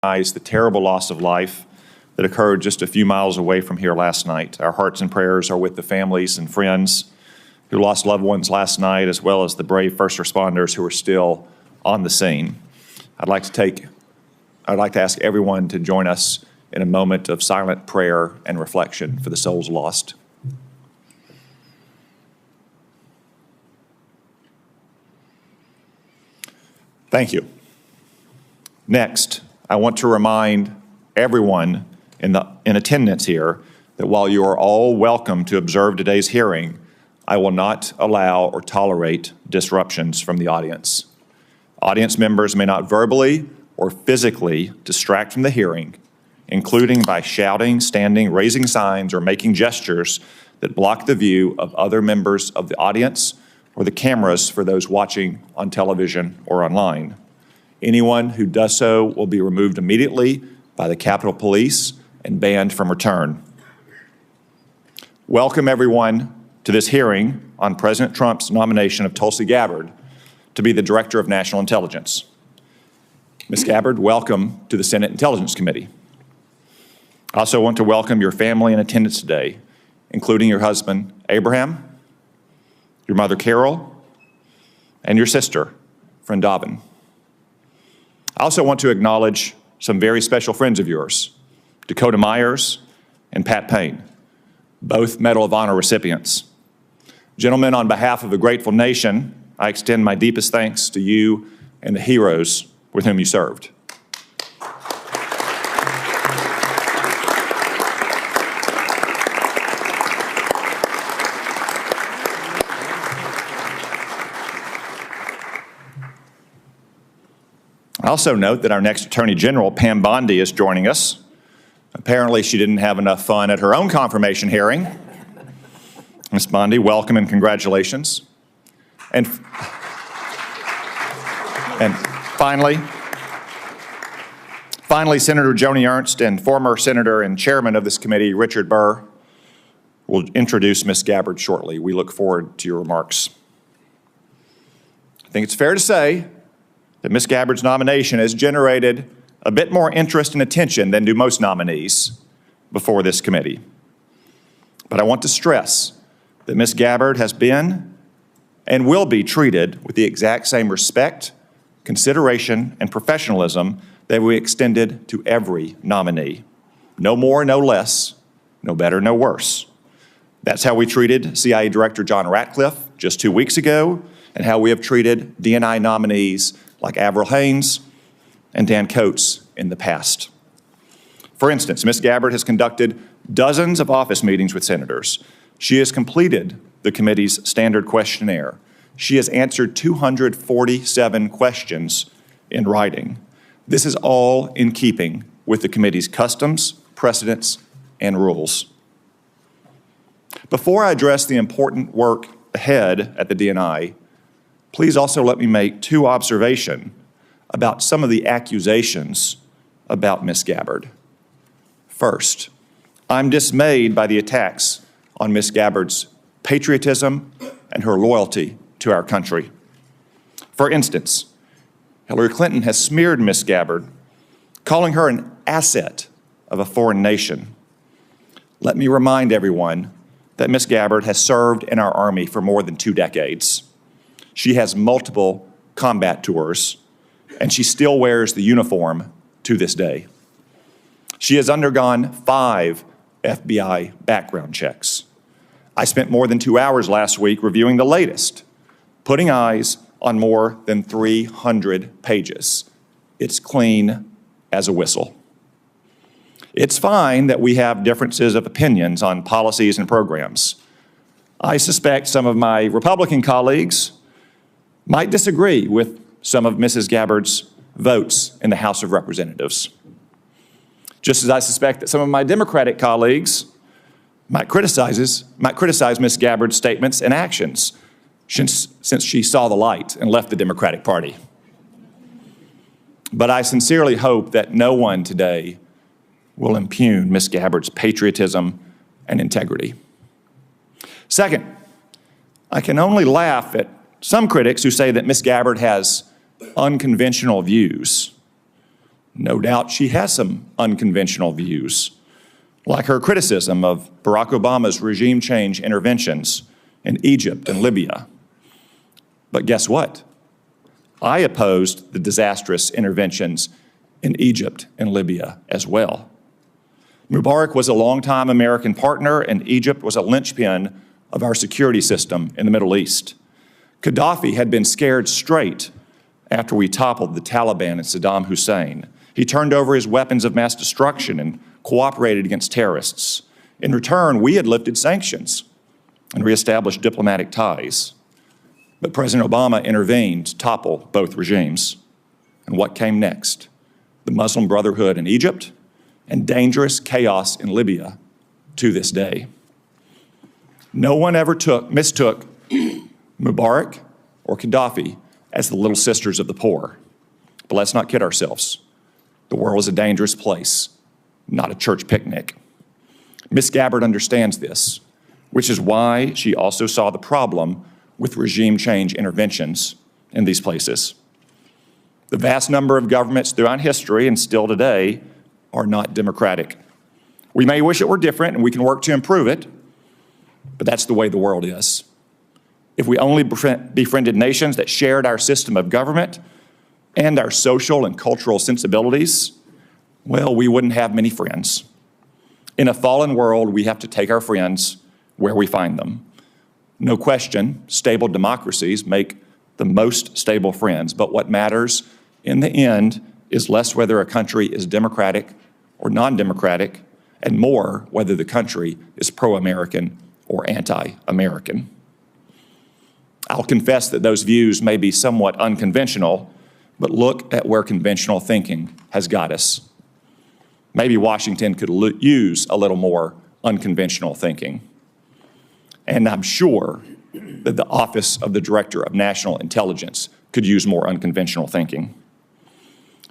recognize the terrible loss of life that occurred just a few miles away from here last night. Our hearts and prayers are with the families and friends who lost loved ones last night, as well as the brave first responders who are still on the scene. I'd like to ask everyone to join us in a moment of silent prayer and reflection for the souls lost. Thank you. Next, I want to remind everyone in attendance here that while you are all welcome to observe today's hearing, I will not allow or tolerate disruptions from the audience. Audience members may not verbally or physically distract from the hearing, including by shouting, standing, raising signs, or making gestures that block the view of other members of the audience or the cameras for those watching on television or online. Anyone who does so will be removed immediately by the Capitol Police and banned from return. Welcome everyone to this hearing on President Trump's nomination of Tulsi Gabbard to be the Director of National Intelligence. Ms. Gabbard, welcome to the Senate Intelligence Committee. I also want to welcome your family in attendance today, including your husband, Abraham, your mother, Carol, and your sister, friend Dobbin. I also want to acknowledge some very special friends of yours, Dakota Myers and Pat Payne, both Medal of Honor recipients. Gentlemen, on behalf of a grateful nation, I extend my deepest thanks to you and the heroes with whom you served. I also note that our next Attorney General, Pam Bondi, is joining us. Apparently, she didn't have enough fun at her own confirmation hearing. Ms. Bondi, welcome and congratulations. And finally, Senator Joni Ernst and former Senator and Chairman of this committee, Richard Burr, will introduce Ms. Gabbard shortly. We look forward to your remarks. I think it's fair to say that Ms. Gabbard's nomination has generated a bit more interest and attention than do most nominees before this committee. But I want to stress that Ms. Gabbard has been and will be treated with the exact same respect, consideration, and professionalism that we extended to every nominee. No more, no less, no better, no worse. That's how we treated CIA Director John Ratcliffe just 2 weeks ago, and how we have treated DNI nominees like Avril Haines and Dan Coates in the past. For instance, Ms. Gabbard has conducted dozens of office meetings with senators. She has completed the committee's standard questionnaire. She has answered 247 questions in writing. This is all in keeping with the committee's customs, precedents, and rules. Before I address the important work ahead at the DNI, please also let me make two observations about some of the accusations about Ms. Gabbard. First, I'm dismayed by the attacks on Ms. Gabbard's patriotism and her loyalty to our country. For instance, Hillary Clinton has smeared Ms. Gabbard, calling her an asset of a foreign nation. Let me remind everyone that Ms. Gabbard has served in our Army for more than 2 decades. She has multiple combat tours, and she still wears the uniform to this day. She has undergone 5 FBI background checks. I spent more than 2 hours last week reviewing the latest, putting eyes on more than 300 pages. It's clean as a whistle. It's fine that we have differences of opinions on policies and programs. I suspect some of my Republican colleagues might disagree with some of Mrs. Gabbard's votes in the House of Representatives. Just as I suspect that some of my Democratic colleagues might criticize Ms. Gabbard's statements and actions since she saw the light and left the Democratic Party. But I sincerely hope that no one today will impugn Ms. Gabbard's patriotism and integrity. Second, I can only laugh at some critics who say that Ms. Gabbard has unconventional views. No doubt she has some unconventional views, like her criticism of Barack Obama's regime change interventions in Egypt and Libya. But guess what? I opposed the disastrous interventions in Egypt and Libya as well. Mubarak was a longtime American partner, and Egypt was a linchpin of our security system in the Middle East. Gaddafi had been scared straight after we toppled the Taliban and Saddam Hussein. He turned over his weapons of mass destruction and cooperated against terrorists. In return, we had lifted sanctions and reestablished diplomatic ties. But President Obama intervened to topple both regimes. And what came next? The Muslim Brotherhood in Egypt and dangerous chaos in Libya to this day. No one ever mistook Mubarak or Gaddafi as the little sisters of the poor. But let's not kid ourselves. The world is a dangerous place, not a church picnic. Ms. Gabbard understands this, which is why she also saw the problem with regime change interventions in these places. The vast number of governments throughout history and still today are not democratic. We may wish it were different, and we can work to improve it, but that's the way the world is. If we only befriended nations that shared our system of government and our social and cultural sensibilities, well, we wouldn't have many friends. In a fallen world, we have to take our friends where we find them. No question, stable democracies make the most stable friends, but what matters in the end is less whether a country is democratic or non-democratic, and more whether the country is pro-American or anti-American. I'll confess that those views may be somewhat unconventional, but look at where conventional thinking has got us. Maybe Washington could use a little more unconventional thinking. And I'm sure that the Office of the Director of National Intelligence could use more unconventional thinking.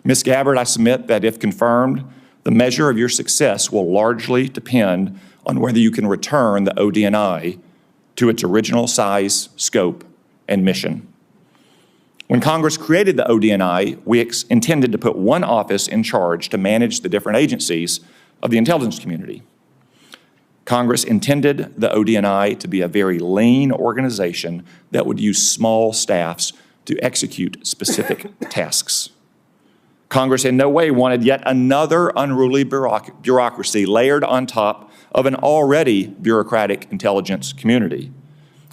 Ms. Gabbard, I submit that if confirmed, the measure of your success will largely depend on whether you can return the ODNI to its original size, scope, and mission. When Congress created the ODNI, we intended to put one office in charge to manage the different agencies of the intelligence community. Congress intended the ODNI to be a very lean organization that would use small staffs to execute specific tasks. Congress in no way wanted yet another unruly bureaucracy layered on top of an already bureaucratic intelligence community.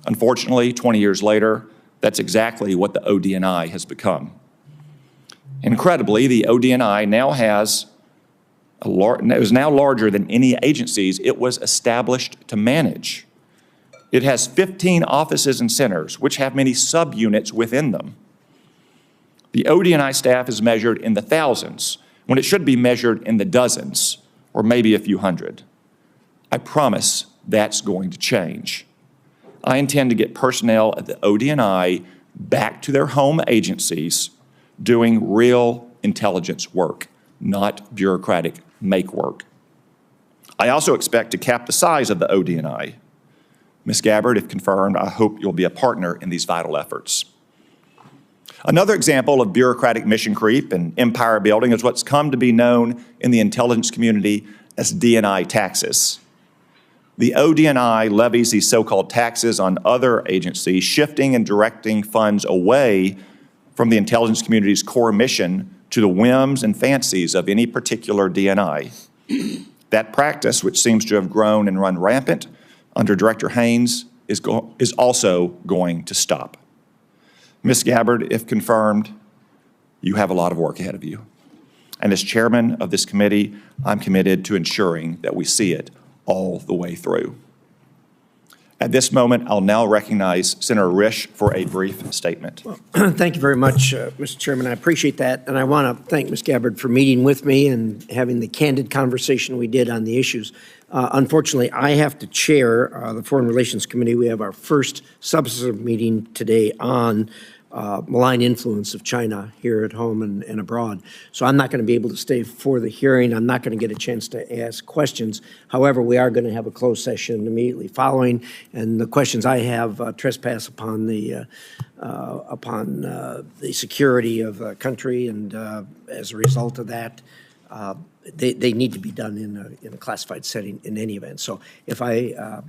Unfortunately, 20 years later, that's exactly what the ODNI has become. Incredibly, the ODNI now is now larger than any agencies it was established to manage. It has 15 offices and centers, which have many subunits within them. The ODNI staff is measured in the thousands, when it should be measured in the dozens, or maybe a few hundred. I promise that's going to change. I intend to get personnel at the ODNI back to their home agencies doing real intelligence work, not bureaucratic make work. I also expect to cap the size of the ODNI. Ms. Gabbard, if confirmed, I hope you'll be a partner in these vital efforts. Another example of bureaucratic mission creep and empire building is what's come to be known in the intelligence community as DNI taxes. The ODNI levies these so-called taxes on other agencies, shifting and directing funds away from the intelligence community's core mission to the whims and fancies of any particular DNI. That practice, which seems to have grown and run rampant under Director Haynes, is also going to stop. Ms. Gabbard, if confirmed, you have a lot of work ahead of you. And as chairman of this committee, I'm committed to ensuring that we see it all the way through. At this moment, I'll now recognize Senator Risch for a brief statement. Well, thank you very much, Mr. Chairman. I appreciate that. And I want to thank Ms. Gabbard for meeting with me and having the candid conversation we did on the issues. Unfortunately, I have to chair the Foreign Relations Committee. We have our first substantive meeting today on malign influence of China here at home and abroad. So I'm not going to be able to stay for the hearing. I'm not going to get a chance to ask questions. However, we are going to have a closed session immediately following, and the questions I have trespass upon the security of the country, and as a result of that, they need to be done in a classified setting in any event. So if I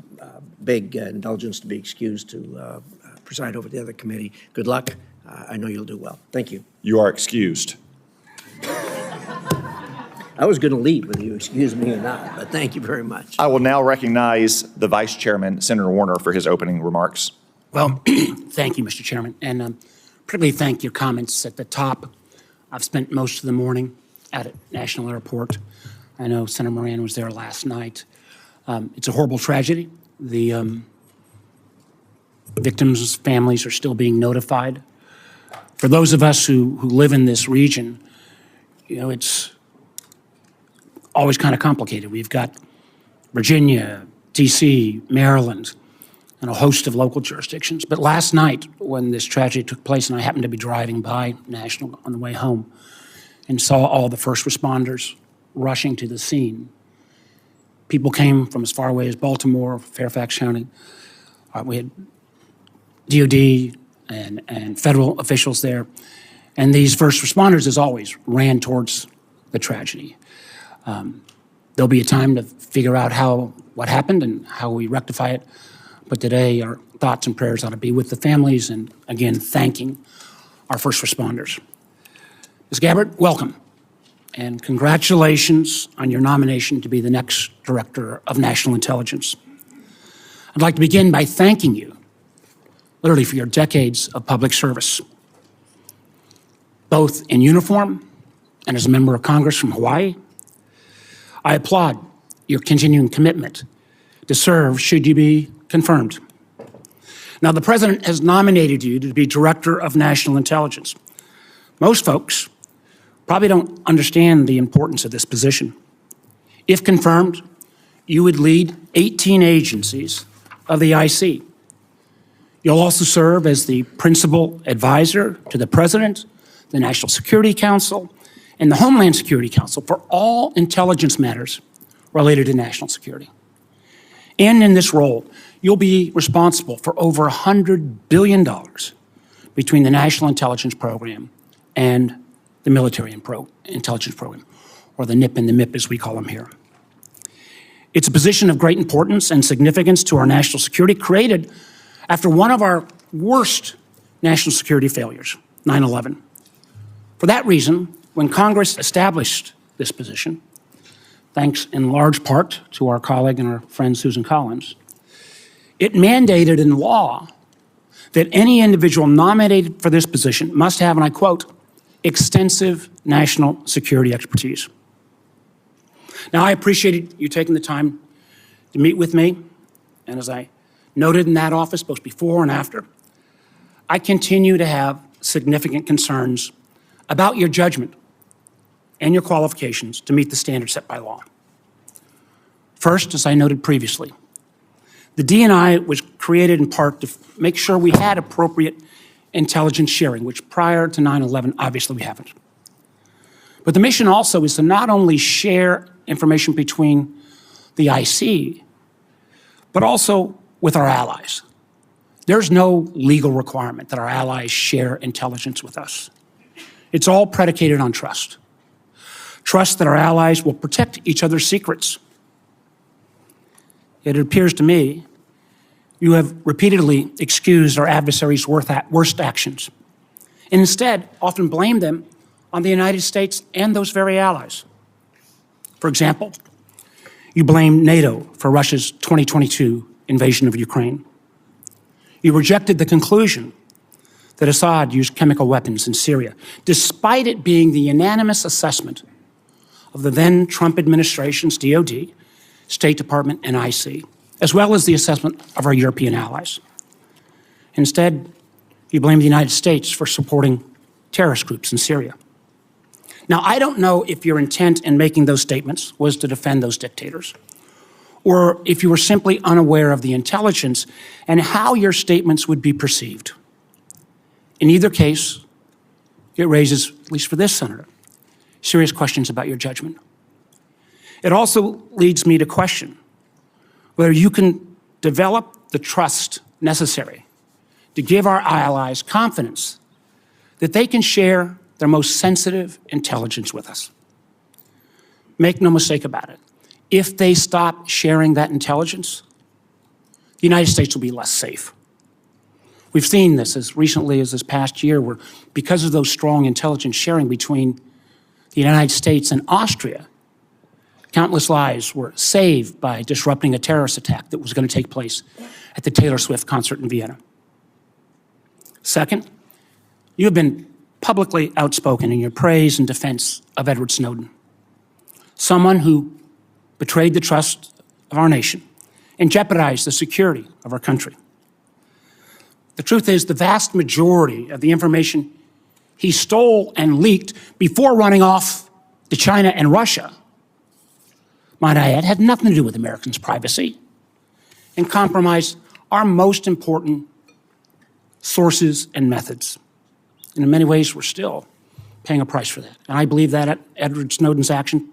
beg indulgence to be excused to preside over the other committee, good luck. I know you'll do well. Thank you. You are excused. I was going to leave whether you excuse me or not, but thank you very much. I will now recognize the Vice Chairman, Senator Warner, for his opening remarks. Well, thank you, Mr. Chairman, and particularly thank your comments at the top. I've spent most of the morning at National Airport. I know Senator Moran was there last night. It's a horrible tragedy. The victims' families are still being notified. For those of us who live in this region, you know, it's always kind of complicated. We've got Virginia, D.C., Maryland, and a host of local jurisdictions. But last night, when this tragedy took place, and I happened to be driving by National on the way home, and saw all the first responders rushing to the scene. People came from as far away as Baltimore, Fairfax County. We had DOD and federal officials there. And these first responders, as always, ran towards the tragedy. There'll be a time to figure out what happened and how we rectify it. But today, our thoughts and prayers ought to be with the families and, again, thanking our first responders. Ms. Gabbard, welcome, and congratulations on your nomination to be the next Director of National Intelligence. I'd like to begin by thanking you, literally, for your decades of public service, both in uniform and as a member of Congress from Hawaii. I applaud your continuing commitment to serve should you be confirmed. Now, the President has nominated you to be Director of National Intelligence. Most folks probably don't understand the importance of this position. If confirmed, you would lead 18 agencies of the IC. You'll also serve as the principal advisor to the President, the National Security Council, and the Homeland Security Council for all intelligence matters related to national security. And in this role, you'll be responsible for over $100 billion between the National Intelligence Program and the Military Intelligence Program, or the NIP and the MIP as we call them here. It's a position of great importance and significance to our national security, created after one of our worst national security failures, 9/11. For that reason, when Congress established this position, thanks in large part to our colleague and our friend Susan Collins, it mandated in law that any individual nominated for this position must have, and I quote, extensive national security expertise. Now, I appreciated you taking the time to meet with me, and as I noted in that office, both before and after, I continue to have significant concerns about your judgment and your qualifications to meet the standards set by law. First, as I noted previously, the DNI was created in part to make sure we had appropriate intelligence sharing, which prior to 9/11, obviously we haven't. But the mission also is to not only share information between the IC, but also with our allies. There's no legal requirement that our allies share intelligence with us. It's all predicated on trust. Trust that our allies will protect each other's secrets. Yet it appears to me you have repeatedly excused our adversaries' worst actions, and instead often blamed them on the United States and those very allies. For example, you blame NATO for Russia's 2022 invasion of Ukraine. You rejected the conclusion that Assad used chemical weapons in Syria, despite it being the unanimous assessment of the then Trump administration's DOD, State Department, and IC, as well as the assessment of our European allies. Instead, you blame the United States for supporting terrorist groups in Syria. Now, I don't know if your intent in making those statements was to defend those dictators, or if you were simply unaware of the intelligence and how your statements would be perceived. In either case, it raises, at least for this senator, serious questions about your judgment. It also leads me to question whether you can develop the trust necessary to give our allies confidence that they can share their most sensitive intelligence with us. Make no mistake about it. If they stop sharing that intelligence, the United States will be less safe. We've seen this as recently as this past year, where because of those strong intelligence sharing between the United States and Austria, countless lives were saved by disrupting a terrorist attack that was going to take place at the Taylor Swift concert in Vienna. Second, you have been publicly outspoken in your praise and defense of Edward Snowden, someone who betrayed the trust of our nation and jeopardized the security of our country. The truth is, the vast majority of the information he stole and leaked before running off to China and Russia, might I add, had nothing to do with Americans' privacy and compromised our most important sources and methods. And in many ways, we're still paying a price for that. And I believe that Edward Snowden's action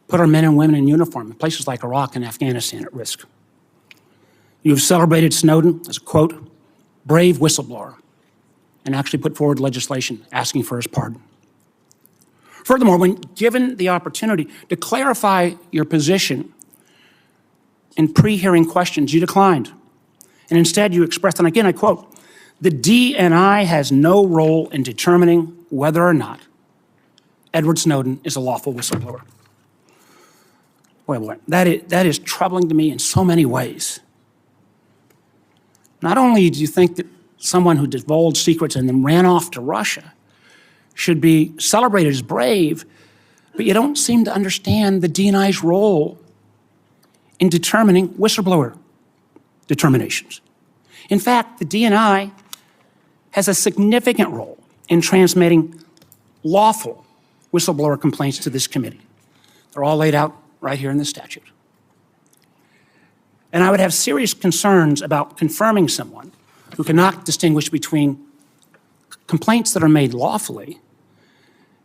put our men and women in uniform in places like Iraq and Afghanistan at risk. You have celebrated Snowden as a, quote, brave whistleblower, and actually put forward legislation asking for his pardon. Furthermore, when given the opportunity to clarify your position in pre-hearing questions, you declined. And instead you expressed, and again I quote, the DNI has no role in determining whether or not Edward Snowden is a lawful whistleblower. Boy, that is troubling to me in so many ways. Not only do you think that someone who divulged secrets and then ran off to Russia should be celebrated as brave, but you don't seem to understand the DNI's role in determining whistleblower determinations. In fact, the DNI has a significant role in transmitting lawful whistleblower complaints to this committee. They're all laid out right here in the statute. And I would have serious concerns about confirming someone who cannot distinguish between complaints that are made lawfully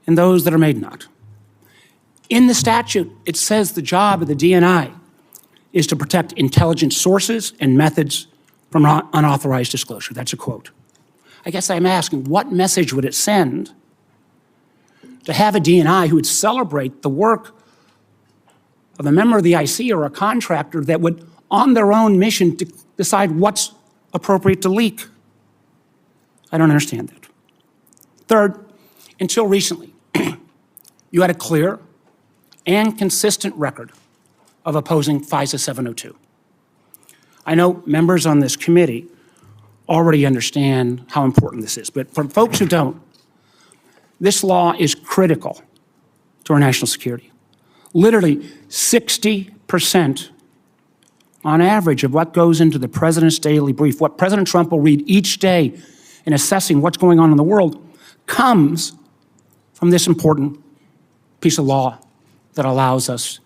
and those that are made not. In the statute, it says the job of the DNI is to protect intelligence sources and methods from unauthorized disclosure. That's a quote. I guess I'm asking, what message would it send to have a DNI who would celebrate the work of a member of the IC or a contractor that would, on their own mission, to decide what's appropriate to leak? I don't understand that. Third, until recently, you had a clear and consistent record of opposing FISA 702. I know members on this committee already understand how important this is, but for folks who don't, this law is critical to our national security. Literally 60% on average of what goes into the president's daily brief, what President Trump will read each day in assessing what's going on in the world, comes from this important piece of law that allows us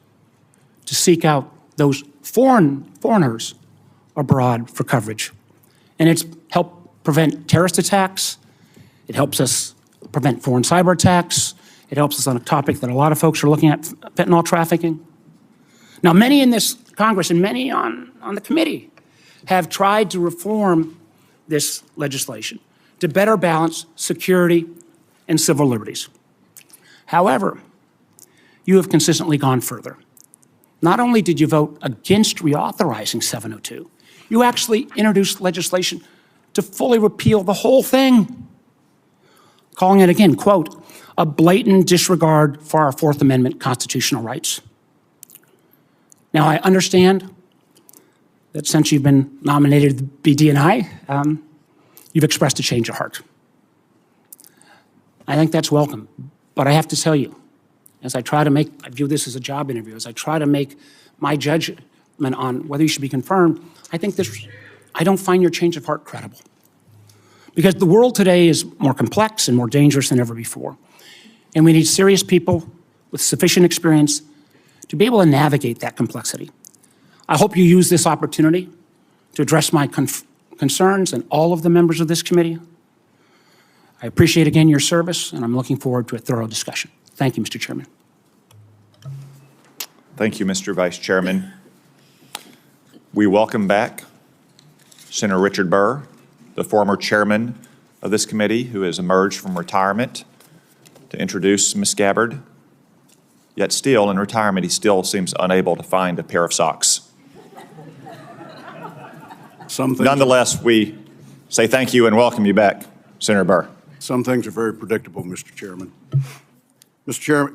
to seek out those foreigners abroad for coverage. And it's helped prevent terrorist attacks. It helps us prevent foreign cyber attacks. It helps us on a topic that a lot of folks are looking at, fentanyl trafficking. Now, many in this Congress and many on the committee have tried to reform this legislation to better balance security and civil liberties. However, you have consistently gone further. Not only did you vote against reauthorizing 702, you actually introduced legislation to fully repeal the whole thing, calling it again, quote, a blatant disregard for our Fourth Amendment constitutional rights. Now, I understand that since you've been nominated to be DNI, you've expressed a change of heart. I think that's welcome, but I have to tell you, as I view this as a job interview, as I try to make my judgment on whether you should be confirmed, I don't find your change of heart credible. Because the world today is more complex and more dangerous than ever before. And we need serious people with sufficient experience to be able to navigate that complexity. I hope you use this opportunity to address my concerns and all of the members of this committee. I appreciate again your service, and I'm looking forward to a thorough discussion. Thank you, Mr. Chairman. Thank you, Mr. Vice Chairman. We welcome back Senator Richard Burr, the former chairman of this committee who has emerged from retirement to introduce Ms. Gabbard. Yet still, in retirement, he still seems unable to find a pair of socks. Nonetheless, we say thank you and welcome you back, Senator Burr. Some things are very predictable, Mr. Chairman.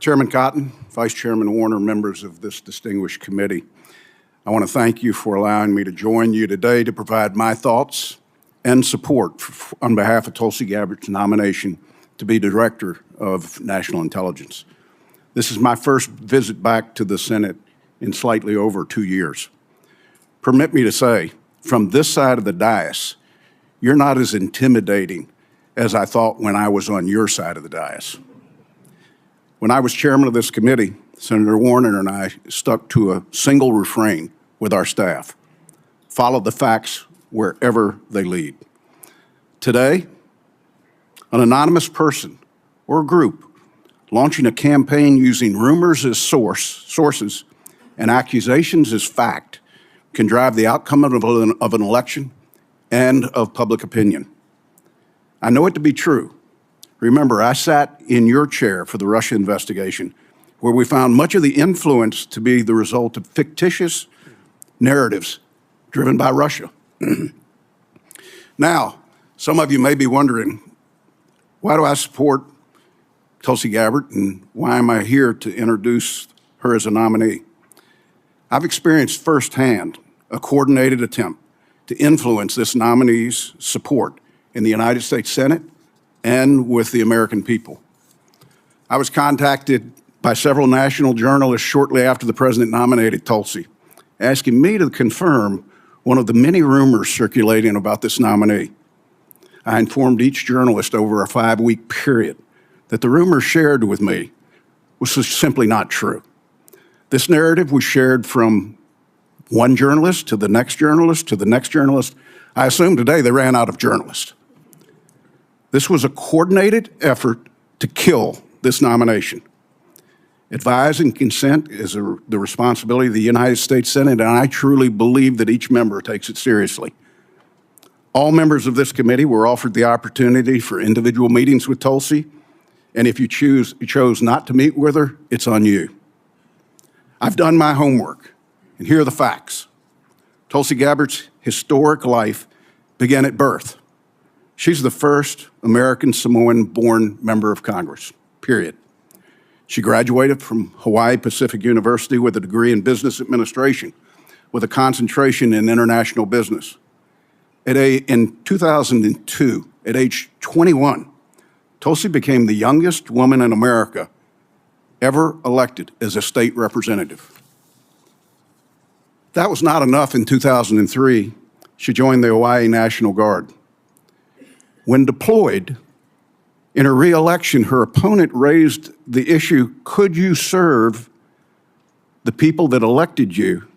Chairman Cotton, Vice Chairman Warner, members of this distinguished committee, I want to thank you for allowing me to join you today to provide my thoughts and support on behalf of Tulsi Gabbard's nomination to be Director of National Intelligence. This is my first visit back to the Senate in slightly over 2 years. Permit me to say, from this side of the dais, you're not as intimidating as I thought when I was on your side of the dais. When I was chairman of this committee, Senator Warner and I stuck to a single refrain with our staff: follow the facts wherever they lead. Today, an anonymous person or group launching a campaign using rumors as sources and accusations as fact can drive the outcome of an election and of public opinion. I know it to be true. Remember, I sat in your chair for the Russia investigation, where we found much of the influence to be the result of fictitious narratives driven by Russia. Now, some of you may be wondering, why do I support Tulsi Gabbard, and why am I here to introduce her as a nominee? I've experienced firsthand a coordinated attempt to influence this nominee's support in the United States Senate and with the American people. I was contacted by several national journalists shortly after the president nominated Tulsi, asking me to confirm one of the many rumors circulating about this nominee. I informed each journalist over a 5-week period that the rumors shared with me was simply not true. This narrative was shared from one journalist to the next journalist to the next journalist. I assume today they ran out of journalists. This was a coordinated effort to kill this nomination. Advise and consent is the responsibility of the United States Senate, and I truly believe that each member takes it seriously. All members of this committee were offered the opportunity for individual meetings with Tulsi, and if you chose not to meet with her, it's on you. I've done my homework, and here are the facts. Tulsi Gabbard's historic life began at birth. She's the first American Samoan-born member of Congress, period. She graduated from Hawaii Pacific University with a degree in business administration with a concentration in international business. In 2002, at age 21, Tulsi became the youngest woman in America ever elected as a state representative. That was not enough. In 2003, she joined the Hawaii National Guard. When deployed, in her re-election, her opponent raised the issue, could you serve the people that elected you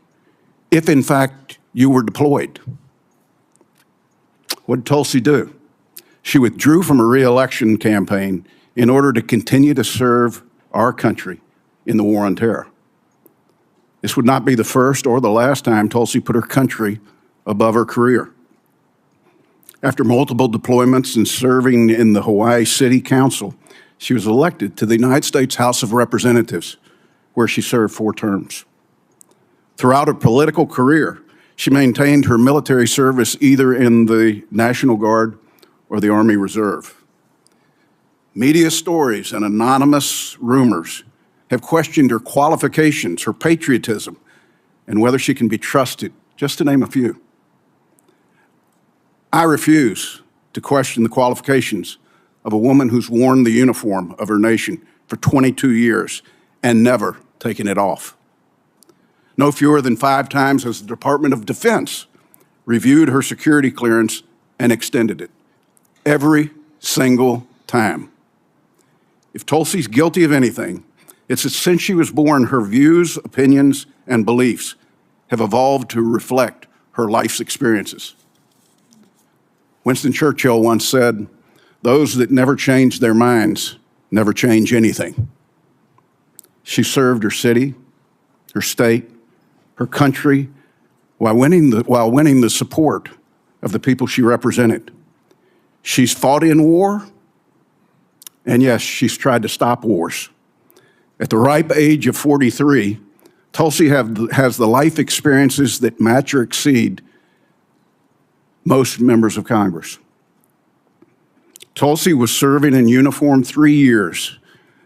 if, in fact, you were deployed? What did Tulsi do? She withdrew from her re-election campaign in order to continue to serve our country in the war on terror. This would not be the first or the last time Tulsi put her country above her career. After multiple deployments and serving in the Hawaii City Council, she was elected to the United States House of Representatives, where she served 4 terms. Throughout her political career, she maintained her military service either in the National Guard or the Army Reserve. Media stories and anonymous rumors have questioned her qualifications, her patriotism, and whether she can be trusted, just to name a few. I refuse to question the qualifications of a woman who's worn the uniform of her nation for 22 years and never taken it off. No fewer than 5 times has the Department of Defense reviewed her security clearance and extended it. Every single time. If Tulsi's guilty of anything, it's that since she was born, her views, opinions, and beliefs have evolved to reflect her life's experiences. Winston Churchill once said, those that never change their minds never change anything. She served her city, her state, her country, while winning the support of the people she represented. She's fought in war, and yes, she's tried to stop wars. At the ripe age of 43, Tulsi has the life experiences that match or exceed most members of Congress. Tulsi was serving in uniform 3 years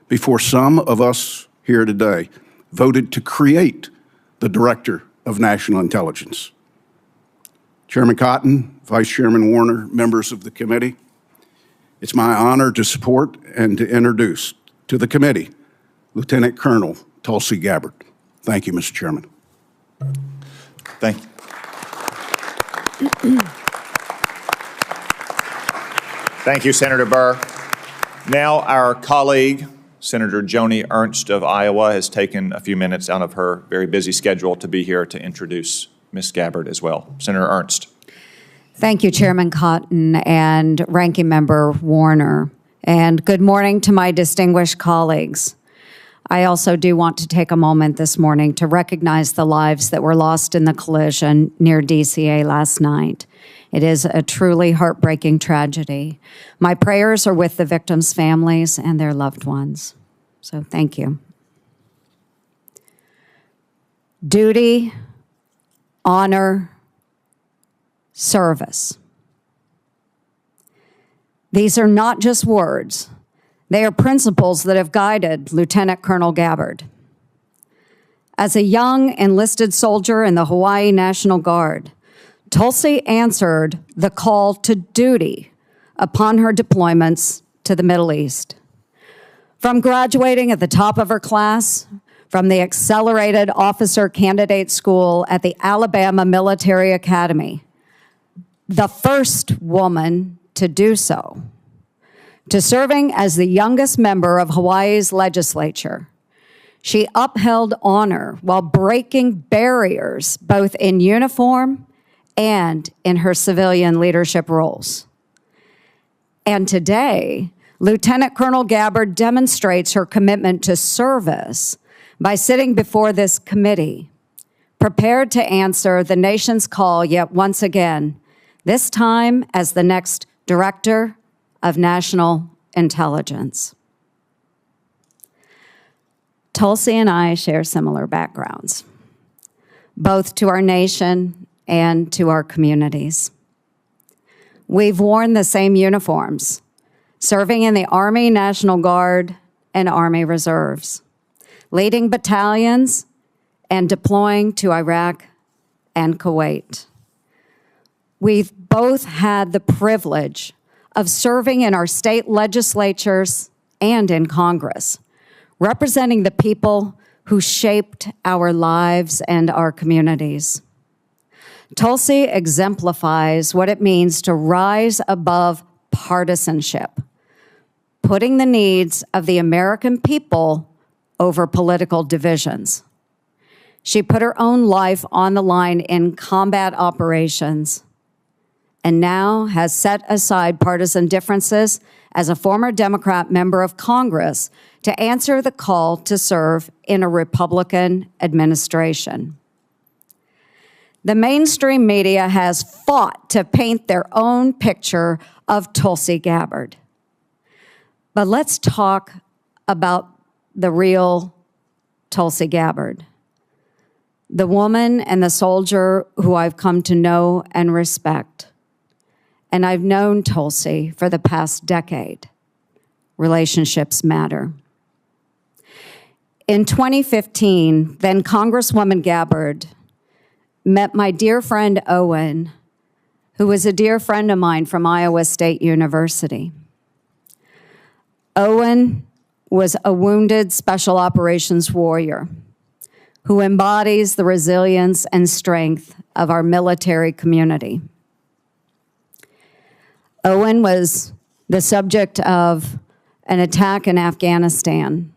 before some of us here today voted to create the Director of National Intelligence. Chairman Cotton, Vice Chairman Warner, members of the committee, it's my honor to support and to introduce to the committee Lieutenant Colonel Tulsi Gabbard. Thank you, Mr. Chairman. Thank you. Thank you, Senator Burr. Now our colleague, Senator Joni Ernst of Iowa, has taken a few minutes out of her very busy schedule to be here to introduce Ms. Gabbard as well. Senator Ernst. Thank you, Chairman Cotton and Ranking Member Warner. And good morning to my distinguished colleagues. I also do want to take a moment this morning to recognize the lives that were lost in the collision near DCA last night. It is a truly heartbreaking tragedy. My prayers are with the victims' families and their loved ones. So thank you. Duty, honor, service. These are not just words. They are principles that have guided Lieutenant Colonel Gabbard. As a young enlisted soldier in the Hawaii National Guard, Tulsi answered the call to duty upon her deployments to the Middle East. From graduating at the top of her class from the Accelerated Officer Candidate School at the Alabama Military Academy, the first woman to do so, to serving as the youngest member of Hawaii's legislature, she upheld honor while breaking barriers both in uniform and in her civilian leadership roles. And today, Lieutenant Colonel Gabbard demonstrates her commitment to service by sitting before this committee, prepared to answer the nation's call yet once again, this time as the next Director of National Intelligence. Tulsi and I share similar backgrounds, both to our nation and to our communities. We've worn the same uniforms, serving in the Army National Guard and Army Reserves, leading battalions and deploying to Iraq and Kuwait. We've both had the privilege of serving in our state legislatures and in Congress, representing the people who shaped our lives and our communities. Tulsi exemplifies what it means to rise above partisanship, putting the needs of the American people over political divisions. She put her own life on the line in combat operations and now has set aside partisan differences as a former Democrat member of Congress to answer the call to serve in a Republican administration. The mainstream media has fought to paint their own picture of Tulsi Gabbard. But let's talk about the real Tulsi Gabbard, the woman and the soldier who I've come to know and respect. And I've known Tulsi for the past decade. Relationships matter. In 2015, then Congresswoman Gabbard met my dear friend Owen, who was a dear friend of mine from Iowa State University. Owen was a wounded special operations warrior who embodies the resilience and strength of our military community. Owen was the subject of an attack in Afghanistan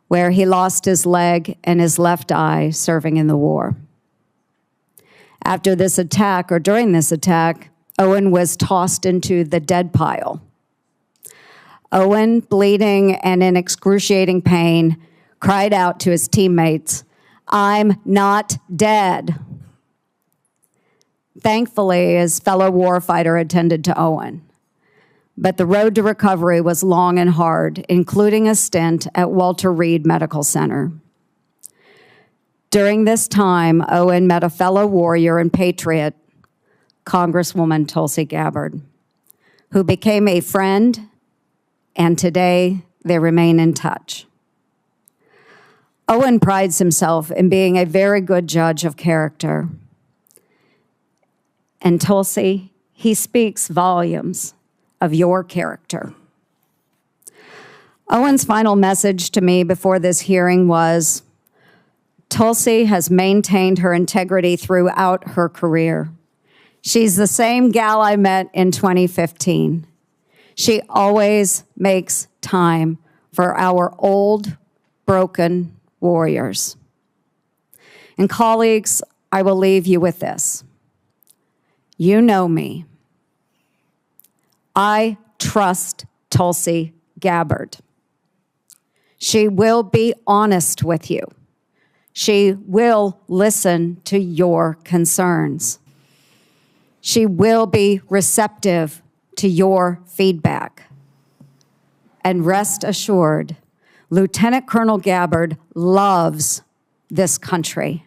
where he lost his leg and his left eye serving in the war. After this attack, or during this attack, Owen was tossed into the dead pile Owen, bleeding and in excruciating pain, cried out to his teammates, "I'm not dead." Thankfully, his fellow warfighter attended to Owen. But the road to recovery was long and hard, including a stint at Walter Reed Medical Center. During this time, Owen met a fellow warrior and patriot, Congresswoman Tulsi Gabbard, who became a friend, and today they remain in touch. Owen prides himself in being a very good judge of character. And Tulsi, he speaks volumes of your character. Owen's final message to me before this hearing was, Tulsi has maintained her integrity throughout her career. She's the same gal I met in 2015. She always makes time for our old, broken warriors. And colleagues, I will leave you with this. You know me. I trust Tulsi Gabbard. She will be honest with you. She will listen to your concerns. She will be receptive to your feedback. And rest assured, Lieutenant Colonel Gabbard loves this country,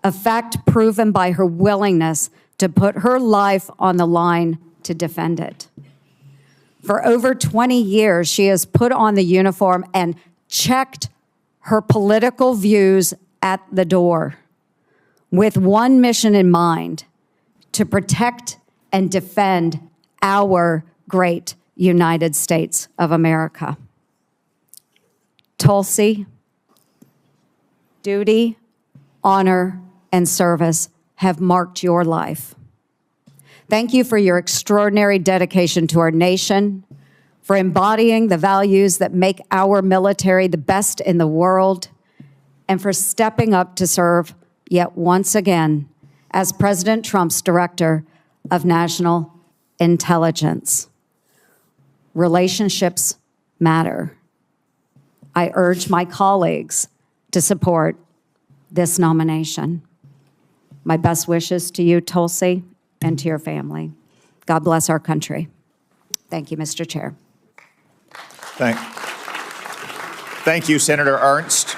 a fact proven by her willingness to put her life on the line to defend it. For over 20 years, she has put on the uniform and checked her political views at the door with one mission in mind: to protect and defend our great United States of America. Tulsi, duty, honor, and service have marked your life. Thank you for your extraordinary dedication to our nation, for embodying the values that make our military the best in the world, and for stepping up to serve yet once again as President Trump's Director of National Intelligence. Relationships matter. I urge my colleagues to support this nomination. My best wishes to you, Tulsi, and to your family. God bless our country. Thank you, Mr. Chair. Thank you, Senator Ernst.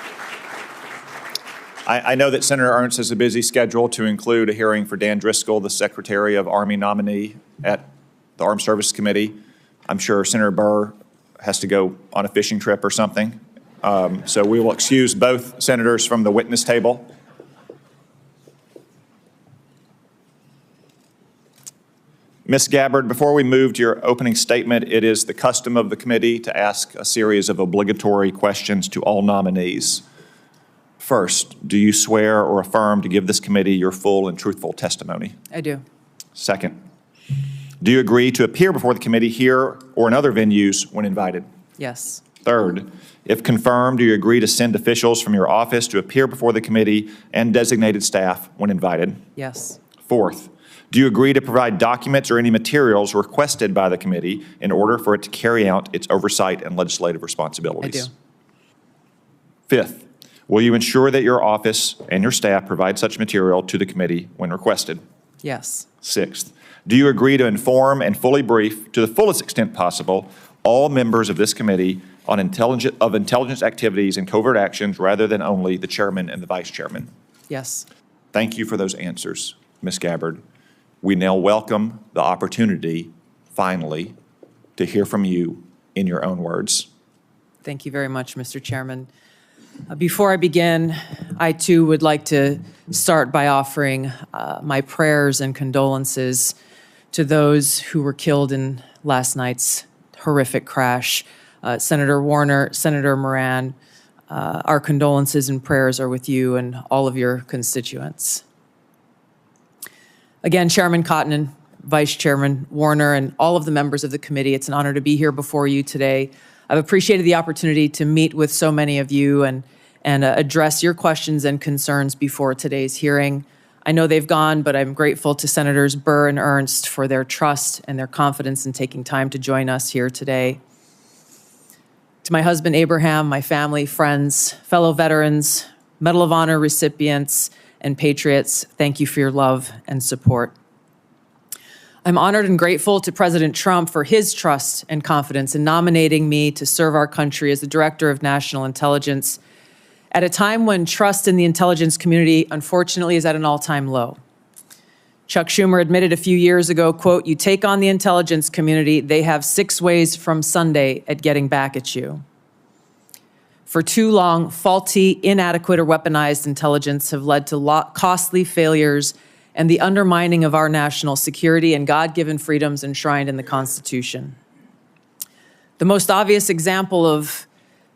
I know that Senator Ernst has a busy schedule to include a hearing for Dan Driscoll, the Secretary of Army nominee at the Armed Services Committee. I'm sure Senator Burr has to go on a fishing trip or something. So we will excuse both senators from the witness table. Ms. Gabbard, before we move to your opening statement, it is the custom of the committee to ask a series of obligatory questions to all nominees. First, do you swear or affirm to give this committee your full and truthful testimony? I do. Second, do you agree to appear before the committee here or in other venues when invited? Yes. Third, if confirmed, do you agree to send officials from your office to appear before the committee and designated staff when invited? Yes. Fourth, do you agree to provide documents or any materials requested by the committee in order for it to carry out its oversight and legislative responsibilities? I do. Fifth, will you ensure that your office and your staff provide such material to the committee when requested? Yes. Sixth, do you agree to inform and fully brief, to the fullest extent possible, all members of this committee on intelligence activities and covert actions rather than only the chairman and the vice chairman? Yes. Thank you for those answers, Ms. Gabbard. We now welcome the opportunity, finally, to hear from you in your own words. Thank you very much, Mr. Chairman. Before I begin, I too would like to start by offering my prayers and condolences to those who were killed in last night's horrific crash. Senator Warner, Senator Moran, our condolences and prayers are with you and all of your constituents. Again, Chairman Cotton, Vice Chairman Warner, and all of the members of the committee, it's an honor to be here before you today. I've appreciated the opportunity to meet with so many of you and address your questions and concerns before today's hearing. I know they've gone, but I'm grateful to Senators Burr and Ernst for their trust and their confidence in taking time to join us here today. To my husband, Abraham, my family, friends, fellow veterans, Medal of Honor recipients, and patriots, thank you for your love and support. I'm honored and grateful to President Trump for his trust and confidence in nominating me to serve our country as the Director of National Intelligence at a time when trust in the intelligence community, unfortunately, is at an all-time low. Chuck Schumer admitted a few years ago, quote, "You take on the intelligence community, they have 6 ways from Sunday at getting back at you." For too long, faulty, inadequate, or weaponized intelligence have led to costly failures and the undermining of our national security and God-given freedoms enshrined in the Constitution. The most obvious example of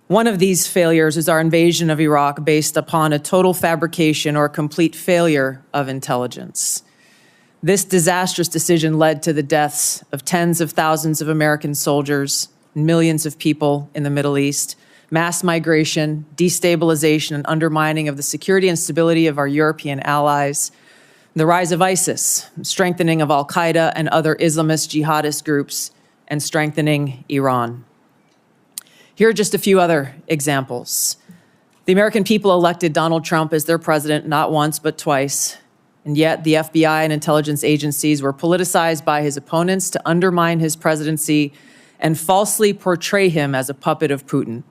one of these failures is our invasion of Iraq based upon a total fabrication or complete failure of intelligence. This disastrous decision led to the deaths of tens of thousands of American soldiers, millions of people in the Middle East, mass migration, destabilization, and undermining of the security and stability of our European allies, the rise of ISIS, strengthening of al-Qaeda and other Islamist jihadist groups, and strengthening Iran. Here are just a few other examples. The American people elected Donald Trump as their president not once but twice, and yet the FBI and intelligence agencies were politicized by his opponents to undermine his presidency and falsely portray him as a puppet of Putin.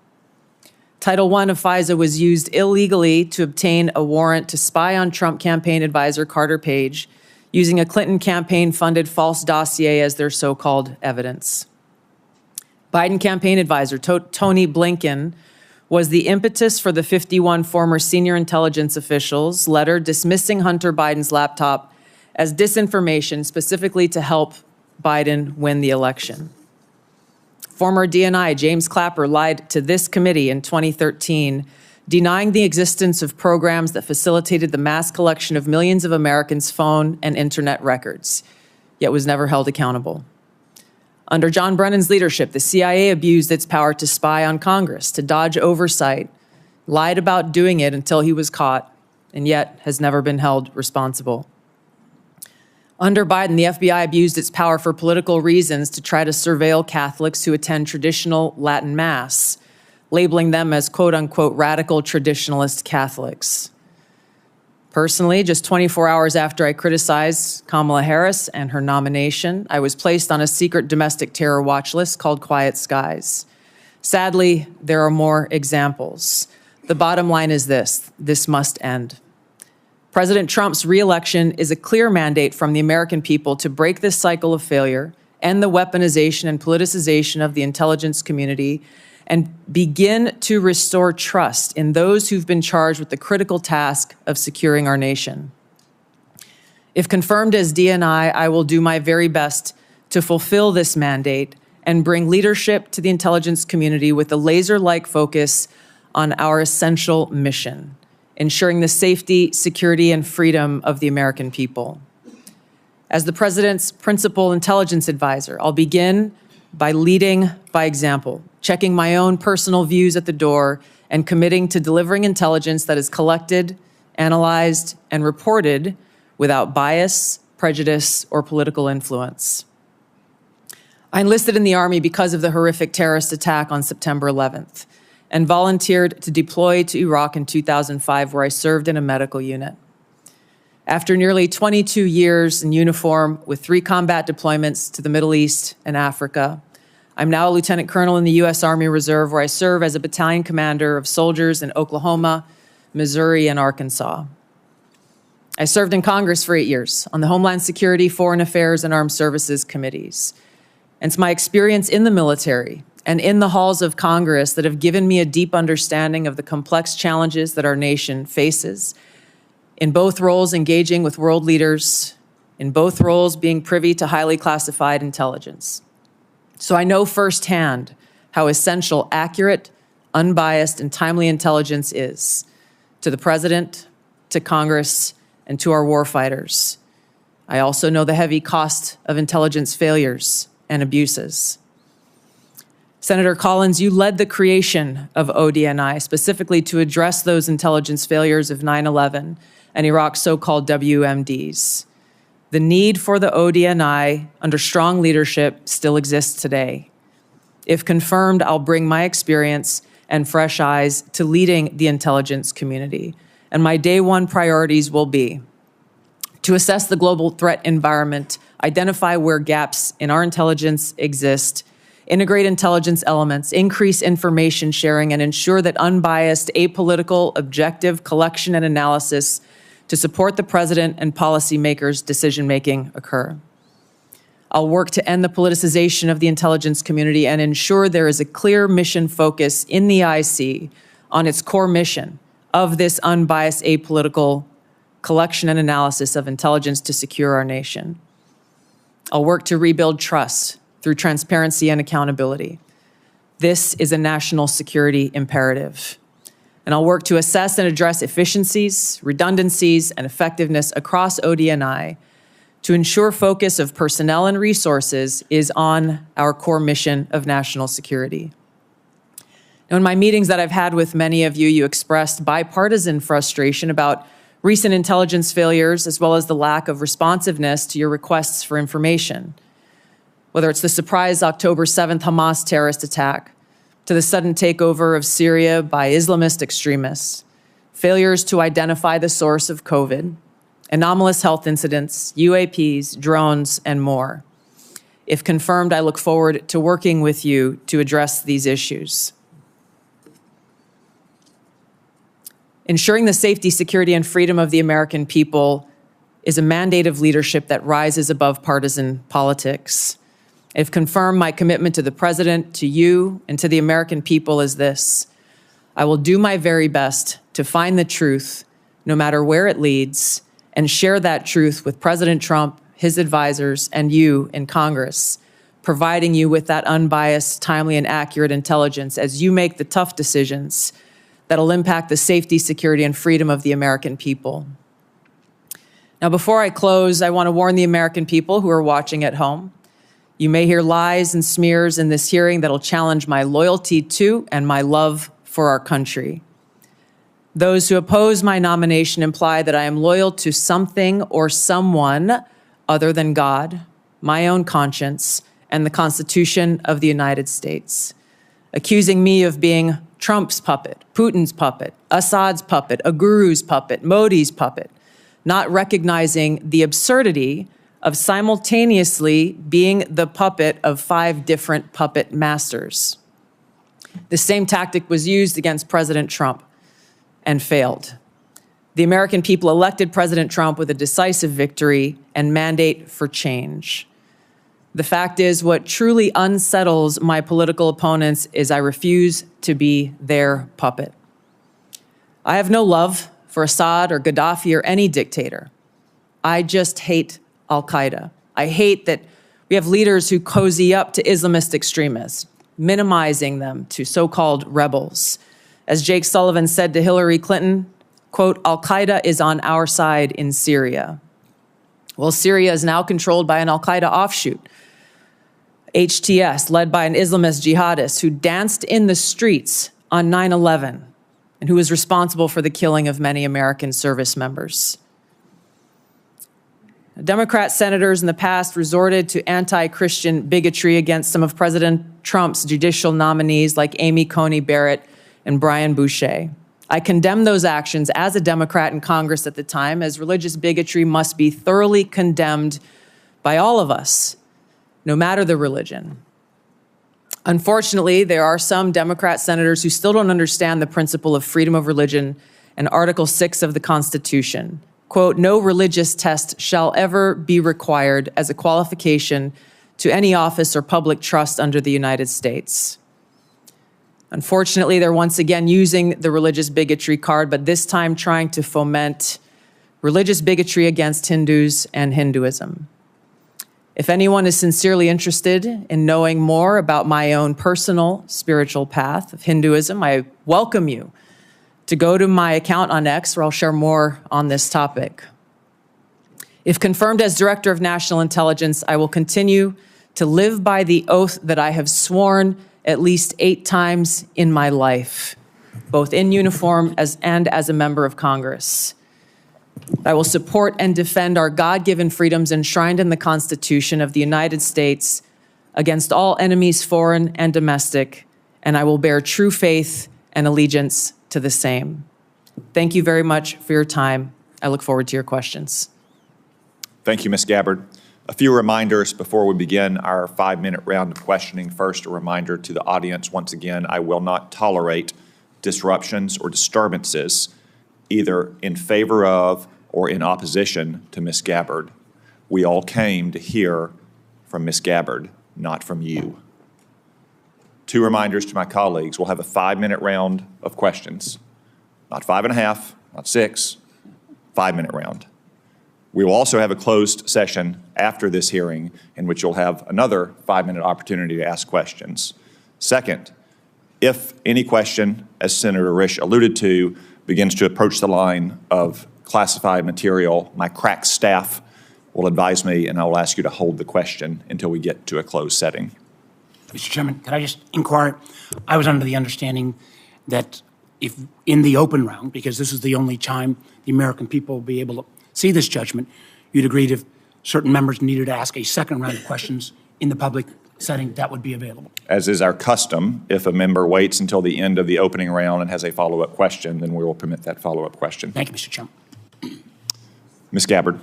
Title I of FISA was used illegally to obtain a warrant to spy on Trump campaign advisor Carter Page, using a Clinton campaign-funded false dossier as their so-called evidence. Biden campaign advisor Tony Blinken was the impetus for the 51 former senior intelligence officials' letter dismissing Hunter Biden's laptop as disinformation specifically to help Biden win the election. Former DNI James Clapper lied to this committee in 2013, denying the existence of programs that facilitated the mass collection of millions of Americans' phone and internet records, yet was never held accountable. Under John Brennan's leadership, the CIA abused its power to spy on Congress, to dodge oversight, lied about doing it until he was caught, and yet has never been held responsible. Under Biden, the FBI abused its power for political reasons to try to surveil Catholics who attend traditional Latin Mass, labeling them as quote-unquote radical traditionalist Catholics. Personally, just 24 hours after I criticized Kamala Harris and her nomination, I was placed on a secret domestic terror watch list called Quiet Skies. Sadly, there are more examples. The bottom line is this must end. President Trump's re-election is a clear mandate from the American people to break this cycle of failure, end the weaponization and politicization of the intelligence community, and begin to restore trust in those who've been charged with the critical task of securing our nation. If confirmed as DNI, I will do my very best to fulfill this mandate and bring leadership to the intelligence community with a laser-like focus on our essential mission, ensuring the safety, security, and freedom of the American people. As the President's principal intelligence advisor, I'll begin by leading by example, checking my own personal views at the door, and committing to delivering intelligence that is collected, analyzed, and reported without bias, prejudice, or political influence. I enlisted in the Army because of the horrific terrorist attack on September 11th. And volunteered to deploy to Iraq in 2005, where I served in a medical unit. After nearly 22 years in uniform with 3 combat deployments to the Middle East and Africa, I'm now a lieutenant colonel in the U.S. Army Reserve, where I serve as a battalion commander of soldiers in Oklahoma, Missouri, and Arkansas. I served in Congress for 8 years on the Homeland Security, Foreign Affairs, and Armed Services committees. And it's my experience in the military and in the halls of Congress that have given me a deep understanding of the complex challenges that our nation faces, in both roles engaging with world leaders, in both roles being privy to highly classified intelligence. So I know firsthand how essential accurate, unbiased, and timely intelligence is to the President, to Congress, and to our warfighters. I also know the heavy cost of intelligence failures and abuses. Senator Collins, you led the creation of ODNI specifically to address those intelligence failures of 9/11 and Iraq's so-called WMDs. The need for the ODNI under strong leadership still exists today. If confirmed, I'll bring my experience and fresh eyes to leading the intelligence community. And my day one priorities will be to assess the global threat environment, identify where gaps in our intelligence exist, integrate intelligence elements, increase information sharing, and ensure that unbiased, apolitical, objective collection and analysis to support the president and policymakers' decision-making occur. I'll work to end the politicization of the intelligence community and ensure there is a clear mission focus in the IC on its core mission of this unbiased, apolitical collection and analysis of intelligence to secure our nation. I'll work to rebuild trust through transparency and accountability. This is a national security imperative. And I'll work to assess and address efficiencies, redundancies, and effectiveness across ODNI to ensure focus of personnel and resources is on our core mission of national security. Now, in my meetings that I've had with many of you, you expressed bipartisan frustration about recent intelligence failures, as well as the lack of responsiveness to your requests for information. Whether it's the surprise October 7th Hamas terrorist attack, to the sudden takeover of Syria by Islamist extremists, failures to identify the source of COVID, anomalous health incidents, UAPs, drones, and more. If confirmed, I look forward to working with you to address these issues. Ensuring the safety, security, and freedom of the American people is a mandate of leadership that rises above partisan politics. If confirmed, my commitment to the president, to you, and to the American people is this: I will do my very best to find the truth, no matter where it leads, and share that truth with President Trump, his advisors, and you in Congress, providing you with that unbiased, timely, and accurate intelligence as you make the tough decisions that'll impact the safety, security, and freedom of the American people. Now, before I close, I want to warn the American people who are watching at home. You may hear lies and smears in this hearing that'll challenge my loyalty to and my love for our country. Those who oppose my nomination imply that I am loyal to something or someone other than God, my own conscience, and the Constitution of the United States, accusing me of being Trump's puppet, Putin's puppet, Assad's puppet, a guru's puppet, Modi's puppet, not recognizing the absurdity of simultaneously being the puppet of 5 different puppet masters. The same tactic was used against President Trump and failed. The American people elected President Trump with a decisive victory and mandate for change. The fact is, what truly unsettles my political opponents is I refuse to be their puppet. I have no love for Assad or Gaddafi or any dictator. I just hate al-Qaeda. I hate that we have leaders who cozy up to Islamist extremists, minimizing them to so-called rebels. As Jake Sullivan said to Hillary Clinton, quote, al-Qaeda is on our side in Syria. Well, Syria is now controlled by an al-Qaeda offshoot, HTS, led by an Islamist jihadist who danced in the streets on 9/11 and who was responsible for the killing of many American service members. Democrat senators in the past resorted to anti-Christian bigotry against some of President Trump's judicial nominees like Amy Coney Barrett and Brian Boucher. I condemned those actions as a Democrat in Congress at the time, as religious bigotry must be thoroughly condemned by all of us, no matter the religion. Unfortunately, there are some Democrat senators who still don't understand the principle of freedom of religion and Article 6 of the Constitution. Quote, no religious test shall ever be required as a qualification to any office or public trust under the United States. Unfortunately, they're once again using the religious bigotry card, but this time trying to foment religious bigotry against Hindus and Hinduism. If anyone is sincerely interested in knowing more about my own personal spiritual path of Hinduism, I welcome you to go to my account on X, where I'll share more on this topic. If confirmed as Director of National Intelligence, I will continue to live by the oath that I have sworn at least 8 times in my life, both in uniform and as a member of Congress. I will support and defend our God-given freedoms enshrined in the Constitution of the United States against all enemies, foreign and domestic, and I will bear true faith and allegiance to the same. Thank you very much for your time. I look forward to your questions. Thank you, Ms. Gabbard. A few reminders before we begin our 5-minute round of questioning. First, a reminder to the audience, once again, I will not tolerate disruptions or disturbances either in favor of or in opposition to Ms. Gabbard. We all came to hear from Ms. Gabbard, not from you. 2 reminders to my colleagues. We'll have a 5-minute round of questions. Not 5.5, not 6, 5-minute round. We will also have a closed session after this hearing in which you'll have another 5-minute opportunity to ask questions. Second, if any question, as Senator Risch alluded to, begins to approach the line of classified material, my crack staff will advise me and I will ask you to hold the question until we get to a closed setting. Mr. Chairman, could I just inquire? I was under the understanding that if in the open round, because this is the only time the American people will be able to see this judgment, you'd agreed if certain members needed to ask a second round of questions in the public setting, that would be available. As is our custom, if a member waits until the end of the opening round and has a follow-up question, then we will permit that follow-up question. Thank you, Mr. Chairman. Ms. Gabbard,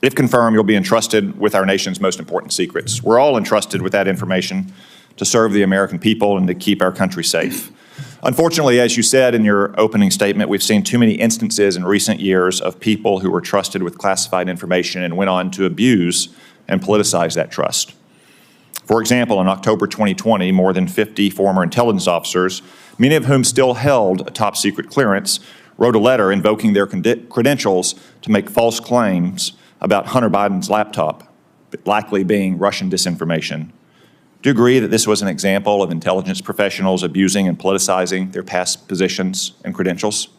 if confirmed, you'll be entrusted with our nation's most important secrets. We're all entrusted with that information to serve the American people and to keep our country safe. Unfortunately, as you said in your opening statement, we've seen too many instances in recent years of people who were trusted with classified information and went on to abuse and politicize that trust. For example, in October 2020, more than 50 former intelligence officers, many of whom still held a top secret clearance, wrote a letter invoking their credentials to make false claims about Hunter Biden's laptop, likely being Russian disinformation. Do you agree that this was an example of intelligence professionals abusing and politicizing their past positions and credentials?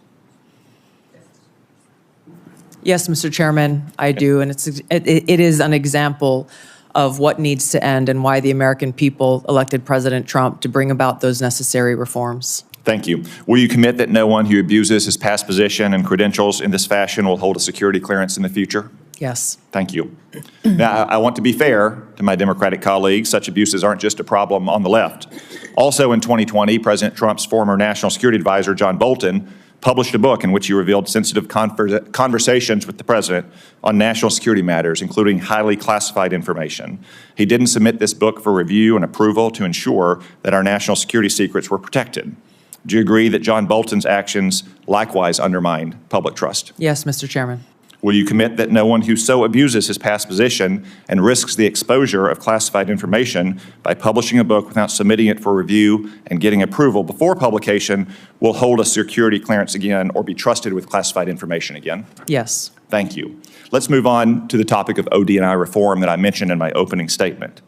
Yes, Mr. Chairman, I do, and it is an example of what needs to end and why the American people elected President Trump to bring about those necessary reforms. Thank you. Will you commit that no one who abuses his past position and credentials in this fashion will hold a security clearance in the future? Yes. Thank you. Now, I want to be fair to my Democratic colleagues. Such abuses aren't just a problem on the left. Also in 2020, President Trump's former National Security Advisor, John Bolton, published a book in which he revealed sensitive conversations with the president on national security matters, including highly classified information. He didn't submit this book for review and approval to ensure that our national security secrets were protected. Do you agree that John Bolton's actions likewise undermined public trust? Yes, Mr. Chairman. Will you commit that no one who so abuses his past position and risks the exposure of classified information by publishing a book without submitting it for review and getting approval before publication will hold a security clearance again or be trusted with classified information again? Yes. Thank you. Let's move on to the topic of ODNI reform that I mentioned in my opening statement.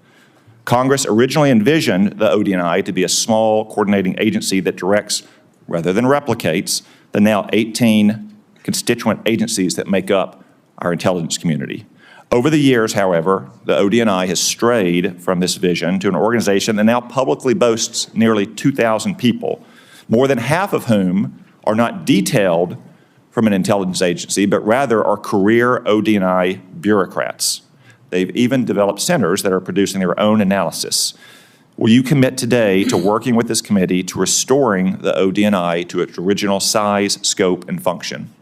Congress originally envisioned the ODNI to be a small coordinating agency that directs, rather than replicates, the now 18 constituent agencies that make up our intelligence community. Over the years, however, the ODNI has strayed from this vision to an organization that now publicly boasts nearly 2,000 people, more than half of whom are not detailed from an intelligence agency, but rather are career ODNI bureaucrats. They've even developed centers that are producing their own analysis. Will you commit today to working with this committee to restoring the ODNI to its original size, scope, and function?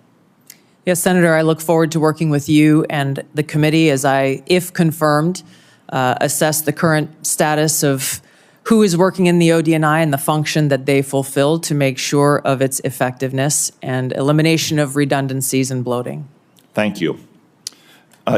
Yes, Senator, I look forward to working with you and the committee as I, if confirmed, assess the current status of who is working in the ODNI and the function that they fulfill to make sure of its effectiveness and elimination of redundancies and bloating. Thank you.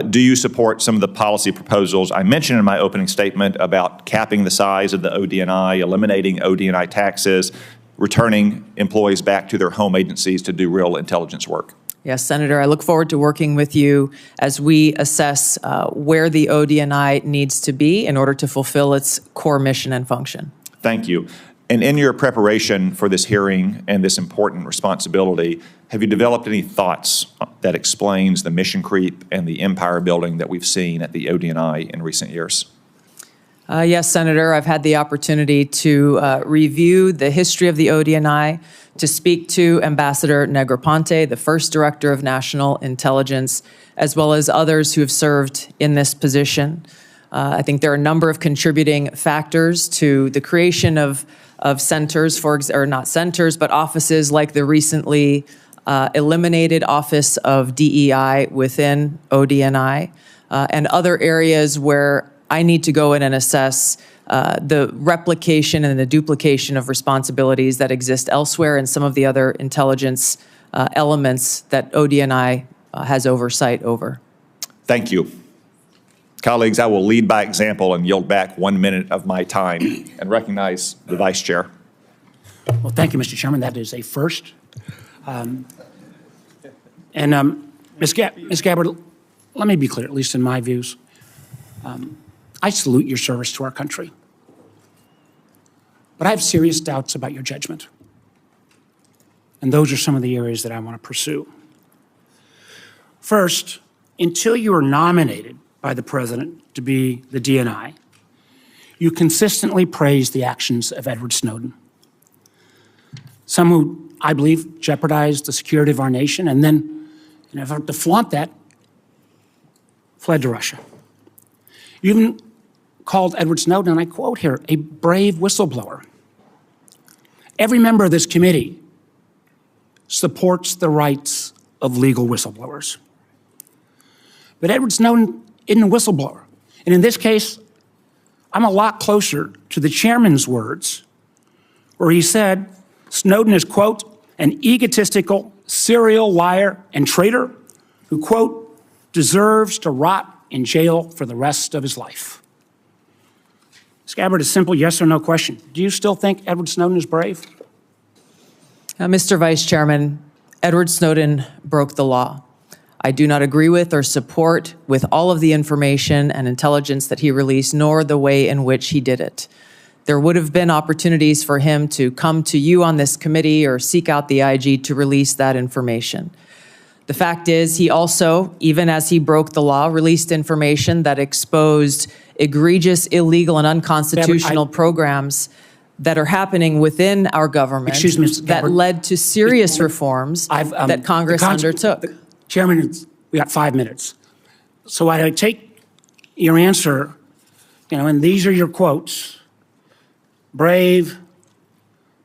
Do you support some of the policy proposals I mentioned in my opening statement about capping the size of the ODNI, eliminating ODNI taxes, returning employees back to their home agencies to do real intelligence work? Yes, Senator, I look forward to working with you as we assess where the ODNI needs to be in order to fulfill its core mission and function. Thank you. And in your preparation for this hearing and this important responsibility, have you developed any thoughts that explains the mission creep and the empire building that we've seen at the ODNI in recent years? Yes, Senator, I've had the opportunity to review the history of the ODNI, to speak to Ambassador Negroponte, the first Director of National Intelligence, as well as others who have served in this position. I think there are a number of contributing factors to the creation of centers, or not centers, but offices like the recently eliminated Office of DEI within ODNI, and other areas where I need to go in and assess the replication and the duplication of responsibilities that exist elsewhere and some of the other intelligence elements that ODNI has oversight over. Thank you. Colleagues, I will lead by example and yield back 1 minute of my time and recognize the Vice Chair. Well, thank you, Mr. Chairman. That is a first. Ms. Gabbard, let me be clear, at least in my views. I salute your service to our country, but I have serious doubts about your judgment. And those are some of the areas that I want to pursue. First, until you were nominated by the President to be the DNI, you consistently praised the actions of Edward Snowden, some who, I believe, jeopardized the security of our nation, and then, in an effort to flaunt that, fled to Russia. You even called Edward Snowden, and I quote here, a brave whistleblower. Every member of this committee supports the rights of legal whistleblowers. But Edward Snowden isn't a whistleblower. And in this case, I'm a lot closer to the chairman's words, where he said Snowden is, quote, an egotistical serial liar and traitor who, quote, deserves to rot in jail for the rest of his life. Ms. Gabbard, a simple yes or no question. Do you still think Edward Snowden is brave? Mr. Vice Chairman, Edward Snowden broke the law. I do not agree with or support with all of the information and intelligence that he released, nor the way in which he did it. There would have been opportunities for him to come to you on this committee or seek out the IG to release that information. The fact is, he also, even as he broke the law, released information that exposed egregious, illegal, and unconstitutional programs that are happening within our government that led to serious reforms that Congress undertook. Chairman, we got 5 minutes. So I take your answer, and these are your quotes. Brave,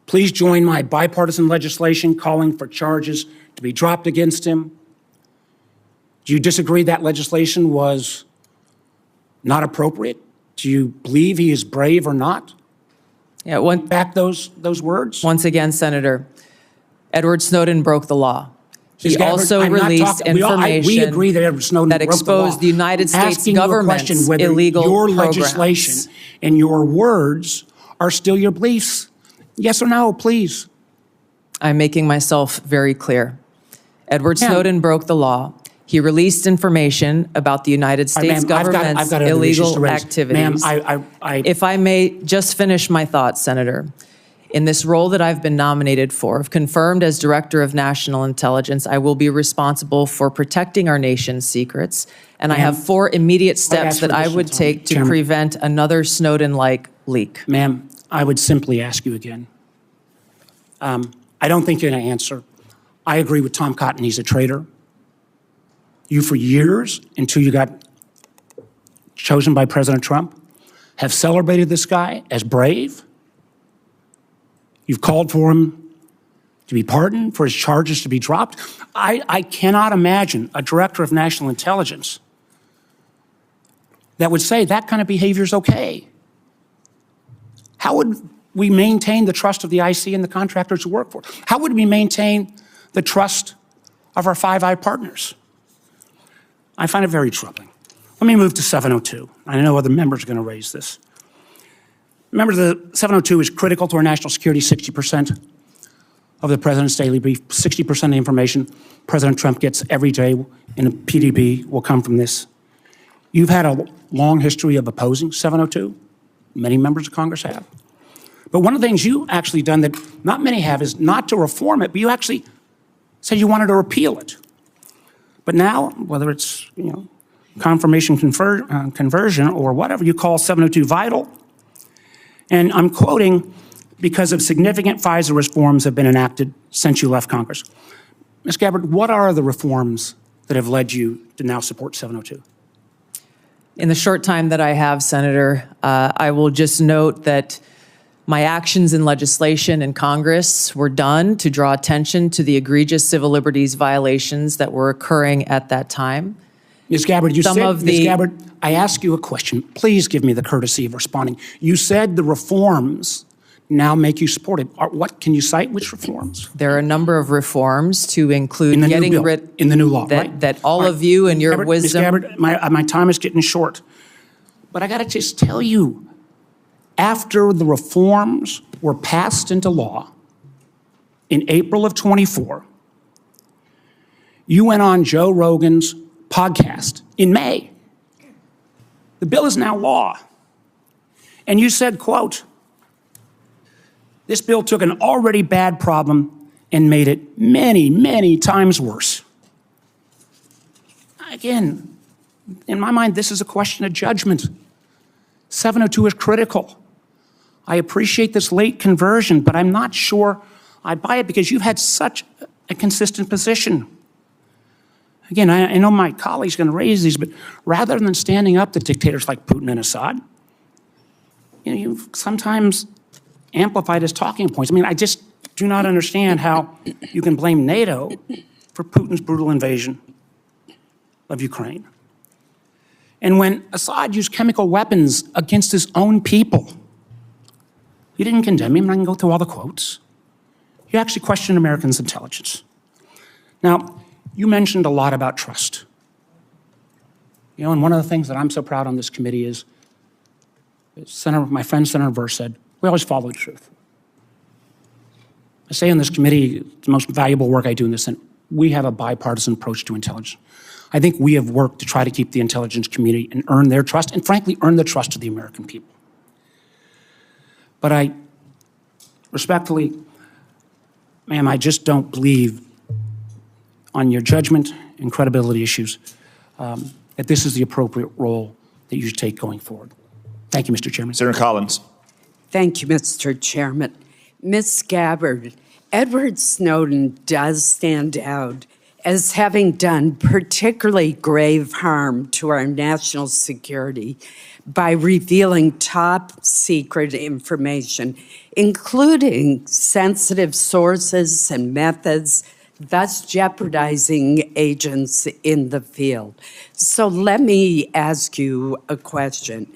please join my bipartisan legislation calling for charges to be dropped against him. Do you disagree that legislation was not appropriate? Do you believe he is brave or not? Yeah, back those words? Once again, Senator, Edward Snowden broke the law. He also released information we agree that Edward Snowden that exposed the United States government's illegal your programs. Legislation and your words are still your beliefs. Yes or no, please. I'm making myself very clear. Edward Snowden broke the law. He released information about the United States government's illegal activities. Ma'am, if I may just finish my thoughts, Senator. In this role that I've been nominated for, if confirmed as Director of National Intelligence, I will be responsible for protecting our nation's secrets, and I have 4 immediate steps that I would take to prevent another Snowden-like leak. Ma'am, I would simply ask you again. I don't think you're going to answer. I agree with Tom Cotton. He's a traitor. You, for years, until you got chosen by President Trump, have celebrated this guy as brave. You've called for him to be pardoned, for his charges to be dropped. I cannot imagine a director of national intelligence that would say that kind of behavior is okay. How would we maintain the trust of the IC and the contractors who work for it? How would we maintain the trust of our Five Eye partners? I find it very troubling. Let me move to 702. I know other members are going to raise this. Remember, the 702 is critical to our national security. 60% of the president's daily brief, 60% of the information President Trump gets every day in a PDB will come from this. You've had a long history of opposing 702. Many members of Congress have. But one of the things you actually done that not many have is not to reform it, but you actually said you wanted to repeal it. But now, whether it's confirmation conversion or whatever, you call 702 vital. And I'm quoting, because of significant FISA reforms have been enacted since you left Congress. Ms. Gabbard, what are the reforms that have led you to now support 702? In the short time that I have, Senator, I will just note that my actions in legislation in Congress were done to draw attention to the egregious civil liberties violations that were occurring at that time. Ms. Gabbard, Ms. Gabbard, I ask you a question. Please give me the courtesy of responding. You said the reforms now make you support it. What can you cite? Which reforms? There are a number of reforms to include In the getting new bill, rid in the new law, that, right? that all of you and your Gabbard, wisdom. Ms. Gabbard, my time is getting short. But I got to just tell you, after the reforms were passed into law in April of 24, you went on Joe Rogan's podcast in May. The bill is now law. And you said, quote, "This bill took an already bad problem and made it many, many times worse." Again, in my mind, this is a question of judgment. 702 is critical. I appreciate this late conversion, but I'm not sure I buy it because you've had such a consistent position. Again, I know my colleague's going to raise these, but rather than standing up to dictators like Putin and Assad, you've sometimes amplified his talking points. I mean, I just do not understand how you can blame NATO for Putin's brutal invasion of Ukraine. And when Assad used chemical weapons against his own people, you didn't condemn him, and I can go through all the quotes. You actually questioned Americans' intelligence. Now, you mentioned a lot about trust. And one of the things that I'm so proud on this committee is my friend Senator Burr said, we always follow the truth. I say on this committee, the most valuable work I do in this Senate, we have a bipartisan approach to intelligence. I think we have worked to try to keep the intelligence community and earn their trust, and frankly, earn the trust of the American people. But I, respectfully, ma'am, I just don't believe on your judgment and credibility issues that this is the appropriate role that you should take going forward. Thank you, Mr. Chairman. Senator Collins. Thank you, Mr. Chairman. Ms. Gabbard, Edward Snowden does stand out as having done particularly grave harm to our national security by revealing top secret information, including sensitive sources and methods, thus jeopardizing agents in the field. So let me ask you a question.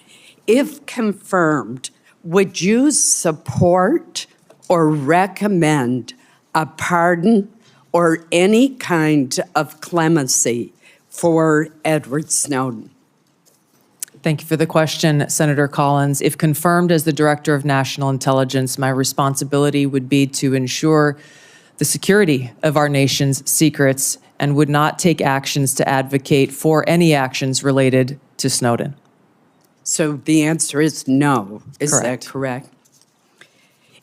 If confirmed, would you support or recommend a pardon or any kind of clemency for Edward Snowden? Thank you for the question, Senator Collins. If confirmed as the Director of National Intelligence, my responsibility would be to ensure the security of our nation's secrets and would not take actions to advocate for any actions related to Snowden. So the answer is no. Is Correct. that correct?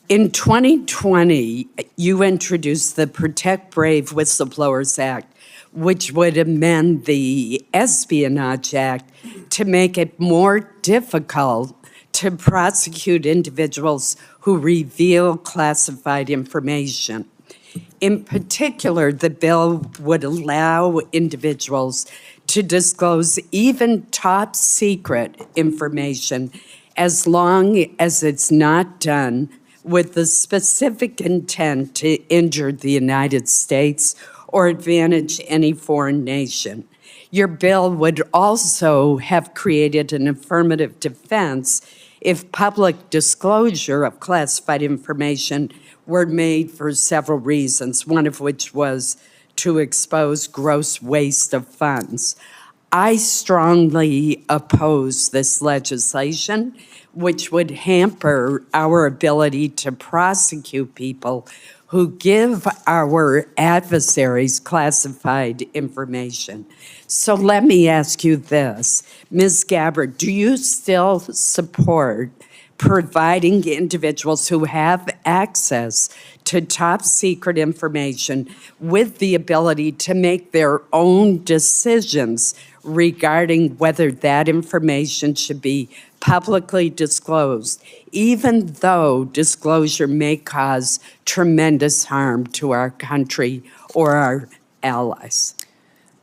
In 2020, you introduced the Protect Brave Whistleblowers Act, which would amend the Espionage Act to make it more difficult to prosecute individuals who reveal classified information. In particular, the bill would allow individuals to disclose even top secret information as long as it's not done with the specific intent to injure the United States or advantage any foreign nation. Your bill would also have created an affirmative defense if public disclosure of classified information were made for several reasons, one of which was to expose gross waste of funds. I strongly oppose this legislation, which would hamper our ability to prosecute people who give our adversaries classified information. So let me ask you this. Ms. Gabbard, do you still support providing individuals who have access to top secret information with the ability to make their own decisions regarding whether that information should be publicly disclosed, even though disclosure may cause tremendous harm to our country or our allies?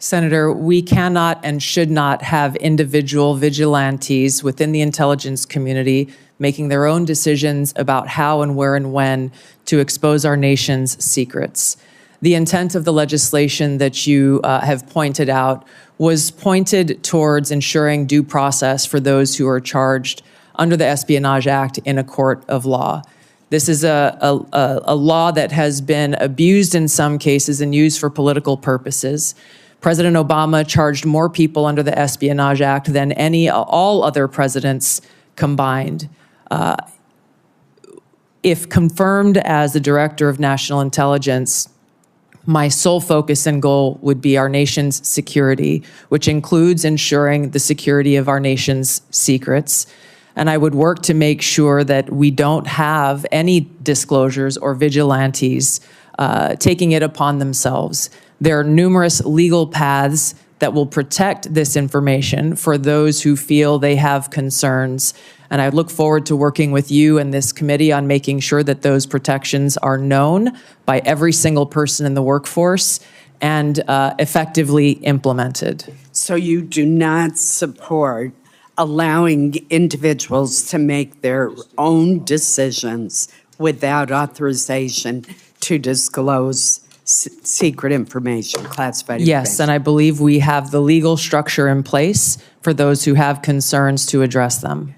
Senator, we cannot and should not have individual vigilantes within the intelligence community making their own decisions about how and where and when to expose our nation's secrets. The intent of the legislation that you have pointed out was pointed towards ensuring due process for those who are charged under the Espionage Act in a court of law. This is a law that has been abused in some cases and used for political purposes. President Obama charged more people under the Espionage Act than all other presidents combined. If confirmed as the Director of National Intelligence, my sole focus and goal would be our nation's security, which includes ensuring the security of our nation's secrets. And I would work to make sure that we don't have any disclosures or vigilantes taking it upon themselves. There are numerous legal paths that will protect this information for those who feel they have concerns. And I look forward to working with you and this committee on making sure that those protections are known by every single person in the workforce and effectively implemented. So you do not support allowing individuals to make their own decisions without authorization to disclose secret information, classified information? Yes, and I believe we have the legal structure in place for those who have concerns to address them.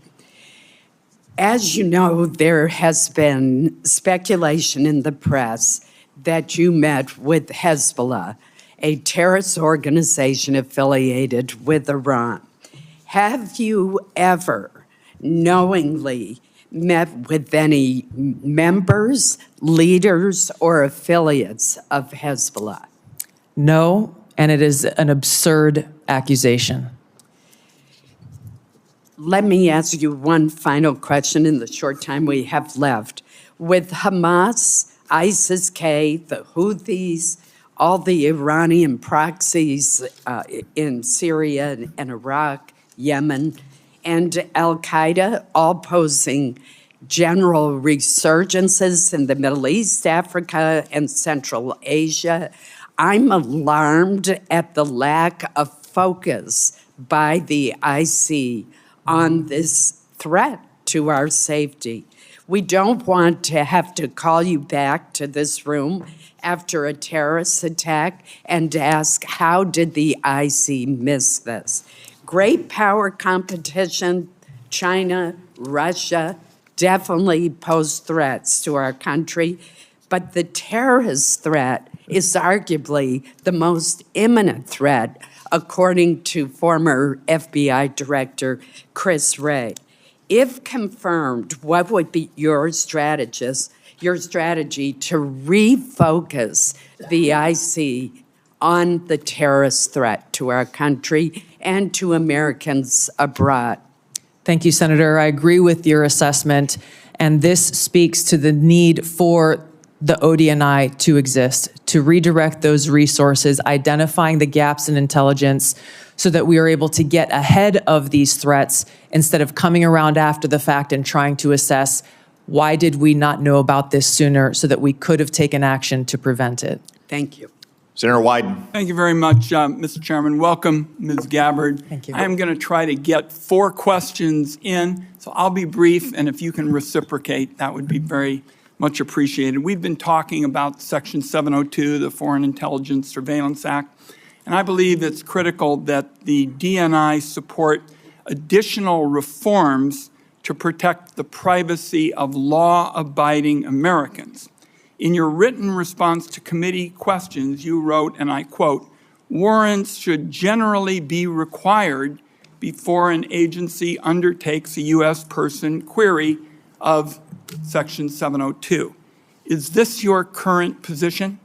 As you know, there has been speculation in the press that you met with Hezbollah, a terrorist organization affiliated with Iran. Have you ever knowingly met with any members, leaders, or affiliates of Hezbollah? No, and it is an absurd accusation. Let me ask you one final question in the short time we have left. With Hamas, ISIS-K, the Houthis, all the Iranian proxies in Syria and Iraq, Yemen, and Al-Qaeda all posing general resurgences in the Middle East, Africa, and Central Asia, I'm alarmed at the lack of focus by the IC on this threat to our safety. We don't want to have to call you back to this room after a terrorist attack and ask, how did the IC miss this? Great power competition, China, Russia, definitely pose threats to our country, but the terrorist threat is arguably the most imminent threat, according to former FBI Director Chris Wray. If confirmed, what would be your strategy to refocus the IC on the terrorist threat to our country and to Americans abroad? Thank you, Senator. I agree with your assessment, and this speaks to the need for the ODNI to exist, to redirect those resources, identifying the gaps in intelligence so that we are able to get ahead of these threats instead of coming around after the fact and trying to assess why did we not know about this sooner so that we could have taken action to prevent it. Thank you. Senator Wyden. Thank you very much, Mr. Chairman. Welcome, Ms. Gabbard. Thank you. I am going to try to get 4 questions in, so I'll be brief, and if you can reciprocate, that would be very much appreciated. We've been talking about Section 702, the Foreign Intelligence Surveillance Act, and I believe it's critical that the DNI support additional reforms to protect the privacy of law-abiding Americans. In your written response to committee questions, you wrote, and I quote, "Warrants should generally be required before an agency undertakes a U.S. person query of Section 702. Is this your current position?"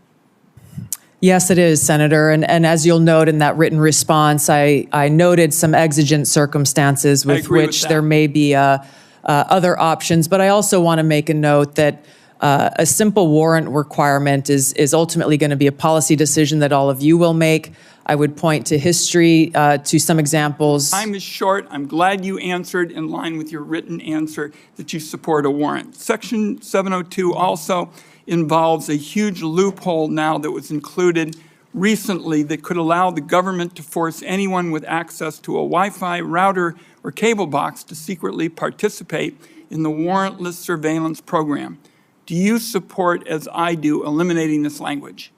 Yes, it is, Senator. And as you'll note in that written response, I noted some exigent circumstances with which there may be other options. But I also want to make a note that a simple warrant requirement is ultimately going to be a policy decision that all of you will make. I would point to history, to some examples. Time is short. I'm glad you answered in line with your written answer that you support a warrant. Section 702 also involves a huge loophole now that was included recently that could allow the government to force anyone with access to a Wi-Fi router or cable box to secretly participate in the warrantless surveillance program. Do you support, as I do, eliminating this language?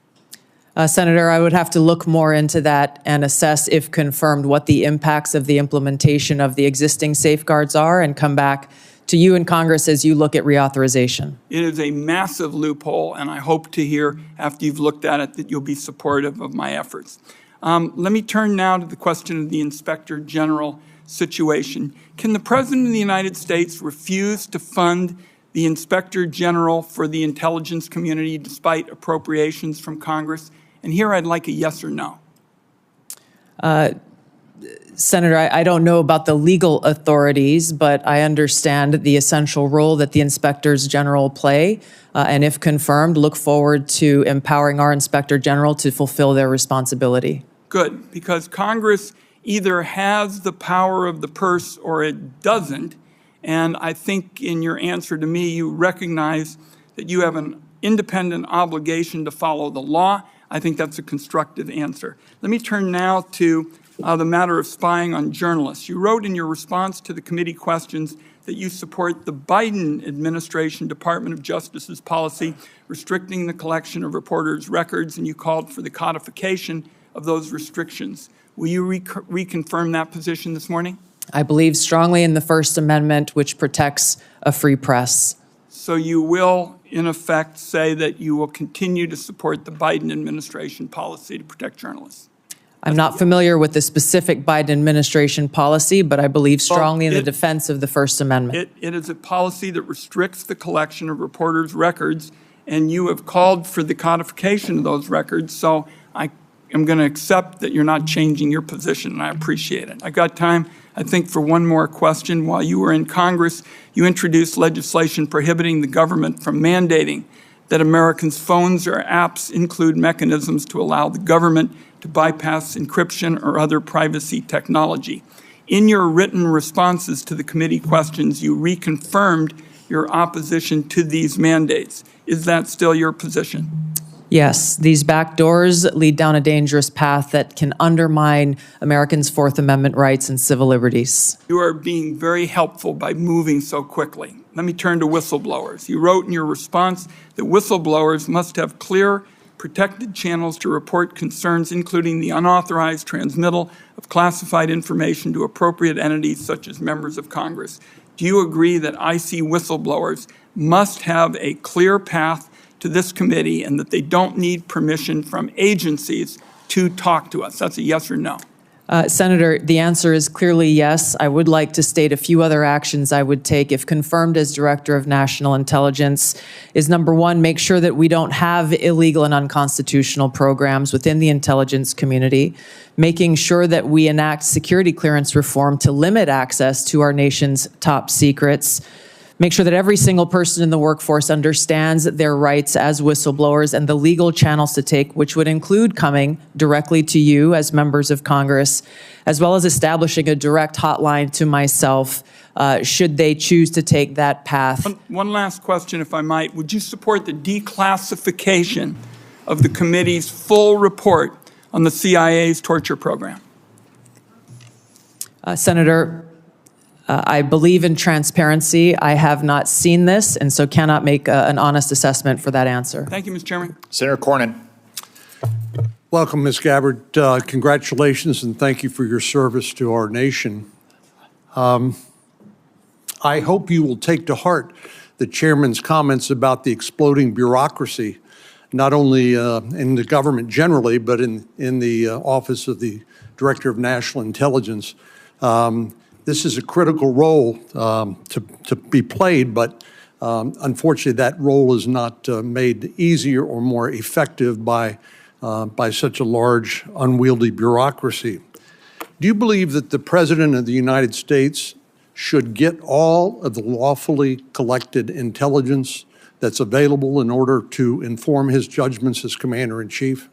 Senator, I would have to look more into that and assess, if confirmed, what the impacts of the implementation of the existing safeguards are and come back to you in Congress as you look at reauthorization. It is a massive loophole, and I hope to hear, after you've looked at it, that you'll be supportive of my efforts. Let me turn now to the question of the Inspector General situation. Can the President of the United States refuse to fund the Inspector General for the intelligence community despite appropriations from Congress? And here I'd like a yes or no. Senator, I don't know about the legal authorities, but I understand the essential role that the inspectors general play. And if confirmed, look forward to empowering our Inspector General to fulfill their responsibility. Good, because Congress either has the power of the purse or it doesn't. And I think in your answer to me, you recognize that you have an independent obligation to follow the law. I think that's a constructive answer. Let me turn now to the matter of spying on journalists. You wrote in your response to the committee questions that you support the Biden administration Department of Justice's policy restricting the collection of reporters' records, and you called for the codification of those restrictions. Will you reconfirm that position this morning? I believe strongly in the First Amendment, which protects a free press. So you will, in effect, say that you will continue to support the Biden administration policy to protect journalists? I'm not familiar with the specific Biden administration policy, but I believe strongly in the defense of the First Amendment. It is a policy that restricts the collection of reporters' records, and you have called for the codification of those records, so I am going to accept that you're not changing your position, and I appreciate it. I got time, I think, for one more question. While you were in Congress, you introduced legislation prohibiting the government from mandating that Americans' phones or apps include mechanisms to allow the government to bypass encryption or other privacy technology. In your written responses to the committee questions, you reconfirmed your opposition to these mandates. Is that still your position? Yes, these back doors lead down a dangerous path that can undermine Americans' Fourth Amendment rights and civil liberties. You are being very helpful by moving so quickly. Let me turn to whistleblowers. You wrote in your response that whistleblowers must have clear, protected channels to report concerns, including the unauthorized transmittal of classified information to appropriate entities such as members of Congress. Do you agree that IC whistleblowers must have a clear path to this committee and that they don't need permission from agencies to talk to us? That's a yes or no. Senator, the answer is clearly yes. I would like to state a few other actions I would take if confirmed as Director of National Intelligence is, number one, make sure that we don't have illegal and unconstitutional programs within the intelligence community, making sure that we enact security clearance reform to limit access to our nation's top secrets, make sure that every single person in the workforce understands their rights as whistleblowers and the legal channels to take, which would include coming directly to you as members of Congress, as well as establishing a direct hotline to myself should they choose to take that path. One last question, if I might. Would you support the declassification of the committee's full report on the CIA's torture program? Senator, I believe in transparency. I have not seen this, and so cannot make an honest assessment for that answer. Thank you, Mr. Chairman. Senator Cornyn. Welcome, Ms. Gabbard. Congratulations and thank you for your service to our nation. I hope you will take to heart the chairman's comments about the exploding bureaucracy, not only in the government generally, but in the Office of the Director of National Intelligence. This is a critical role to be played, but unfortunately that role is not made easier or more effective by such a large, unwieldy bureaucracy. Do you believe that the President of the United States should get all of the lawfully collected intelligence that's available in order to inform his judgments as Commander-in-Chief?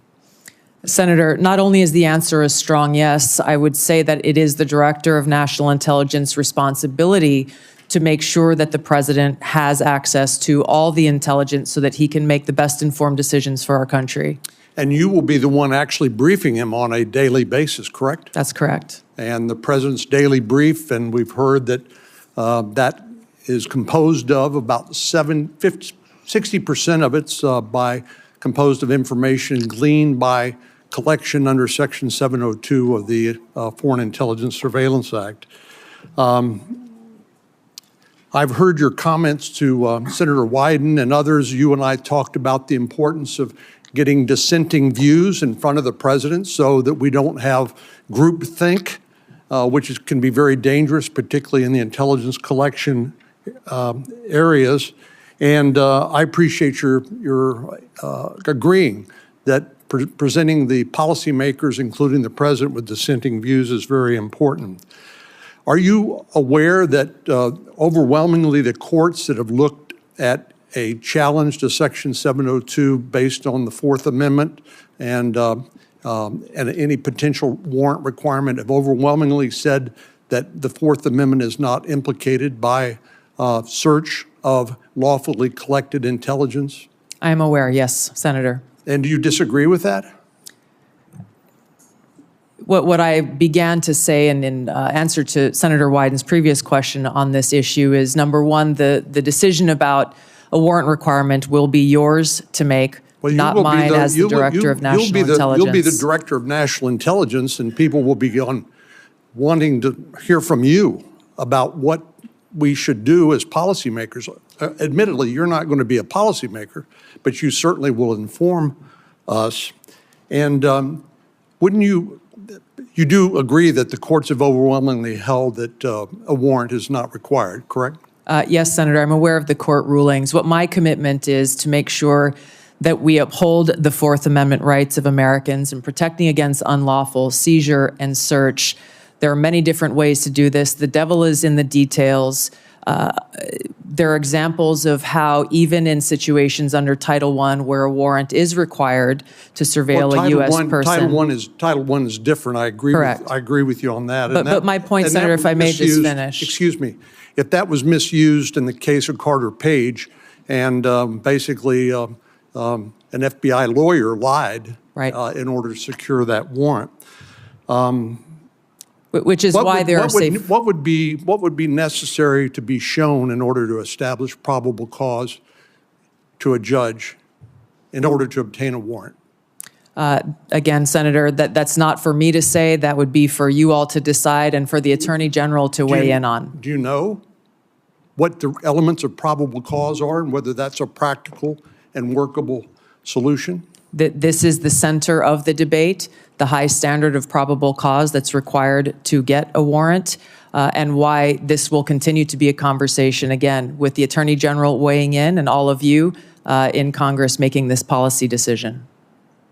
Senator, not only is the answer a strong yes, I would say that it is the Director of National Intelligence responsibility to make sure that the President has access to all the intelligence so that he can make the best informed decisions for our country. And you will be the one actually briefing him on a daily basis, correct? That's correct. And the president's daily brief, and we've heard that that is composed of about 60% of it's composed of information gleaned by collection under Section 702 of the Foreign Intelligence Surveillance Act. I've heard your comments to Senator Wyden and others. You and I talked about the importance of getting dissenting views in front of the president so that we don't have groupthink, which can be very dangerous, particularly in the intelligence collection areas. And I appreciate your agreeing that presenting the policymakers, including the president, with dissenting views is very important. Are you aware that overwhelmingly the courts that have looked at a challenge to Section 702 based on the Fourth Amendment and any potential warrant requirement have overwhelmingly said that the Fourth Amendment is not implicated by search of lawfully collected intelligence? I am aware, yes, Senator. And do you disagree with that? What I began to say in answer to Senator Wyden's previous question on this issue is, number one, the decision about a warrant requirement will be yours to make, not mine as the Director of National Intelligence. You'll be the Director of National Intelligence, and people will be wanting to hear from you about what we should do as policymakers. Admittedly, you're not going to be a policymaker, but you certainly will inform us. And wouldn't you do agree that the courts have overwhelmingly held that a warrant is not required, correct? Yes, Senator, I'm aware of the court rulings. What my commitment is to make sure that we uphold the Fourth Amendment rights of Americans in protecting against unlawful seizure and search. There are many different ways to do this. The devil is in the details. There are examples of how even in situations under Title I where a warrant is required to surveil a U.S. person. Title I is different. I agree. Correct. I agree with you on that. But my point, Senator, if I may just finish. Excuse me. If that was misused in the case of Carter Page, and basically an FBI lawyer lied in order to secure that warrant. Which is why there are safe. What would be necessary to be shown in order to establish probable cause to a judge in order to obtain a warrant? Again, Senator, that's not for me to say. That would be for you all to decide and for the Attorney General to weigh in on. Do you know what the elements of probable cause are and whether that's a practical and workable solution? This is the center of the debate, the high standard of probable cause that's required to get a warrant, and why this will continue to be a conversation, again, with the Attorney General weighing in and all of you in Congress making this policy decision.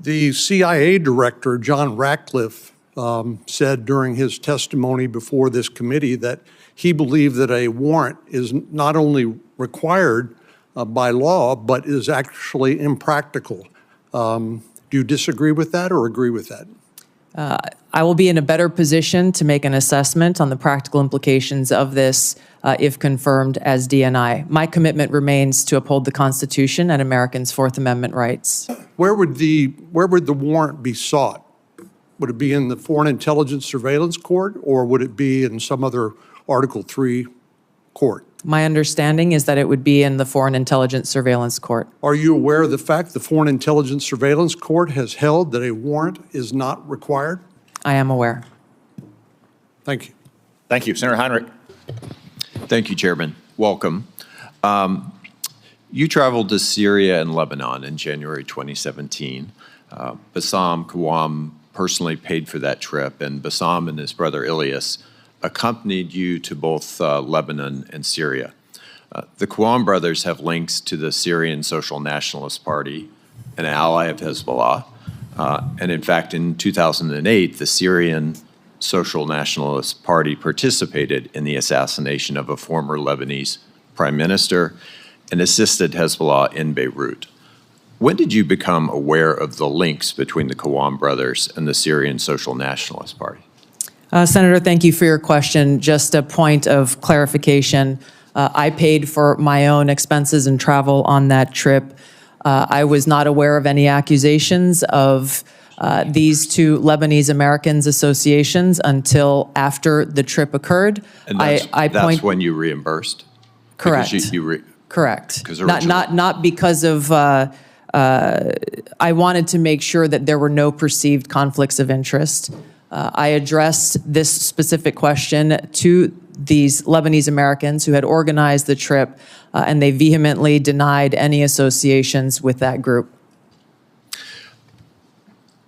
The CIA director, John Ratcliffe, said during his testimony before this committee that he believed that a warrant is not only required by law, but is actually impractical. Do you disagree with that or agree with that? I will be in a better position to make an assessment on the practical implications of this if confirmed as DNI. My commitment remains to uphold the Constitution and Americans' Fourth Amendment rights. Where would the warrant be sought? Would it be in the Foreign Intelligence Surveillance Court, or would it be in some other Article III court? My understanding is that it would be in the Foreign Intelligence Surveillance Court. Are you aware of the fact the Foreign Intelligence Surveillance Court has held that a warrant is not required? I am aware. Thank you. Thank you. Senator Heinrich. Thank you, Chairman. Welcome. You traveled to Syria and Lebanon in January 2017. Bassam Kawam personally paid for that trip, and Bassam and his brother Ilyas accompanied you to both Lebanon and Syria. The Kawam brothers have links to the Syrian Social Nationalist Party, an ally of Hezbollah. And in fact, in 2008, the Syrian Social Nationalist Party participated in the assassination of a former Lebanese prime minister and assisted Hezbollah in Beirut. When did you become aware of the links between the Kawam brothers and the Syrian Social Nationalist Party? Senator, thank you for your question. Just a point of clarification. I paid for my own expenses and travel on that trip. I was not aware of any accusations of these two Lebanese Americans associations until after the trip occurred. And that's when you reimbursed? Correct. Because Correct. Because Not because of, I wanted to make sure that there were no perceived conflicts of interest. I addressed this specific question to these Lebanese Americans who had organized the trip, and they vehemently denied any associations with that group.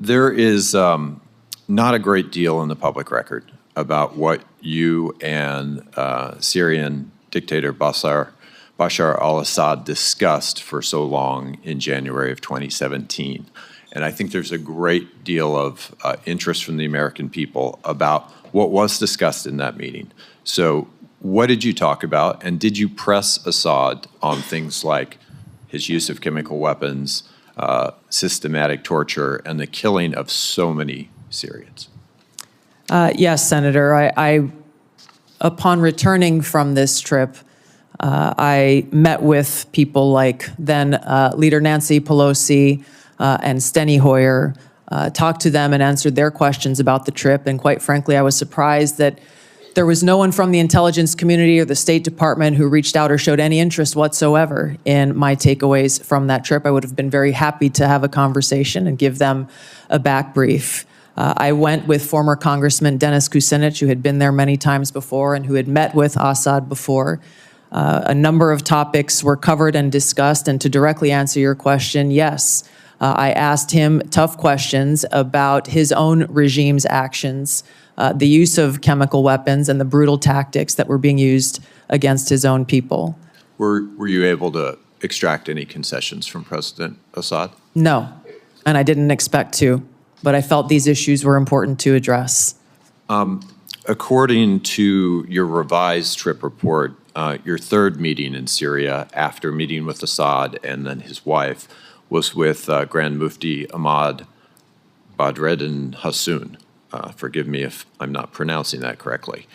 There is not a great deal in the public record about what you and Syrian dictator Bashar al-Assad discussed for so long in January of 2017. And I think there's a great deal of interest from the American people about what was discussed in that meeting. So what did you talk about? And did you press Assad on things like his use of chemical weapons, systematic torture, and the killing of so many Syrians? Yes, Senator. I upon returning from this trip, I met with people like then Leader Nancy Pelosi and Steny Hoyer, talked to them and answered their questions about the trip. And quite frankly, I was surprised that there was no one from the intelligence community or the State Department who reached out or showed any interest whatsoever in my takeaways from that trip. I would have been very happy to have a conversation and give them a back brief. I went with former Congressman Dennis Kucinich, who had been there many times before and who had met with Assad before. A number of topics were covered and discussed, and to directly answer your question, yes, I asked him tough questions about his own regime's actions, the use of chemical weapons and the brutal tactics that were being used against his own people. Were you able to extract any concessions from President Assad? No, and I didn't expect to, but I felt these issues were important to address. According to your revised trip report, your third meeting in Syria after meeting with Assad and then his wife was with Grand Mufti Ahmad Badreddin Hassoun. Forgive me if I'm not pronouncing that correctly.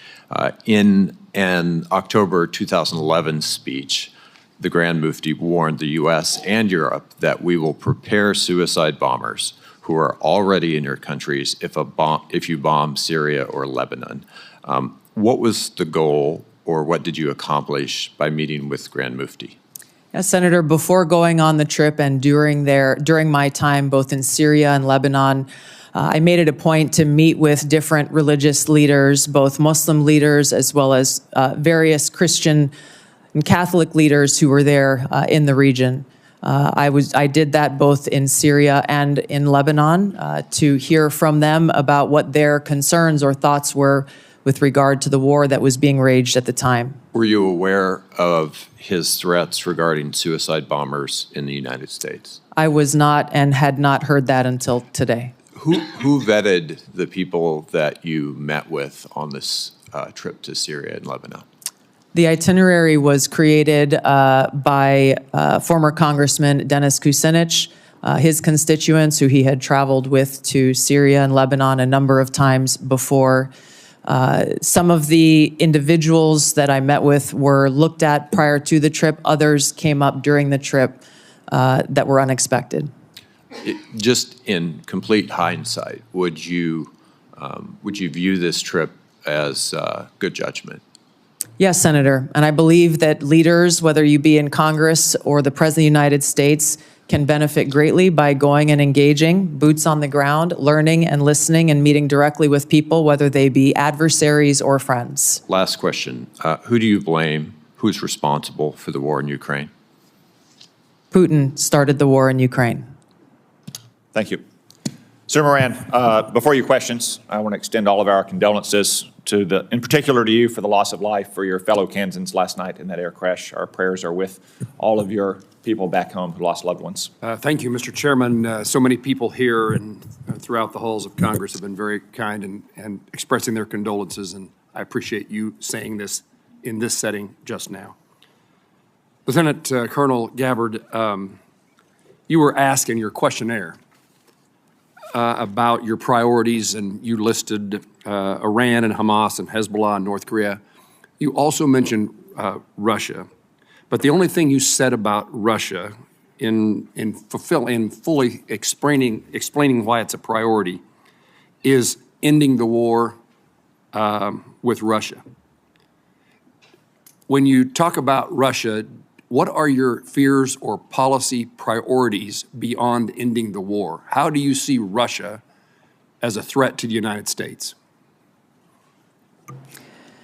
In an October 2011 speech, the Grand Mufti warned the U.S. and Europe that we will prepare suicide bombers who are already in your countries if you bomb Syria or Lebanon. What was the goal, or what did you accomplish by meeting with Grand Mufti? Yes, Senator, before going on the trip and during my time both in Syria and Lebanon, I made it a point to meet with different religious leaders, both Muslim leaders as well as various Christian and Catholic leaders who were there in the region. I did that both in Syria and in Lebanon to hear from them about what their concerns or thoughts were with regard to the war that was being waged at the time. Were you aware of his threats regarding suicide bombers in the United States? I was not and had not heard that until today. Who vetted the people that you met with on this trip to Syria and Lebanon? The itinerary was created by former Congressman Dennis Kucinich, his constituents who he had traveled with to Syria and Lebanon a number of times before. Some of the individuals that I met with were looked at prior to the trip. Others came up during the trip that were unexpected. Just in complete hindsight, would you view this trip as good judgment? Yes, Senator. And I believe that leaders, whether you be in Congress or the President of the United States, can benefit greatly by going and engaging, boots on the ground, learning and listening and meeting directly with people, whether they be adversaries or friends. Last question. Who do you blame? Who's responsible for the war in Ukraine? Putin started the war in Ukraine. Thank you. Senator Moran, before your questions, I want to extend all of our condolences in particular to you for the loss of life for your fellow Kansans last night in that air crash. Our prayers are with all of your people back home who lost loved ones. Thank you, Mr. Chairman. So many people here and throughout the halls of Congress have been very kind and expressing their condolences, and I appreciate you saying this in this setting just now. Lieutenant Colonel Gabbard, you were asked in your questionnaire about your priorities, and you listed Iran and Hamas and Hezbollah and North Korea. You also mentioned Russia, but the only thing you said about Russia in fully explaining why it's a priority is ending the war with Russia. When you talk about Russia, what are your fears or policy priorities beyond ending the war? How do you see Russia as a threat to the United States?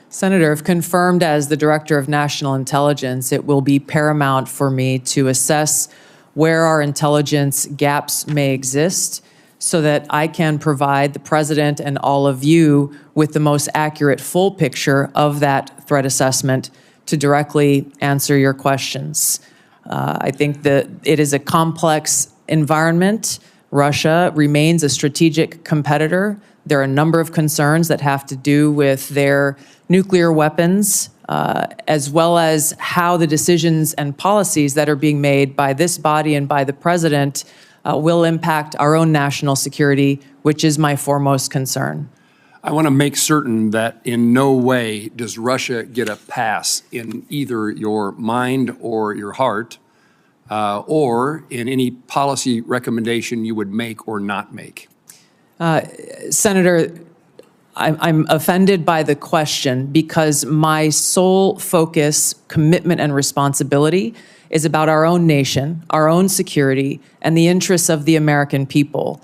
Senator, if confirmed as the Director of National Intelligence, it will be paramount for me to assess where our intelligence gaps may exist so that I can provide the President and all of you with the most accurate full picture of that threat assessment to directly answer your questions. I think that it is a complex environment. Russia remains a strategic competitor. There are a number of concerns that have to do with their nuclear weapons, as well as how the decisions and policies that are being made by this body and by the President will impact our own national security, which is my foremost concern. I want to make certain that in no way does Russia get a pass in either your mind or your heart, or in any policy recommendation you would make or not make. Senator, I'm offended by the question because my sole focus, commitment, and responsibility is about our own nation, our own security, and the interests of the American people.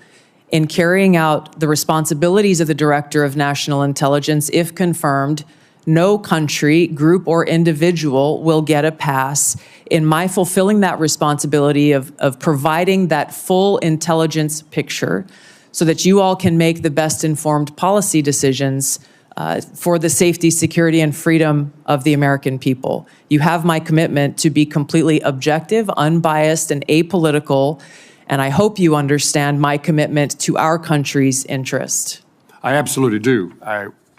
In carrying out the responsibilities of the Director of National Intelligence, if confirmed, no country, group, or individual will get a pass in my fulfilling that responsibility of providing that full intelligence picture so that you all can make the best informed policy decisions for the safety, security, and freedom of the American people. You have my commitment to be completely objective, unbiased, and apolitical, and I hope you understand my commitment to our country's interest. I absolutely do.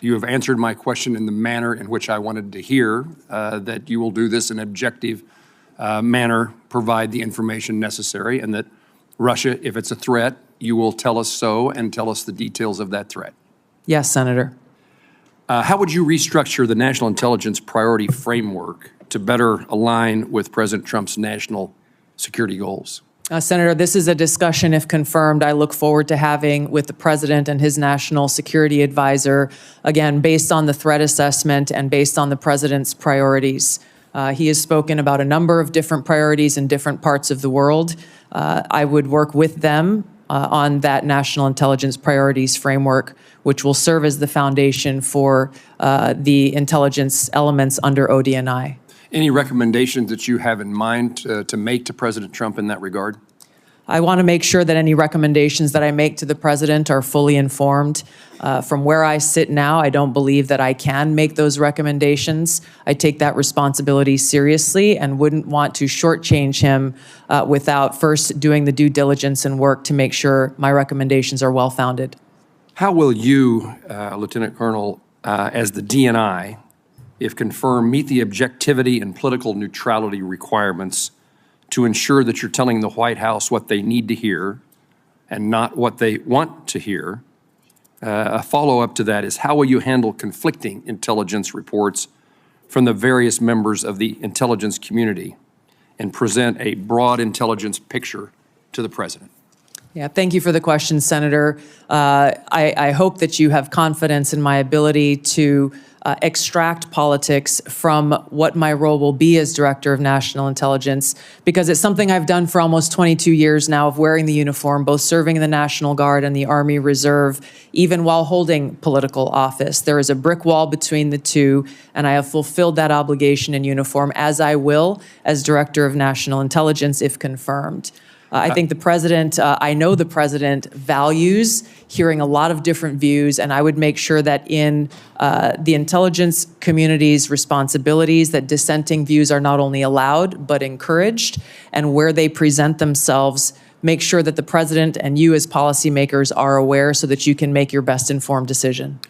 You have answered my question in the manner in which I wanted to hear, that you will do this in an objective manner, provide the information necessary, and that Russia, if it's a threat, you will tell us so and tell us the details of that threat. Yes, Senator. How would you restructure the national intelligence priority framework to better align with President Trump's national security goals? Senator, this is a discussion, if confirmed, I look forward to having with the President and his national security advisor, again, based on the threat assessment and based on the President's priorities. He has spoken about a number of different priorities in different parts of the world. I would work with them on that national intelligence priorities framework, which will serve as the foundation for the intelligence elements under ODNI. Any recommendations that you have in mind to make to President Trump in that regard? I want to make sure that any recommendations that I make to the President are fully informed. From where I sit now, I don't believe that I can make those recommendations. I take that responsibility seriously and wouldn't want to shortchange him without first doing the due diligence and work to make sure my recommendations are well-founded. How will you, Lieutenant Colonel, as the DNI, if confirmed, meet the objectivity and political neutrality requirements to ensure that you're telling the White House what they need to hear and not what they want to hear? A follow-up to that is, how will you handle conflicting intelligence reports from the various members of the intelligence community and present a broad intelligence picture to the President? Yeah, thank you for the question, Senator. I hope that you have confidence in my ability to extract politics from what my role will be as Director of National Intelligence, because it's something I've done for almost 22 years now of wearing the uniform, both serving in the National Guard and the Army Reserve, even while holding political office. There is a brick wall between the two, and I have fulfilled that obligation in uniform, as I will as Director of National Intelligence if confirmed. I think the President, I know the President values hearing a lot of different views, and I would make sure that in the intelligence community's responsibilities that dissenting views are not only allowed, but encouraged, and where they present themselves, make sure that the President and you as policymakers are aware so that you can make your best informed decision.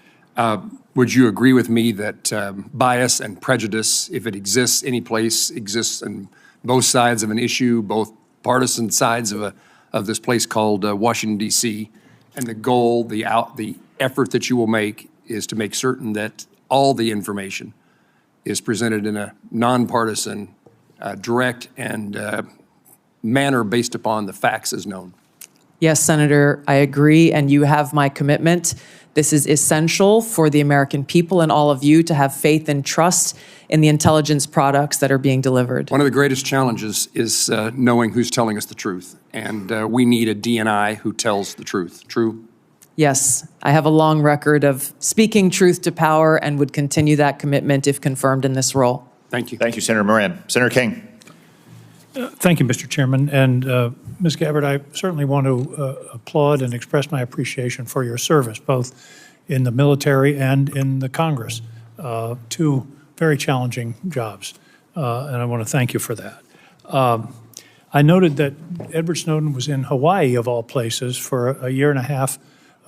Would you agree with me that bias and prejudice, if it exists any place, exists on both sides of an issue, both partisan sides of this place called Washington, D.C., and the goal, the effort that you will make is to make certain that all the information is presented in a nonpartisan, direct, and manner based upon the facts as known. Yes, Senator, I agree, and you have my commitment. This is essential for the American people and all of you to have faith and trust in the intelligence products that are being delivered. One of the greatest challenges is knowing who's telling us the truth, and we need a DNI who tells the truth. True? Yes, I have a long record of speaking truth to power and would continue that commitment if confirmed in this role. Thank you. Thank you, Senator Moran. Senator King. Thank you, Mr. Chairman. And Ms. Gabbard, I certainly want to applaud and express my appreciation for your service, both in the military and in the Congress. Two very challenging jobs, and I want to thank you for that. I noted that Edward Snowden was in Hawaii, of all places, for a year and a half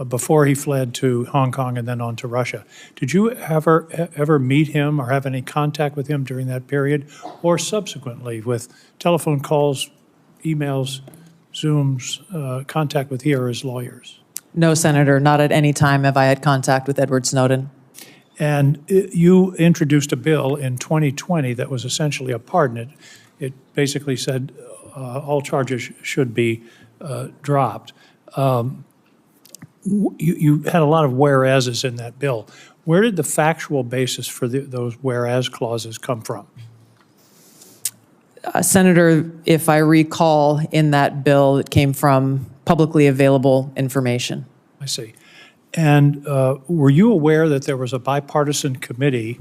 before he fled to Hong Kong and then on to Russia. Did you ever meet him or have any contact with him during that period, or subsequently with telephone calls, emails, Zooms, contact with he or his lawyers? No, Senator, not at any time have I had contact with Edward Snowden. And you introduced a bill in 2020 that was essentially a pardon. It basically said all charges should be dropped. You had a lot of whereases in that bill. Where did the factual basis for those whereas clauses come from? Senator, if I recall, in that bill, it came from publicly available information. I see. And were you aware that there was a bipartisan committee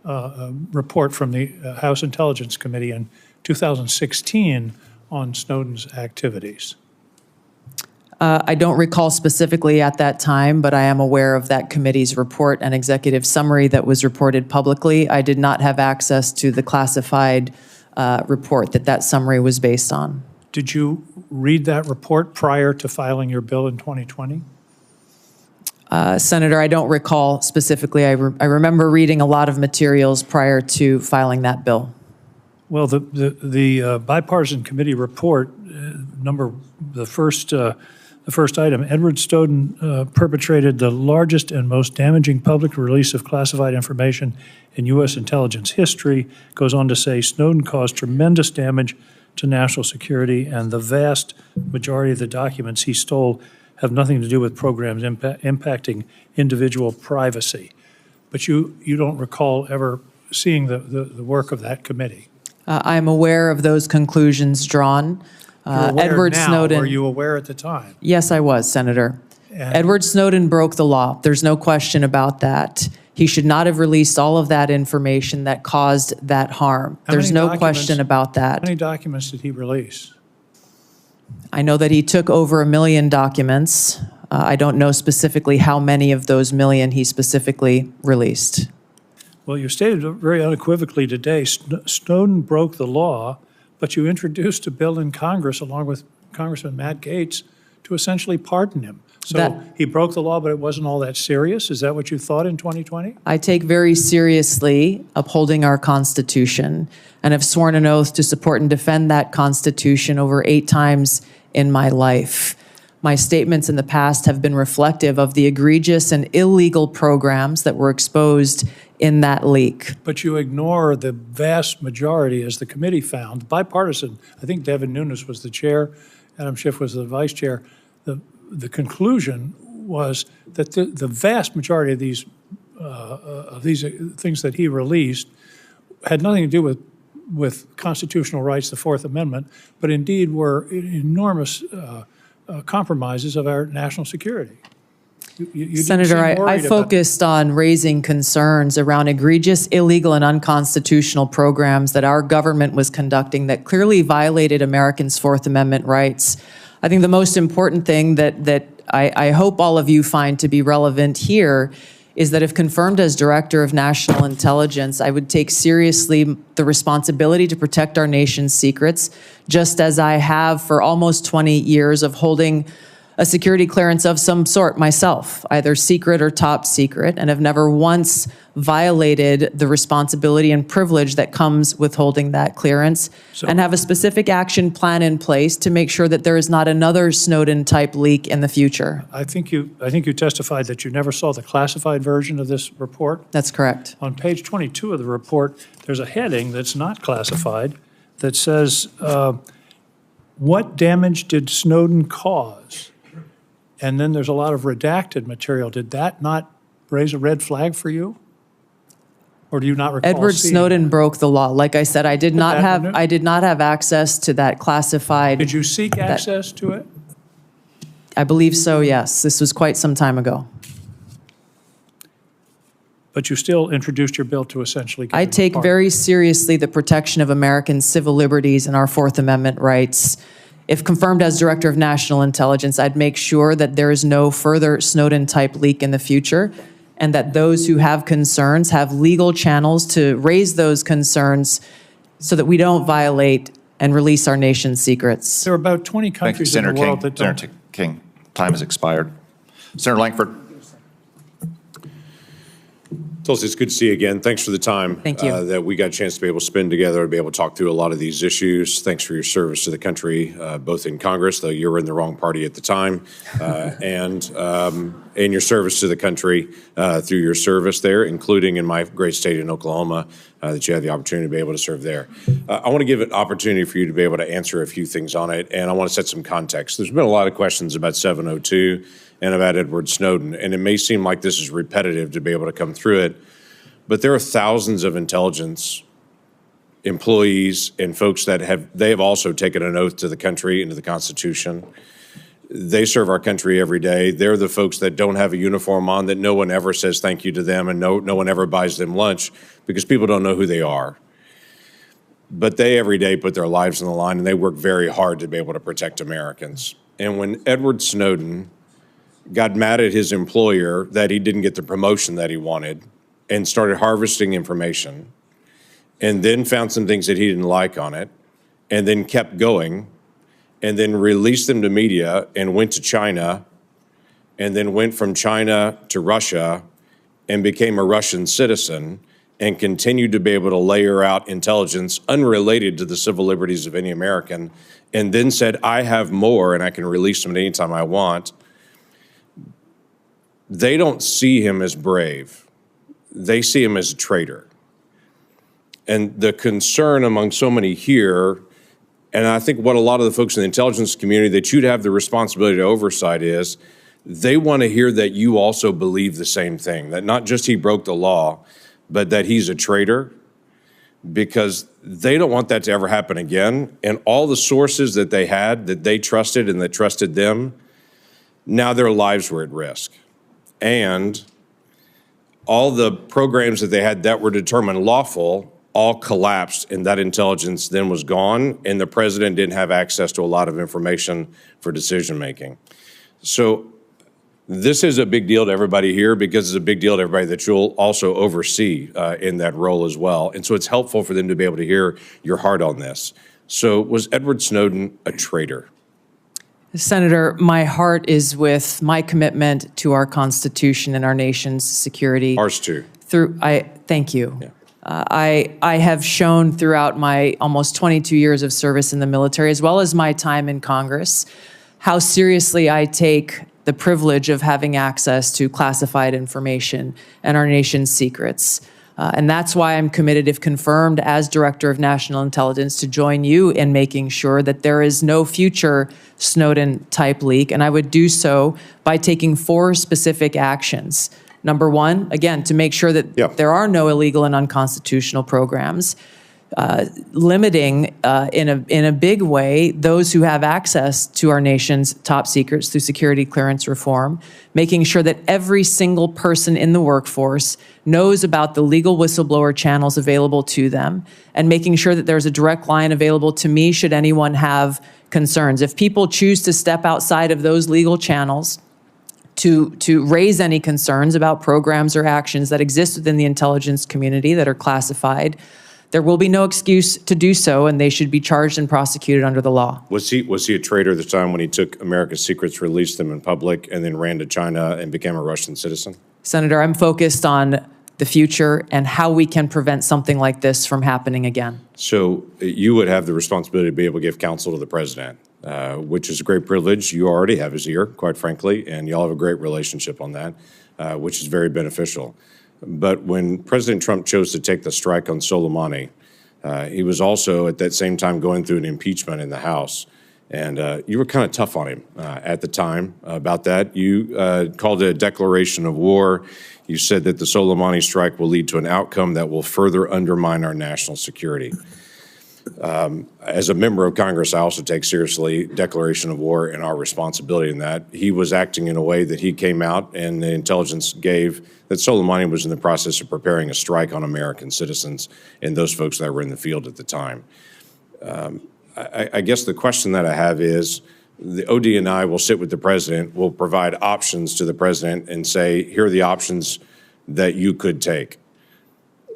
report from the House Intelligence Committee in 2016 on Snowden's activities? I don't recall specifically at that time, but I am aware of that committee's report and executive summary that was reported publicly. I did not have access to the classified report that summary was based on. Did you read that report prior to filing your bill in 2020? Senator, I don't recall specifically. I remember reading a lot of materials prior to filing that bill. Well, the bipartisan committee report, the first item, Edward Snowden perpetrated the largest and most damaging public release of classified information in U.S. intelligence history. Goes on to say Snowden caused tremendous damage to national security, and the vast majority of the documents he stole have nothing to do with programs impacting individual privacy. But you don't recall ever seeing the work of that committee? I'm aware of those conclusions drawn. Edward Snowden. Were you aware at the time? Yes, I was, Senator. And Edward Snowden broke the law. There's no question about that. He should not have released all of that information that caused that harm. There's no question about that. How many documents did he release? I know that he took over 1 million documents. I don't know specifically how many of those 1 million he specifically released. Well, you stated very unequivocally today, Snowden broke the law, but you introduced a bill in Congress along with Congressman Matt Gaetz to essentially pardon him. So he broke the law, but it wasn't all that serious? Is that what you thought in 2020? I take very seriously upholding our Constitution and have sworn an oath to support and defend that Constitution over 8 times in my life. My statements in the past have been reflective of the egregious and illegal programs that were exposed in that leak. But you ignore the vast majority, as the committee found, bipartisan. I think Devin Nunes was the chair, Adam Schiff was the vice chair. The conclusion was that the vast majority of these things that he released had nothing to do with constitutional rights, the Fourth Amendment, but indeed were enormous compromises of our national security. Senator, I focused on raising concerns around egregious, illegal, and unconstitutional programs that our government was conducting that clearly violated Americans' Fourth Amendment rights. I think the most important thing that I hope all of you find to be relevant here is that if confirmed as Director of National Intelligence, I would take seriously the responsibility to protect our nation's secrets, just as I have for almost 20 years of holding a security clearance of some sort myself, either secret or top secret, and have never once violated the responsibility and privilege that comes with holding that clearance, and have a specific action plan in place to make sure that there is not another Snowden-type leak in the future. I think you testified that you never saw the classified version of this report. That's correct. On page 22 of the report, there's a heading that's not classified that says, What damage did Snowden cause? And then there's a lot of redacted material. Did that not raise a red flag for you? Or do you not recall Edward seeing Snowden that? broke the law. Like I said, I did not have access to that classified. Did you seek access to it? I believe so, yes. This was quite some time ago. But you still introduced your bill to essentially give I them take apart. very seriously the protection of American civil liberties and our Fourth Amendment rights. If confirmed as Director of National Intelligence, I'd make sure that there is no further Snowden-type leak in the future, and that those who have concerns have legal channels to raise those concerns so that we don't violate and release our nation's secrets. There are about 20 Thank you, countries in the Senator world King. that don't. Senator King, time has expired. Senator Langford. Tulsi, it's good to see you again. Thanks for the time Thank you. that we got a chance to be able to spend together and be able to talk through a lot of these issues. Thanks for your service to the country, both in Congress, though you were in the wrong party at the time, and your service to the country through your service there, including in my great state in Oklahoma, that you had the opportunity to be able to serve there. I want to give an opportunity for you to be able to answer a few things on it, and I want to set some context. There's been a lot of questions about 702 and about Edward Snowden, and it may seem like this is repetitive to be able to come through it, but there are thousands of intelligence employees and folks that they have also taken an oath to the country and to the Constitution. They serve our country every day. They're the folks that don't have a uniform on, that no one ever says thank you to them, and no one ever buys them lunch because people don't know who they are. But they every day put their lives on the line, and they work very hard to be able to protect Americans. And when Edward Snowden got mad at his employer that he didn't get the promotion that he wanted and started harvesting information, and then found some things that he didn't like on it, and then kept going, and then released them to media and went to China, and then went from China to Russia and became a Russian citizen and continued to be able to layer out intelligence unrelated to the civil liberties of any American, and then said, I have more and I can release them at any time I want. They don't see him as brave. They see him as a traitor. And the concern among so many here, and I think what a lot of the folks in the intelligence community that you'd have the responsibility to oversight is, they want to hear that you also believe the same thing, that not just he broke the law, but that he's a traitor, because they don't want that to ever happen again. And all the sources that they had, that they trusted and that trusted them, now their lives were at risk. And all the programs that they had that were determined lawful all collapsed, and that intelligence then was gone, and the president didn't have access to a lot of information for decision making. So this is a big deal to everybody here, because it's a big deal to everybody that you'll also oversee in that role as well. And so it's helpful for them to be able to hear your heart on this. So was Edward Snowden a traitor? Senator, my heart is with my commitment to our Constitution and our nation's security. Ours too. Thank you. Yeah. I have shown throughout my almost 22 years of service in the military, as well as my time in Congress, how seriously I take the privilege of having access to classified information and our nation's secrets. And that's why I'm committed, if confirmed as Director of National Intelligence, to join you in making sure that there is no future Snowden-type leak. And I would do so by taking 4 specific actions. Number 1, again, to make sure that there are no illegal and unconstitutional programs. Limiting in a big way those who have access to our nation's top secrets through security clearance reform, making sure that every single person in the workforce knows about the legal whistleblower channels available to them, and making sure that there's a direct line available to me should anyone have concerns. If people choose to step outside of those legal channels to raise any concerns about programs or actions that exist within the intelligence community that are classified, there will be no excuse to do so, and they should be charged and prosecuted under the law. Was he a traitor at the time when he took America's secrets, released them in public, and then ran to China and became a Russian citizen? Senator, I'm focused on the future and how we can prevent something like this from happening again. So you would have the responsibility to be able to give counsel to the president, which is a great privilege. You already have his ear, quite frankly, and y'all have a great relationship on that, which is very beneficial. But when President Trump chose to take the strike on Soleimani, he was also at that same time going through an impeachment in the House. And you were kind of tough on him at the time about that. You called it a declaration of war. You said that the Soleimani strike will lead to an outcome that will further undermine our national security. As a member of Congress, I also take seriously declaration of war and our responsibility in that. He was acting in a way that he came out and the intelligence gave that Soleimani was in the process of preparing a strike on American citizens and those folks that were in the field at the time. I guess the question that I have is, the ODNI will sit with the president, will provide options to the president and say, here are the options that you could take.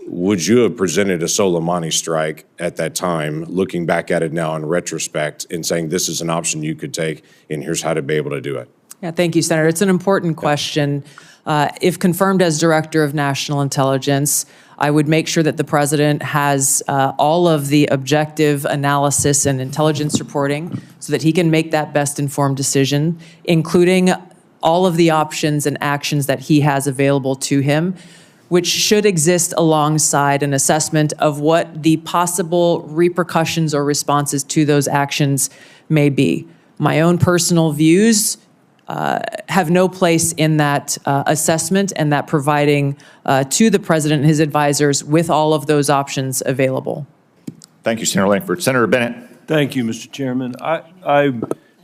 Would you have presented a Soleimani strike at that time, looking back at it now in retrospect and saying this is an option you could take and here's how to be able to do it? Yeah, thank you, Senator. It's an important question. If confirmed as Director of National Intelligence, I would make sure that the President has all of the objective analysis and intelligence reporting so that he can make that best informed decision, including all of the options and actions that he has available to him, which should exist alongside an assessment of what the possible repercussions or responses to those actions may be. My own personal views have no place in that assessment and that providing to the President and his advisors with all of those options available. Thank you, Senator Langford. Senator Bennett. Thank you, Mr. Chairman. I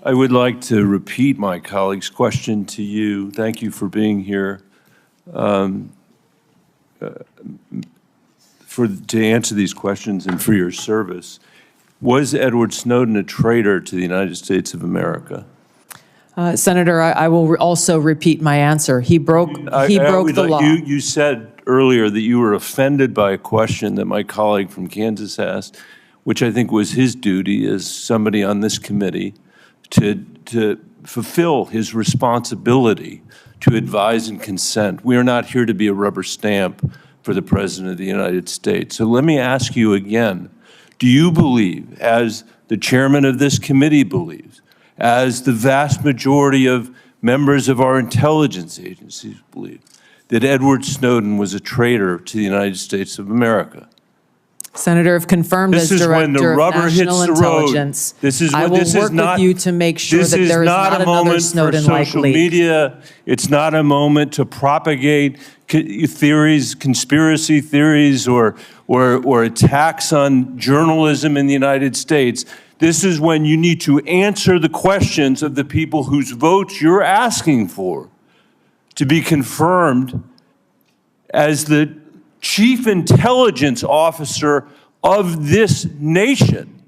would like to repeat my colleague's question to you. Thank you for being here. To answer these questions and for your service. Was Edward Snowden a traitor to the United States of America? Senator, I will also repeat my answer. He broke the law. You said earlier that you were offended by a question that my colleague from Kansas asked, which I think was his duty as somebody on this committee to fulfill his responsibility to advise and consent. We are not here to be a rubber stamp for the President of the United States. So let me ask you again, do you believe, as the chairman of this committee believes, as the vast majority of members of our intelligence agencies believe, that Edward Snowden was a traitor to the United States of America? Senator, if confirmed as Director of National Intelligence, I will work with you to make sure that there is not another Snowden-like leak. Media. It's not a moment to propagate theories, conspiracy theories, or attacks on journalism in the United States. This is when you need to answer the questions of the people whose votes you're asking for to be confirmed as the Chief Intelligence Officer of this nation.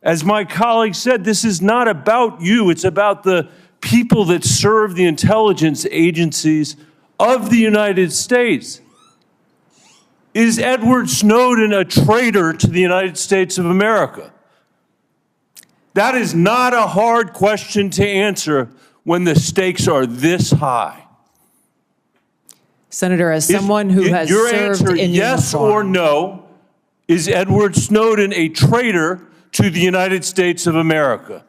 As my colleague said, this is not about you. It's about the people that serve the intelligence agencies of the United States. Is Edward Snowden a traitor to the United States of America? That is not a hard question to answer when the stakes are this high. Senator, as someone who has served in yes or no, is Edward Snowden a traitor to the United States of America?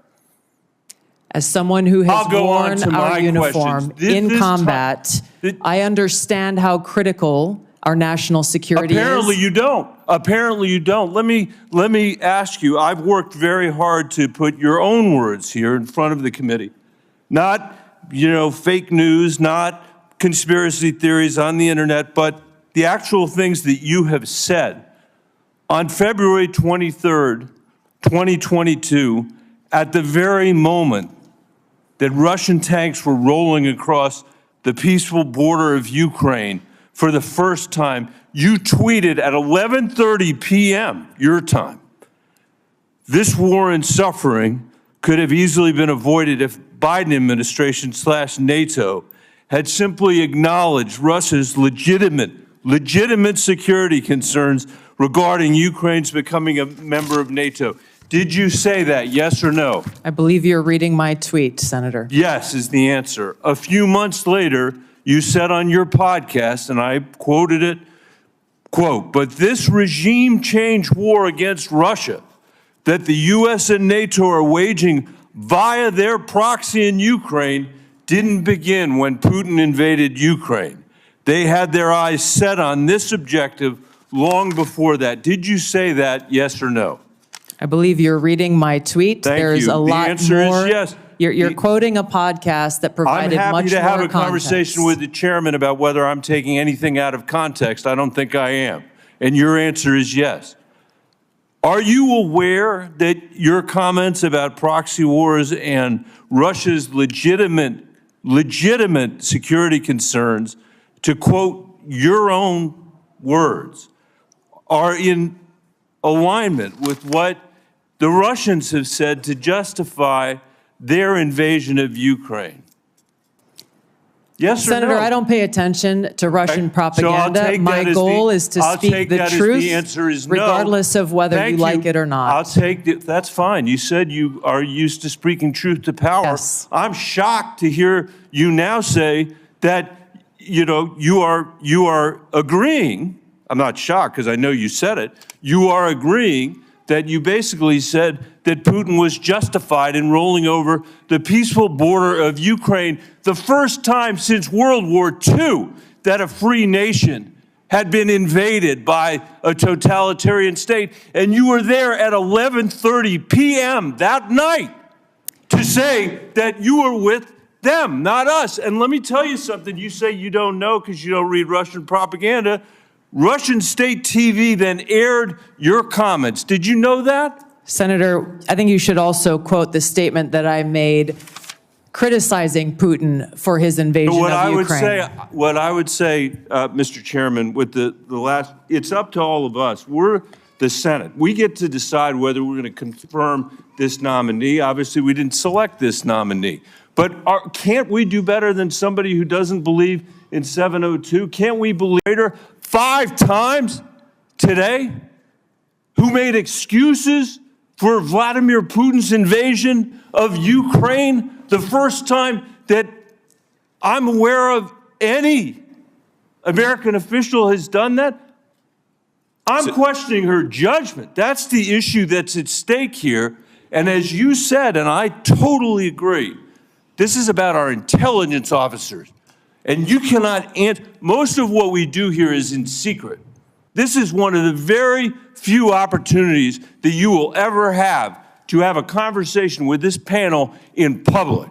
As someone who has worn our uniform in combat, I understand how critical our national security is. Apparently you don't. Apparently you don't. Let me ask you, I've worked very hard to put your own words here in front of the committee. Not, fake news, not conspiracy theories on the internet, but the actual things that you have said. On February 23rd, 2022, at the very moment that Russian tanks were rolling across the peaceful border of Ukraine for the first time, you tweeted at 11:30 p.m. your time, "This war and suffering could have easily been avoided if Biden administration / NATO had simply acknowledged Russia's legitimate security concerns regarding Ukraine's becoming a member of NATO." Did you say that, yes or no? I believe you're reading my tweet, Senator. Yes is the answer. A few months later, you said on your podcast, and I quoted it, quote, "But this regime change war against Russia that the U.S. and NATO are waging via their proxy in Ukraine didn't begin when Putin invaded Ukraine. They had their eyes set on this objective long before that." Did you say that, yes or no? I believe you're reading my tweet. Thank There's you. a lot The answer more. is yes. You're quoting a podcast that provided much more I'm happy to have a context. conversation with the chairman about whether I'm taking anything out of context. I don't think I am. And your answer is yes. Are you aware that your comments about proxy wars and Russia's legitimate security concerns, to quote your own words, are in alignment with what the Russians have said to justify their invasion of Ukraine? Yes or Senator, no? I don't pay attention to Russian So I'll propaganda. take My that as goal is to I'll speak take the that as truth, the answer is no. regardless of whether Thank you like it or not. I'll take it. That's fine. You said you are used to speaking truth to power. Yes. I'm shocked to hear you now say that, you know, you are agreeing. I'm not shocked because I know you said it. You are agreeing that you basically said that Putin was justified in rolling over the peaceful border of Ukraine, the first time since World War II that a free nation had been invaded by a totalitarian state. And you were there at 11:30 p.m. that night to say that you were with them, not us. And let me tell you something. You say you don't know because you don't read Russian propaganda. Russian state TV then aired your comments. Did you know that? Senator, I think you should also quote the statement that I made criticizing Putin for his invasion of Ukraine. What I would say, Mr. Chairman, with the last, it's up to all of us. We're the Senate. We get to decide whether we're going to confirm this nominee. Obviously, we didn't select this nominee. But can't we do better than somebody who doesn't believe in 702? Can't we believe later 5 times today who made excuses for Vladimir Putin's invasion of Ukraine? The first time that I'm aware of any American official has done that. I'm questioning her judgment. That's the issue that's at stake here. And as you said, and I totally agree, this is about our intelligence officers. And you cannot answer. Most of what we do here is in secret. This is one of the very few opportunities that you will ever have to have a conversation with this panel in public.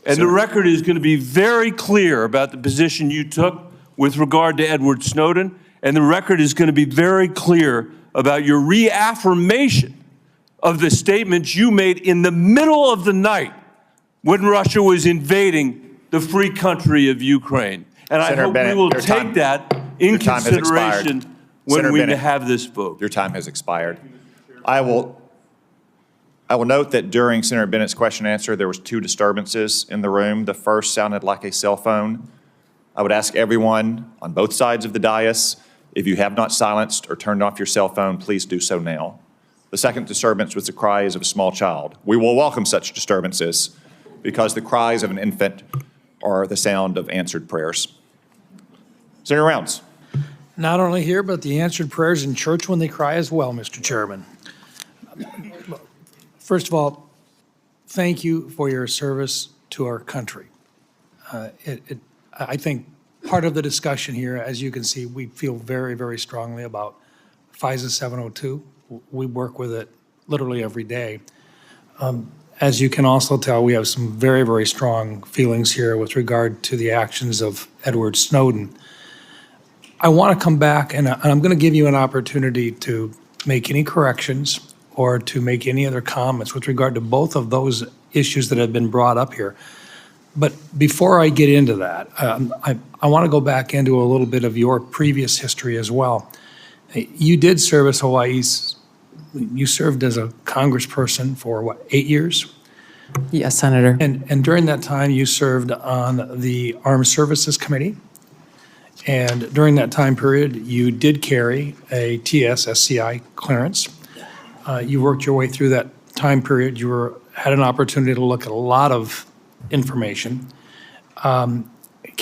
And the record is going to be very clear about the position you took with regard to Edward Snowden. And the record is going to be very clear about your reaffirmation of the statements you made in the middle of the night when Russia was invading the free country of Ukraine. And I hope we will take that in consideration when we have this vote. Your time has expired. I will note that during Senator Bennett's question and answer, there was 2 disturbances in the room. The first sounded like a cell phone. I would ask everyone on both sides of the dais, if you have not silenced or turned off your cell phone, please do so now. The second disturbance was the cries of a small child. We will welcome such disturbances because the cries of an infant are the sound of answered prayers. Senator Rounds. Not only here, but the answered prayers in church when they cry as well, Mr. Chairman. First of all, thank you for your service to our country. I think part of the discussion here, as you can see, we feel very, very strongly about FISA 702. We work with it literally every day. As you can also tell, we have some very, very strong feelings here with regard to the actions of Edward Snowden. I want to come back, and I'm going to give you an opportunity to make any corrections or to make any other comments with regard to both of those issues that have been brought up here. But before I get into that, I want to go back into a little bit of your previous history as well. You did serve as Hawaii's, you served as a congressperson for, what, 8 years? Yes, Senator. And during that time, you served on the Armed Services Committee. And during that time period, you did carry a TS-SCI clearance. You worked your way through that time period. You had an opportunity to look at a lot of information. Can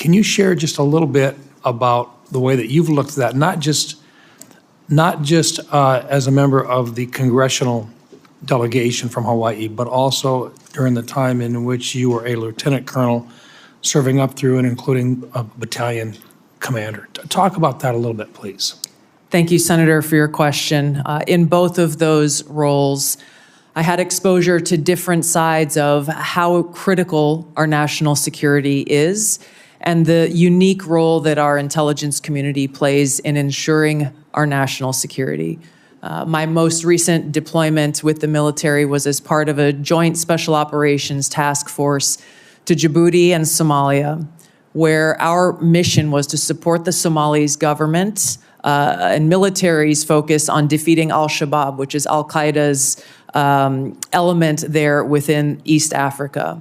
you share just a little bit about the way that you've looked at that, not just as a member of the congressional delegation from Hawaii, but also during the time in which you were a lieutenant colonel serving up through and including a battalion commander? Talk about that a little bit, please. Thank you, Senator, for your question. In both of those roles, I had exposure to different sides of how critical our national security is and the unique role that our intelligence community plays in ensuring our national security. My most recent deployment with the military was as part of a joint special operations task force to Djibouti and Somalia, where our mission was to support the Somalis government and military's focus on defeating al-Shabaab, which is al-Qaeda's element there within East Africa.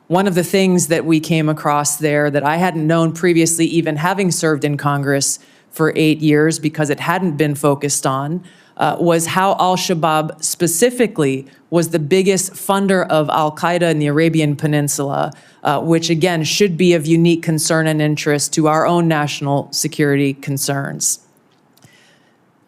One of the things that we came across there that I hadn't known previously, even having served in Congress for 8 years because it hadn't been focused on, was how al-Shabaab specifically was the biggest funder of al-Qaeda in the Arabian Peninsula, which again should be of unique concern and interest to our own national security concerns.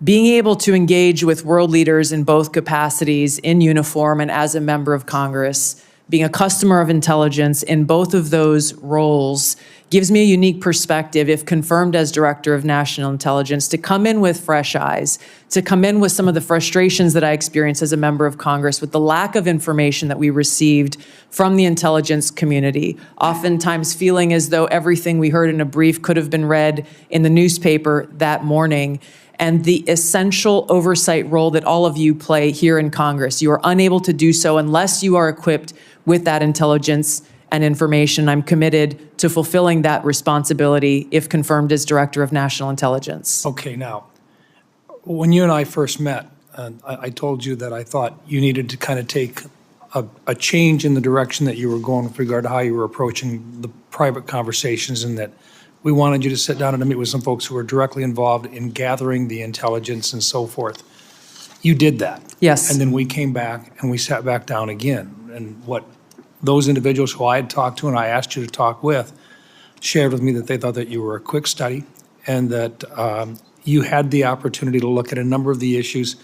Being able to engage with world leaders in both capacities, in uniform and as a member of Congress, being a customer of intelligence in both of those roles gives me a unique perspective, if confirmed as Director of National Intelligence, to come in with fresh eyes, to come in with some of the frustrations that I experienced as a member of Congress with the lack of information that we received from the intelligence community, oftentimes feeling as though everything we heard in a brief could have been read in the newspaper that morning, and the essential oversight role that all of you play here in Congress. You are unable to do so unless you are equipped with that intelligence and information. I'm committed to fulfilling that responsibility if confirmed as Director of National Intelligence. Okay, now, when you and I first met, I told you that I thought you needed to kind of take a change in the direction that you were going with regard to how you were approaching the private conversations, and that we wanted you to sit down and meet with some folks who were directly involved in gathering the intelligence and so forth. You did that. Yes. And then we came back and we sat back down again. And what those individuals who I had talked to and I asked you to talk with shared with me that they thought that you were a quick study and that you had the opportunity to look at a number of the issues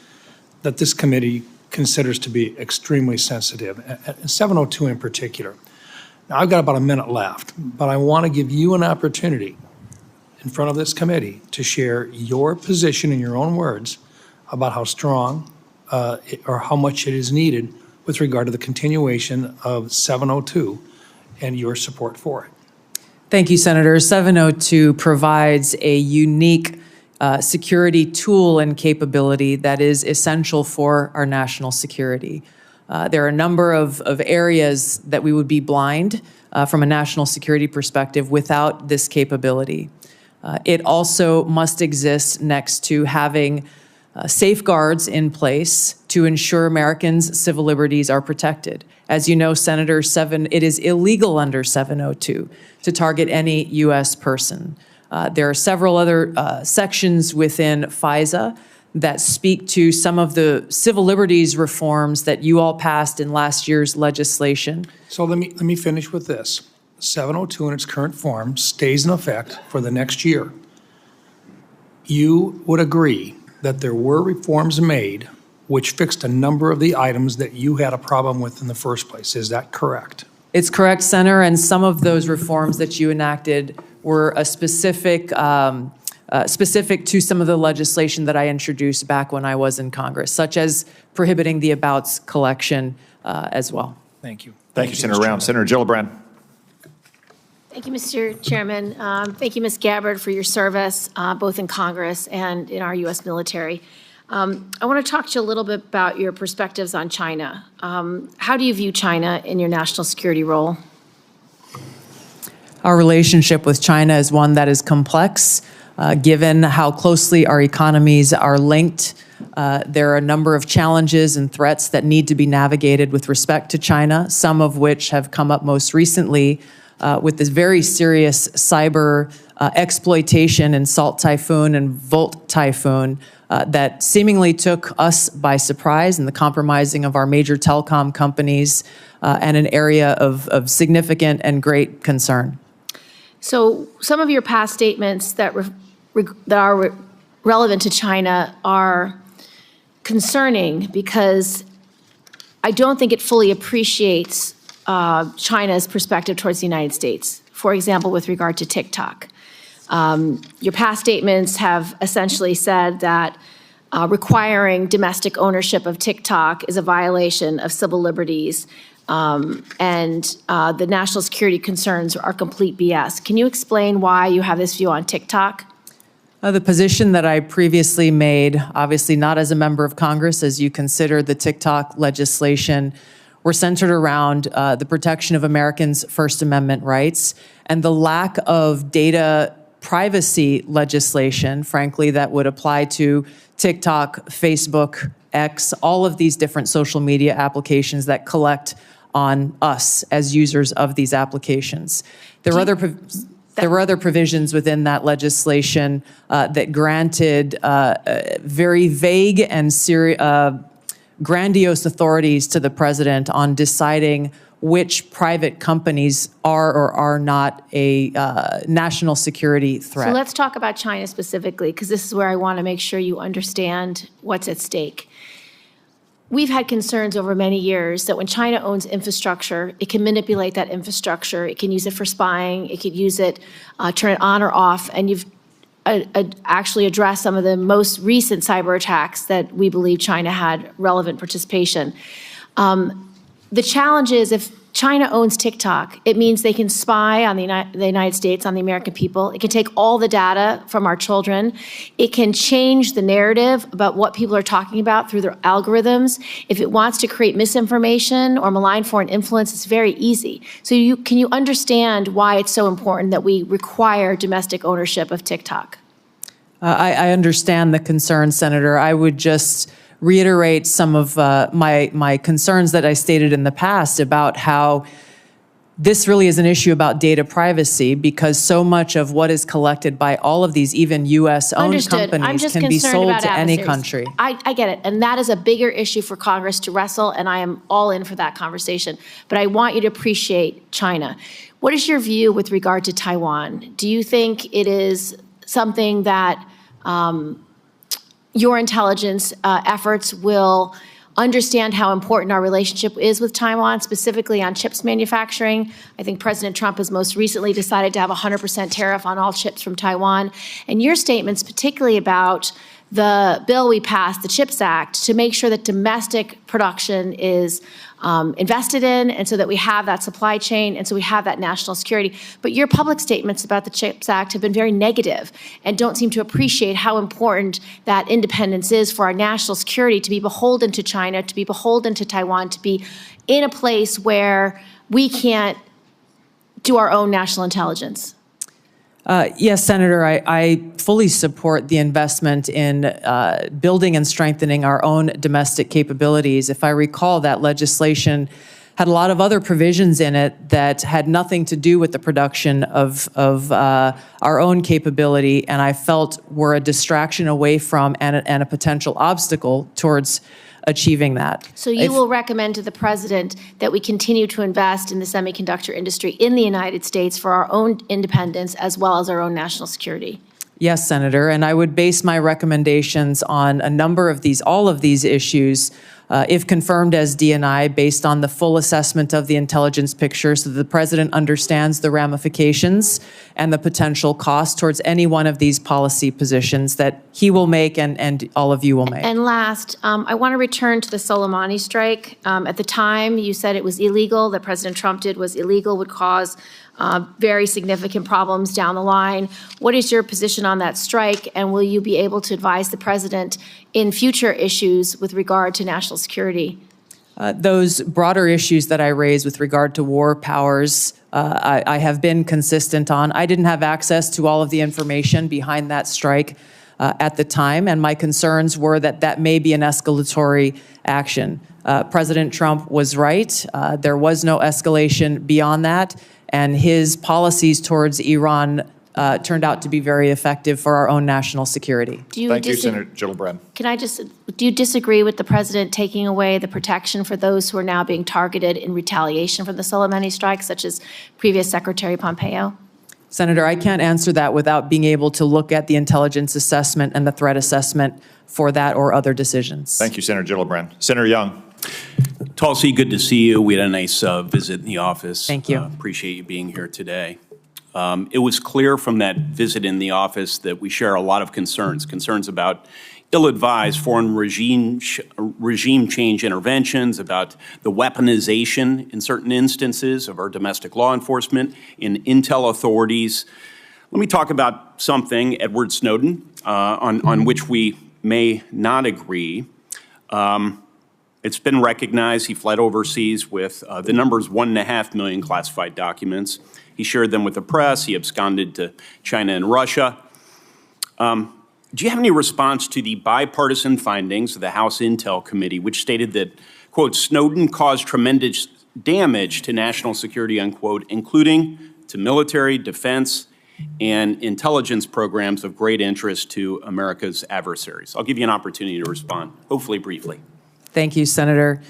that this committee considers to be extremely sensitive, and 702 in particular. Now, I've got about a minute left, but I want to give you an opportunity in front of this committee to share your position in your own words about how strong or how much it is needed with regard to the continuation of 702 and your support for it. Thank you, Senator. 702 provides a unique security tool and capability that is essential for our national security. There are a number of areas that we would be blind from a national security perspective without this capability. It also must exist next to having safeguards in place to ensure Americans' civil liberties are protected. As you know, Senator, it is illegal under 702 to target any U.S. person. There are several other sections within FISA that speak to some of the civil liberties reforms that you all passed in last year's legislation. So let me finish with this. 702 in its current form stays in effect for the next year. You would agree that there were reforms made which fixed a number of the items that you had a problem with in the first place. Is that correct? It's correct, Senator, and some of those reforms that you enacted were a specific to some of the legislation that I introduced back when I was in Congress, such as prohibiting the abouts collection as well. Thank you. Thank you, Senator Round. Senator Gillibrand. Thank you, Mr. Chairman. Thank you, Ms. Gabbard, for your service, both in Congress and in our U.S. military. I want to talk to you a little bit about your perspectives on China. How do you view China in your national security role? Our relationship with China is one that is complex, given how closely our economies are linked. There are a number of challenges and threats that need to be navigated with respect to China, some of which have come up most recently with this very serious cyber exploitation in Salt Typhoon and Volt Typhoon that seemingly took us by surprise in the compromising of our major telecom companies and an area of significant and great concern. So some of your past statements that are relevant to China are concerning because I don't think it fully appreciates China's perspective towards the United States. For example, with regard to TikTok. Your past statements have essentially said that requiring domestic ownership of TikTok is a violation of civil liberties, and the national security concerns are complete BS. Can you explain why you have this view on TikTok? The position that I previously made, obviously not as a member of Congress, as you consider the TikTok legislation, were centered around the protection of Americans' First Amendment rights and the lack of data privacy legislation, frankly, that would apply to TikTok, Facebook, X, all of these different social media applications that collect on us as users of these applications. There were other provisions within that legislation that granted very vague and grandiose authorities to the president on deciding which private companies are or are not a national security threat. So let's talk about China specifically, because this is where I want to make sure you understand what's at stake. We've had concerns over many years that when China owns infrastructure, it can manipulate that infrastructure. It can use it for spying. It could use it, turn it on or off. And you've actually addressed some of the most recent cyber attacks that we believe China had relevant participation. The challenge is if China owns TikTok, it means they can spy on the United States, on the American people. It can take all the data from our children. It can change the narrative about what people are talking about through their algorithms. If it wants to create misinformation or malign foreign influence, it's very easy. So can you understand why it's so important that we require domestic ownership of TikTok? I understand the concern, Senator. I would just reiterate some of my concerns that I stated in the past about how this really is an issue about data privacy, because so much of what is collected by all of these, even U.S.-owned companies, can be sold to any country. I get it, and that is a bigger issue for Congress to wrestle, and I am all in for that conversation. But I want you to appreciate China. What is your view with regard to Taiwan? Do you think it is something that your intelligence efforts will understand how important our relationship is with Taiwan, specifically on chips manufacturing? I think President Trump has most recently decided to have a 100% tariff on all chips from Taiwan. And your statements, particularly about the bill we passed, the CHIPS Act, to make sure that domestic production is invested in, and so that we have that supply chain, and so we have that national security. But your public statements about the CHIPS Act have been very negative and don't seem to appreciate how important that independence is for our national security, to be beholden to China, to be beholden to Taiwan, to be in a place where we can't do our own national intelligence. Yes, Senator, I fully support the investment in building and strengthening our own domestic capabilities. If I recall, that legislation had a lot of other provisions in it that had nothing to do with the production of our own capability, and I felt were a distraction away from and a potential obstacle towards achieving that. So you will recommend to the president that we continue to invest in the semiconductor industry in the United States for our own independence as well as our own national security? Yes, Senator, and I would base my recommendations on a number of all of these issues, if confirmed as DNI, based on the full assessment of the intelligence picture so that the president understands the ramifications and the potential cost towards any one of these policy positions that he will make and all of you will make. And last, I want to return to the Soleimani strike. At the time, you said it was illegal, that President Trump did was illegal, would cause very significant problems down the line. What is your position on that strike, and will you be able to advise the president in future issues with regard to national security? Those broader issues that I raised with regard to war powers, I have been consistent on. I didn't have access to all of the information behind that strike at the time, and my concerns were that that may be an escalatory action. President Trump was right. There was no escalation beyond that, and his policies towards Iran turned out to be very effective for our own national security. Thank you, Senator Gillibrand. Do you disagree with the president taking away the protection for those who are now being targeted in retaliation for the Soleimani strike, such as previous Secretary Pompeo? Senator, I can't answer that without being able to look at the intelligence assessment and the threat assessment for that or other decisions. Thank you, Senator Gillibrand. Senator Young. Tulsi, good to see you. We had a nice visit in the office. Thank you. Appreciate you being here today. It was clear from that visit in the office that we share a lot of concerns about ill-advised foreign regime change interventions, about the weaponization in certain instances of our domestic law enforcement and intel authorities. Let me talk about something, Edward Snowden, on which we may not agree. It's been recognized he fled overseas with the numbers 1.5 million classified documents. He shared them with the press. He absconded to China and Russia. Do you have any response to the bipartisan findings of the House Intel Committee, which stated that, quote, Snowden caused tremendous damage to national security, unquote, including to military, defense, and intelligence programs of great interest to America's adversaries? I'll give you an opportunity to respond, hopefully briefly. Thank you, Senator.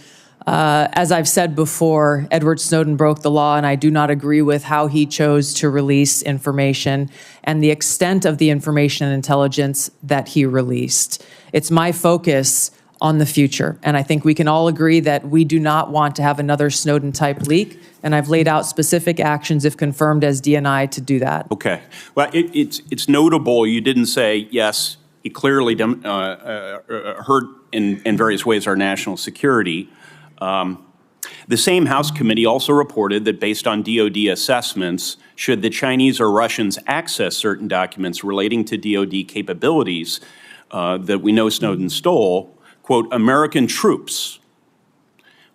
As I've said before, Edward Snowden broke the law, and I do not agree with how he chose to release information and the extent of the information and intelligence that he released. It's my focus on the future, and I think we can all agree that we do not want to have another Snowden-type leak, and I've laid out specific actions, if confirmed as DNI, to do that. Okay. Well, it's notable you didn't say, yes, it clearly hurt in various ways our national security. The same House committee also reported that based on DoD assessments, should the Chinese or Russians access certain documents relating to DoD capabilities that we know Snowden stole, quote, American troops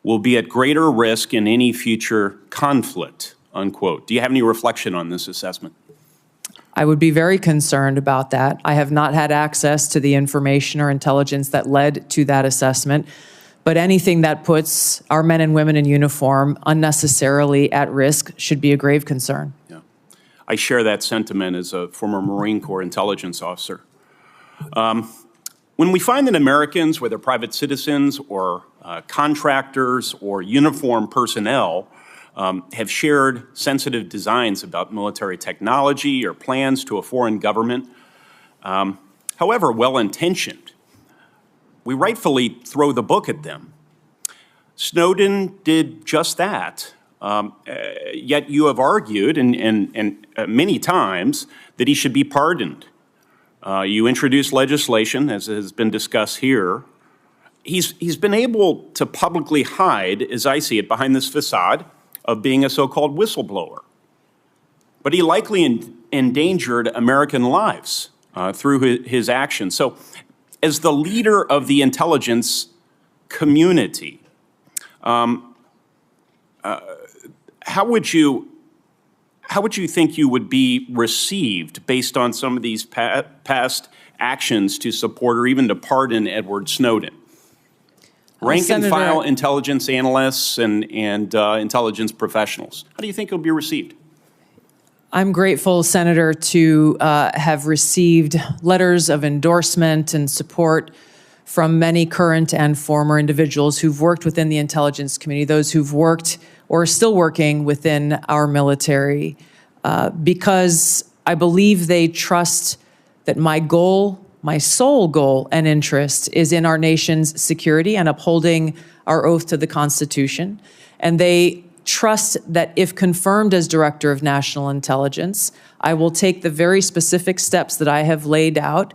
will be at greater risk in any future conflict, unquote. Do you have any reflection on this assessment? I would be very concerned about that. I have not had access to the information or intelligence that led to that assessment. But anything that puts our men and women in uniform unnecessarily at risk should be a grave concern. Yeah. I share that sentiment as a former Marine Corps intelligence officer. When we find that Americans, whether private citizens or contractors or uniformed personnel, have shared sensitive designs about military technology or plans to a foreign government, however well-intentioned, we rightfully throw the book at them. Snowden did just that. Yet you have argued, and many times, that he should be pardoned. You introduced legislation, as has been discussed here. He's been able to publicly hide, as I see it, behind this facade of being a so-called whistleblower. But he likely endangered American lives through his actions. So, as the leader of the intelligence community, how would you think you would be received based on some of these past actions to support or even to pardon Edward Snowden? Rank and file intelligence analysts and intelligence professionals. How do you think it'll be received? I'm grateful, Senator, to have received letters of endorsement and support from many current and former individuals who've worked within the intelligence community, those who've worked or are still working within our military, because I believe they trust that my goal, my sole goal and interest is in our nation's security and upholding our oath to the Constitution. And they trust that if confirmed as Director of National Intelligence, I will take the very specific steps that I have laid out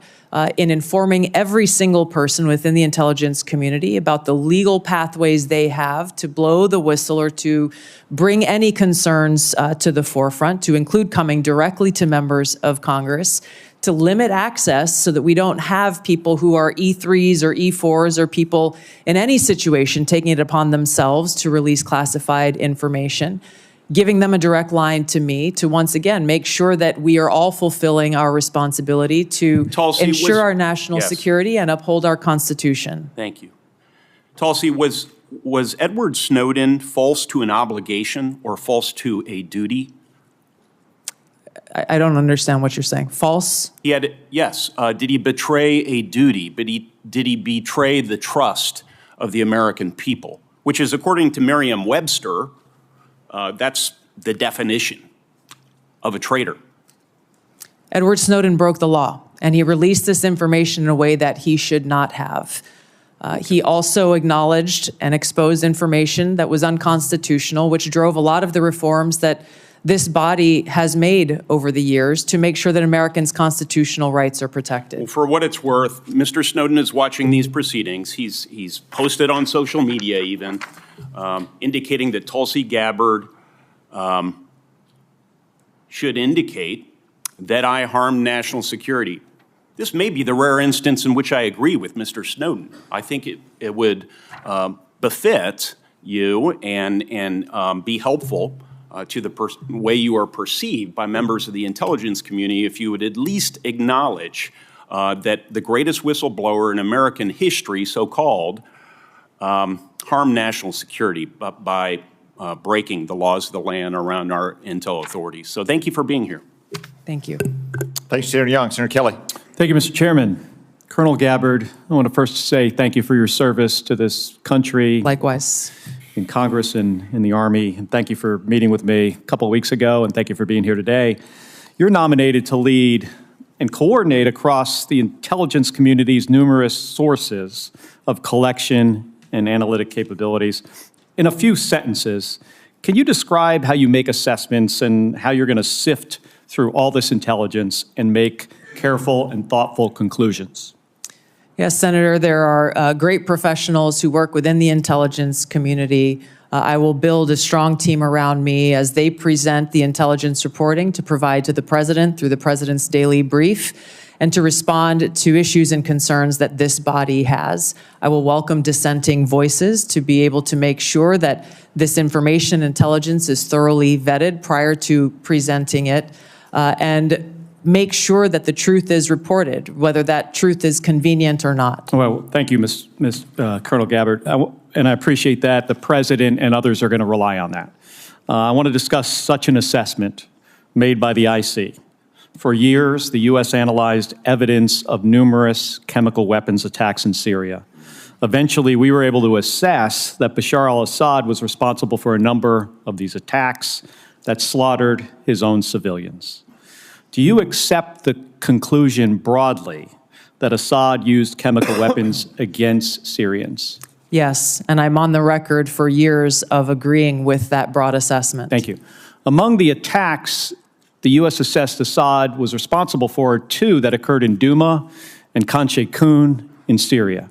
in informing every single person within the intelligence community about the legal pathways they have to blow the whistle or to bring any concerns to the forefront, to include coming directly to members of Congress, to limit access so that we don't have people who are E3s or E4s or people in any situation taking it upon themselves to release classified information, giving them a direct line to me to once again make sure that we are all fulfilling our responsibility to Tulsi, ensure our national yes. security and uphold our Constitution. Thank you. Tulsi, was Edward Snowden false to an obligation or false to a duty? I don't understand what you're saying. False? Yes. Did he betray a duty? But did he betray the trust of the American people? Which is, according to Merriam-Webster, that's the definition of a traitor. Edward Snowden broke the law, and he released this information in a way that he should not have. He also acknowledged and exposed information that was unconstitutional, which drove a lot of the reforms that this body has made over the years to make sure that Americans' constitutional rights are protected. For what it's worth, Mr. Snowden is watching these proceedings. He's posted on social media even, indicating that Tulsi Gabbard should indicate that I harmed national security. This may be the rare instance in which I agree with Mr. Snowden. I think it would befit you and be helpful to the way you are perceived by members of the intelligence community if you would at least acknowledge that the greatest whistleblower in American history, so-called, harmed national security by breaking the laws of the land around our intel authorities. So thank you for being here. Thank you. Thanks, Senator Young. Senator Kelly. Thank you, Mr. Chairman. Colonel Gabbard, I want to first say thank you for your service to this country. Likewise. In Congress and in the Army. And thank you for meeting with me a couple of weeks ago, and thank you for being here today. You're nominated to lead and coordinate across the intelligence community's numerous sources of collection and analytic capabilities. In a few sentences, can you describe how you make assessments and how you're going to sift through all this intelligence and make careful and thoughtful conclusions? Yes, Senator, there are great professionals who work within the intelligence community. I will build a strong team around me as they present the intelligence reporting to provide to the President through the President's daily brief and to respond to issues and concerns that this body has. I will welcome dissenting voices to be able to make sure that this information intelligence is thoroughly vetted prior to presenting it, and make sure that the truth is reported, whether that truth is convenient or not. Well, thank you, Colonel Gabbard, and I appreciate that. The President and others are going to rely on that. I want to discuss such an assessment made by the IC. For years, the U.S. analyzed evidence of numerous chemical weapons attacks in Syria. Eventually, we were able to assess that Bashar al-Assad was responsible for a number of these attacks that slaughtered his own civilians. Do you accept the conclusion broadly that Assad used chemical weapons against Syrians? Yes, and I'm on the record for years of agreeing with that broad assessment. Thank you. Among the attacks the U.S. assessed Assad was responsible for two that occurred in Douma and Khan Sheikhoun in Syria.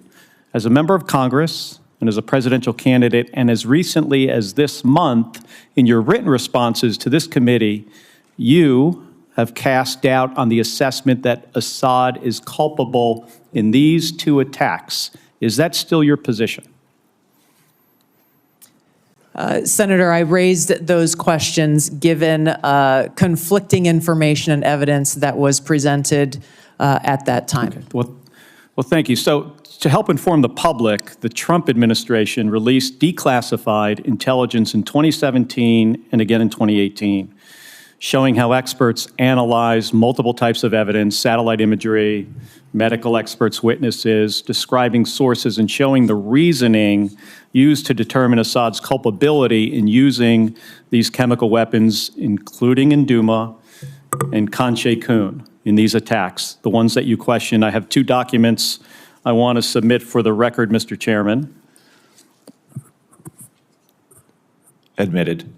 As a member of Congress and as a presidential candidate, and as recently as this month, in your written responses to this committee, you have cast doubt on the assessment that Assad is culpable in these two attacks. Is that still your position? Senator, I raised those questions given conflicting information and evidence that was presented at that time. Okay. Well, thank you. So to help inform the public, the Trump administration released declassified intelligence in 2017 and again in 2018, showing how experts analyzed multiple types of evidence, satellite imagery, medical experts' witnesses, describing sources and showing the reasoning used to determine Assad's culpability in using these chemical weapons, including in Douma and Khan Sheikhoun in these attacks, the ones that you questioned. I have two documents I want to submit for the record, Mr. Chairman. Admitted.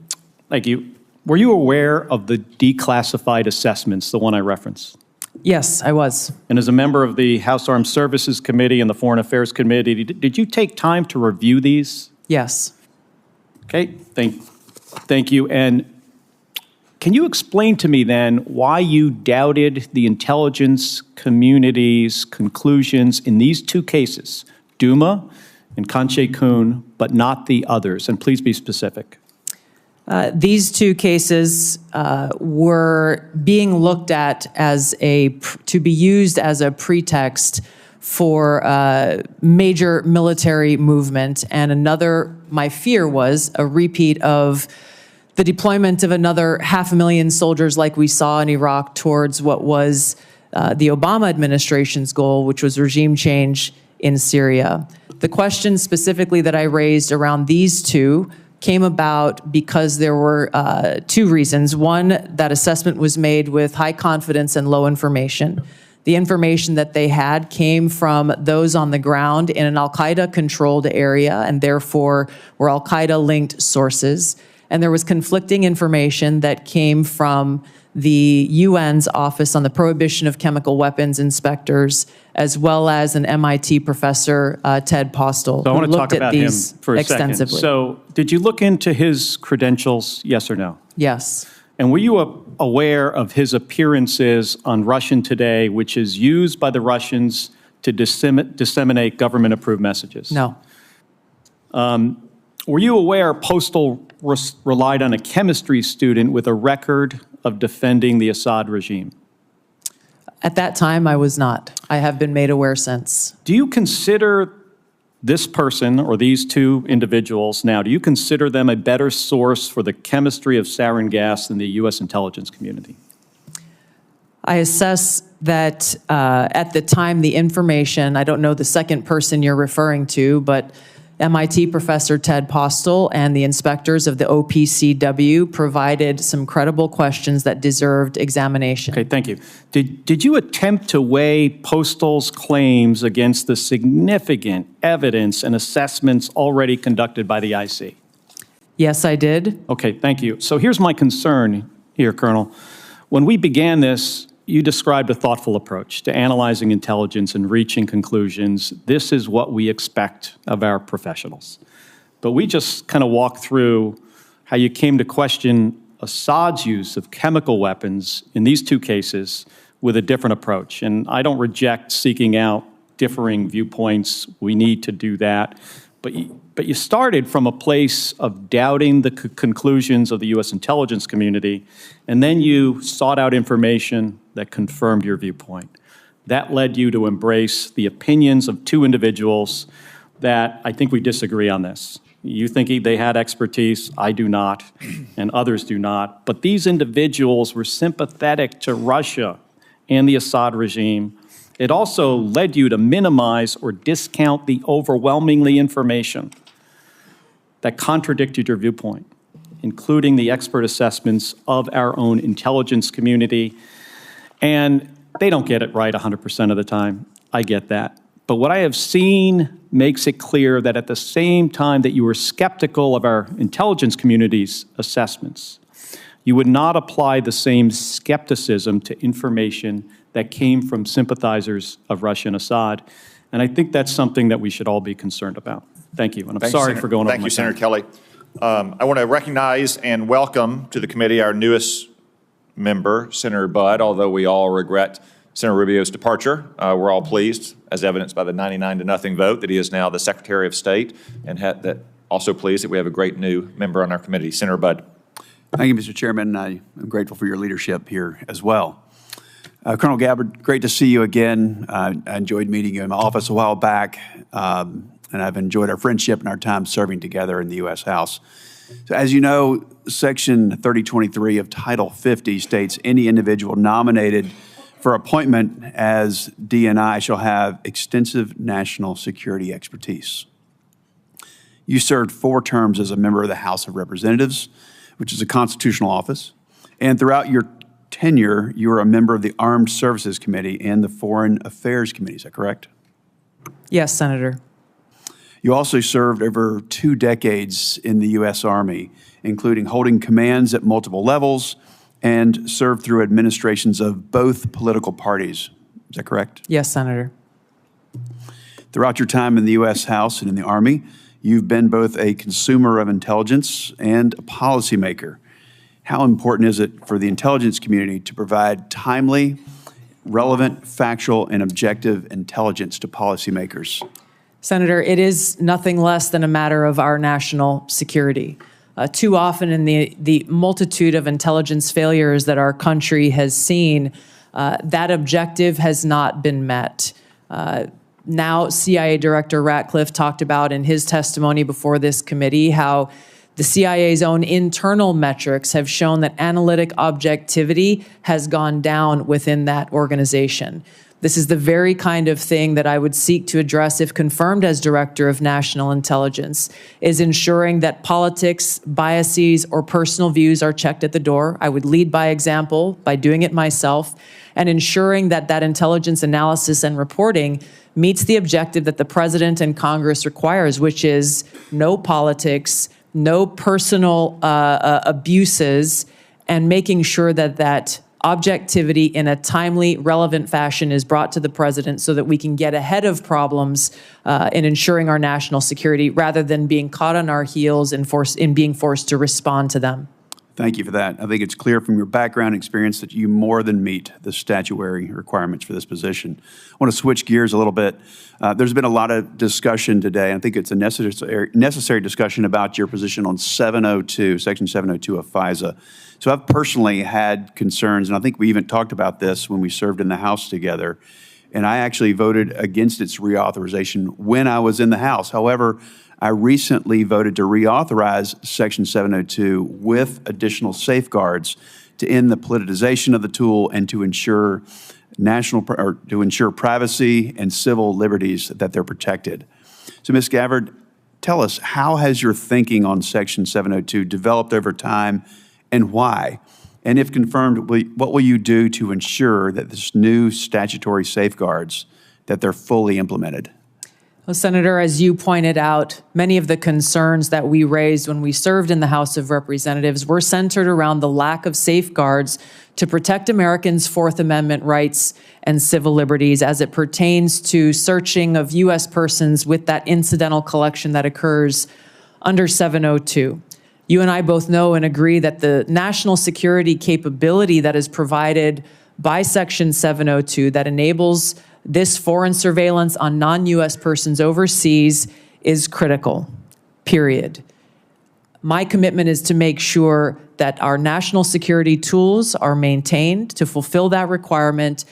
Thank you. Were you aware of the declassified assessments, the one I referenced? Yes, I was. And as a member of the House Armed Services Committee and the Foreign Affairs Committee, did you take time to review these? Yes. Okay, thank you. And can you explain to me then why you doubted the intelligence community's conclusions in these two cases, Douma and Khan Sheikhoun, but not the others? And please be specific. These two cases were being looked at as to be used as a pretext for major military movement, and my fear was a repeat of the deployment of another 500,000 soldiers like we saw in Iraq towards what was the Obama administration's goal, which was regime change in Syria. The question specifically that I raised around these two came about because there were two reasons. One, that assessment was made with high confidence and low information. The information that they had came from those on the ground in an al-Qaeda controlled area and therefore were al-Qaeda linked sources. and there was conflicting information that came from the UN's Office on the Prohibition of Chemical Weapons inspectors, as well as an MIT professor, Ted Postel, So I who want to talk looked at about him these for a second. extensively. So did you look into his credentials, yes or no? Yes. And were you aware of his appearances on Russian Today, which is used by the Russians to disseminate government-approved messages? No. Were you aware Postel relied on a chemistry student with a record of defending the Assad regime? At that time, I was not. I have been made aware since. Do you consider this person or these two individuals now, do you consider them a better source for the chemistry of sarin gas than the U.S. intelligence community? I assess that at the time, the information, I don't know the second person you're referring to, but MIT professor Ted Postel and the inspectors of the OPCW provided some credible questions that deserved examination. Okay, thank you. Did you attempt to weigh Postel's claims against the significant evidence and assessments already conducted by the IC? Yes, I did. Okay, thank you. So here's my concern here, Colonel. When we began this, you described a thoughtful approach to analyzing intelligence and reaching conclusions. This is what we expect of our professionals. But we just kind of walked through how you came to question Assad's use of chemical weapons in these two cases with a different approach. And I don't reject seeking out differing viewpoints. We need to do that. But you started from a place of doubting the conclusions of the U.S. intelligence community, and then you sought out information that confirmed your viewpoint. That led you to embrace the opinions of two individuals that I think we disagree on this. You think they had expertise, I do not, and others do not. But these individuals were sympathetic to Russia and the Assad regime. It also led you to minimize or discount the overwhelmingly information that contradicted your viewpoint, including the expert assessments of our own intelligence community. And they don't get it right 100% of the time. I get that. But what I have seen makes it clear that at the same time that you were skeptical of our intelligence community's assessments, you would not apply the same skepticism to information that came from sympathizers of Russia and Assad. And I think that's something that we should all be concerned about. Thank you, and I'm sorry for going over my time. Thank you, Senator Kelly. I want to recognize and welcome to the committee our newest member, Senator Budd, although we all regret Senator Rubio's departure. We're all pleased, as evidenced by the 99-0 vote, that he is now the Secretary of State, and that also pleased that we have a great new member on our committee. Senator Budd. Thank you, Mr. Chairman. I am grateful for your leadership here as well. Colonel Gabbard, great to see you again. I enjoyed meeting you in my office a while back, and I've enjoyed our friendship and our time serving together in the U.S. House. So as you know, Section 3023 of Title 50 states any individual nominated for appointment as DNI shall have extensive national security expertise. You served 4 terms as a member of the House of Representatives, which is a constitutional office, and throughout your tenure, you were a member of the Armed Services Committee and the Foreign Affairs Committee. Is that correct? Yes, Senator. You also served over 2 decades in the U.S. Army, including holding commands at multiple levels and served through administrations of both political parties. Is that correct? Yes, Senator. Throughout your time in the U.S. House and in the Army, you've been both a consumer of intelligence and a policymaker. How important is it for the intelligence community to provide timely, relevant, factual, and objective intelligence to policymakers? Senator, it is nothing less than a matter of our national security. Too often in the multitude of intelligence failures that our country has seen, that objective has not been met. Now, CIA Director Ratcliffe talked about in his testimony before this committee how the CIA's own internal metrics have shown that analytic objectivity has gone down within that organization. This is the very kind of thing that I would seek to address if confirmed as Director of National Intelligence, is ensuring that politics, biases, or personal views are checked at the door. I would lead by example by doing it myself, and ensuring that that intelligence analysis and reporting meets the objective that the President and Congress requires, which is no politics, no personal abuses, and making sure that that objectivity in a timely, relevant fashion is brought to the president so that we can get ahead of problems in ensuring our national security rather than being caught on our heels and being forced to respond to them. Thank you for that. I think it's clear from your background experience that you more than meet the statutory requirements for this position. I want to switch gears a little bit. There's been a lot of discussion today, and I think it's a necessary discussion about your position on 702, Section 702 of FISA. So I've personally had concerns, and I think we even talked about this when we served in the House together, and I actually voted against its reauthorization when I was in the House. However, I recently voted to reauthorize Section 702 with additional safeguards to end the politicization of the tool and to ensure privacy and civil liberties that they're protected. So, Ms. Gabbard, tell us, how has your thinking on Section 702 developed over time and why? And if confirmed, what will you do to ensure that this new statutory safeguards, that they're fully implemented? Well, Senator, as you pointed out, many of the concerns that we raised when we served in the House of Representatives were centered around the lack of safeguards to protect Americans' Fourth Amendment rights and civil liberties as it pertains to searching of U.S. persons with that incidental collection that occurs under 702. You and I both know and agree that the national security capability that is provided by Section 702 that enables this foreign surveillance on non-U.S. persons overseas is critical, period. My commitment is to make sure that our national security tools are maintained to fulfill that requirement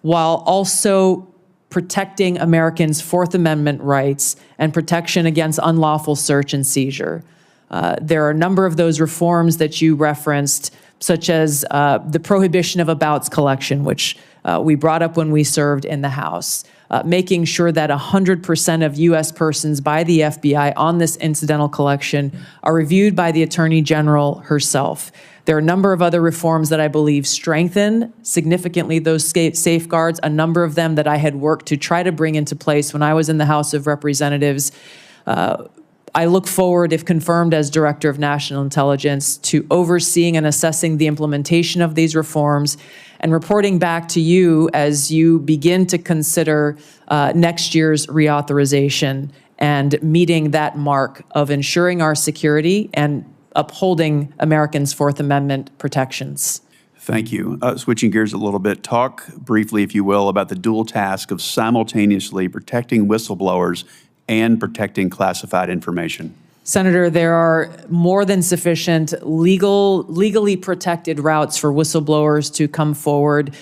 while also protecting Americans' Fourth Amendment rights and protection against unlawful search and seizure. There are a number of those reforms that you referenced, such as the prohibition of abouts collection, which we brought up when we served in the House, making sure that 100% of U.S. persons by the FBI on this incidental collection are reviewed by the Attorney General herself. There are a number of other reforms that I believe strengthen significantly those safeguards, a number of them that I had worked to try to bring into place when I was in the House of Representatives. I look forward, if confirmed as Director of National Intelligence, to overseeing and assessing the implementation of these reforms and reporting back to you as you begin to consider next year's reauthorization and meeting that mark of ensuring our security and upholding Americans' Fourth Amendment protections. Thank you. Switching gears a little bit, talk briefly, if you will, about the dual task of simultaneously protecting whistleblowers and protecting classified information. Senator, there are more than sufficient legally protected routes for whistleblowers to come forward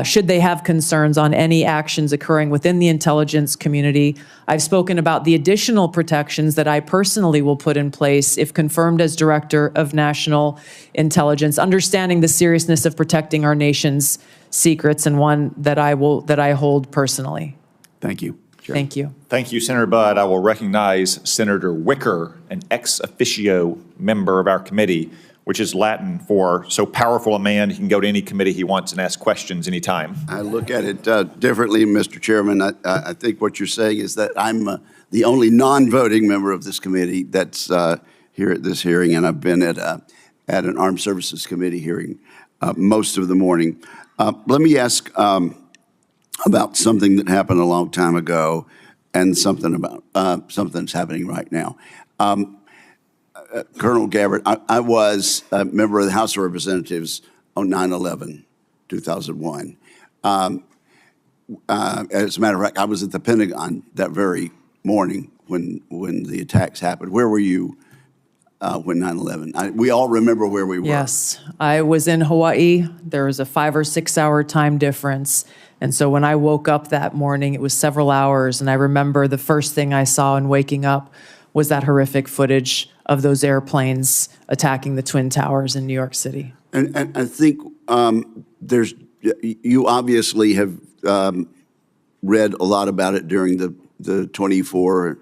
should they have concerns on any actions occurring within the intelligence community. I've spoken about the additional protections that I personally will put in place if confirmed as Director of National Intelligence, understanding the seriousness of protecting our nation's secrets, and one that I hold personally. Thank you. Thank you. Thank you, Senator Budd. I will recognize Senator Wicker, an ex officio member of our committee, which is Latin for so powerful a man he can go to any committee he wants and ask questions anytime. I look at it differently, Mr. Chairman. I think what you're saying is that I'm the only non-voting member of this committee that's here at this hearing, and I've been at an Armed Services Committee hearing most of the morning. Let me ask about something that happened a long time ago and something that's happening right now. Colonel Gabbard, I was a member of the House of Representatives on 9/11, 2001. As a matter of fact, I was at the Pentagon that very morning when the attacks happened. Where were you when 9/11? We all remember where we were. Yes, I was in Hawaii. There was a 5 or 6 hour time difference. And so when I woke up that morning, it was several hours, and I remember the first thing I saw in waking up was that horrific footage of those airplanes attacking the Twin Towers in New York City. And I think you obviously have read a lot about it during the 24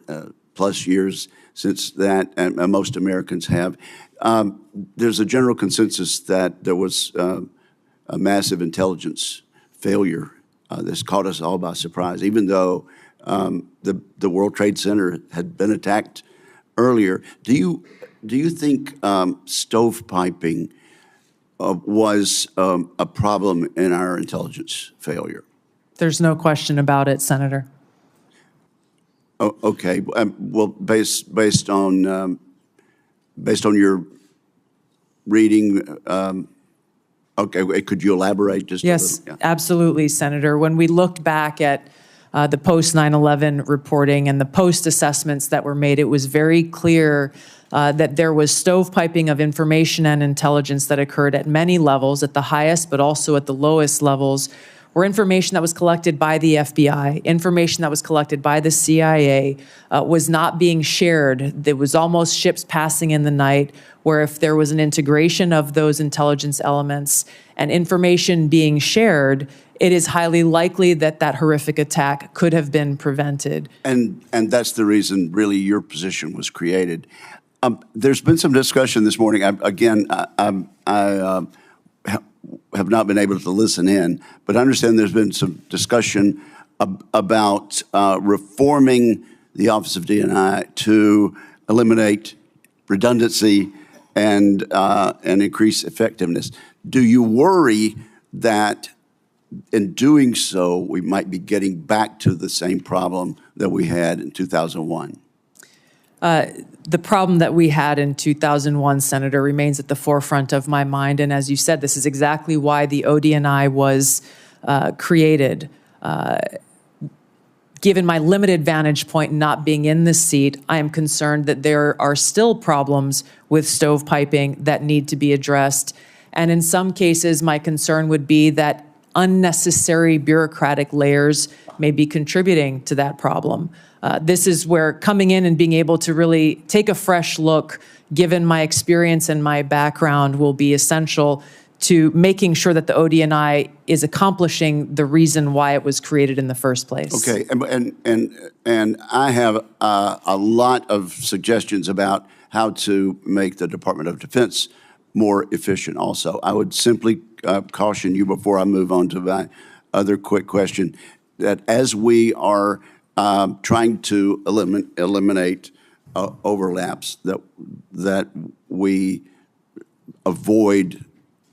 plus years since that, and most Americans have. There's a general consensus that there was a massive intelligence failure that's caught us all by surprise, even though the World Trade Center had been attacked earlier. Do do you think stovepiping was a problem in our intelligence failure? There's no question about it, Senator. Oh, okay. Well, based on your reading, okay, could you elaborate just Yes, a little? Yeah. absolutely, Senator. When we looked back at the post 9/11 reporting and the post assessments that were made, it was very clear that there was stovepiping of information and intelligence that occurred at many levels, at the highest but also at the lowest levels, where information that was collected by the FBI, information that was collected by the CIA was not being shared. There was almost ships passing in the night, where if there was an integration of those intelligence elements and information being shared, it is highly likely that that horrific attack could have been prevented. And that's the reason, really, your position was created. There's been some discussion this morning. I have not been able to listen in, but I understand there's been some discussion about reforming the Office of DNI to eliminate redundancy and increase effectiveness. Do you worry that in doing so, we might be getting back to the same problem that we had in 2001? The problem that we had in 2001, Senator, remains at the forefront of my mind. And as you said, this is exactly why the ODNI was created. Given my limited vantage point not being in this seat, I am concerned that there are still problems with stovepiping that need to be addressed. And in some cases, my concern would be that unnecessary bureaucratic layers may be contributing to that problem. This is where coming in and being able to really take a fresh look, given my experience and my background, will be essential to making sure that the ODNI is accomplishing the reason why it was created in the first place. Okay, and I have a lot of suggestions about how to make the Department of Defense more efficient also. I would simply caution you before I move on to my other quick question, that as we are trying to eliminate overlaps, that we avoid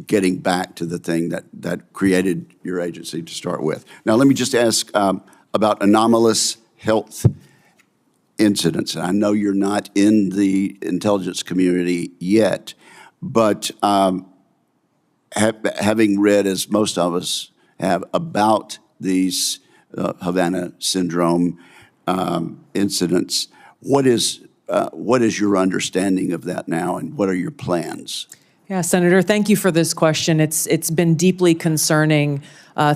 getting back to the thing that created your agency to start with. Now, let me just ask about anomalous health incidents. And I know you're not in the intelligence community yet, but having read, as most of us have, about these Havana syndrome incidents, what is your understanding of that now, and what are your plans? Yeah, Senator, thank you for this question. It's been deeply concerning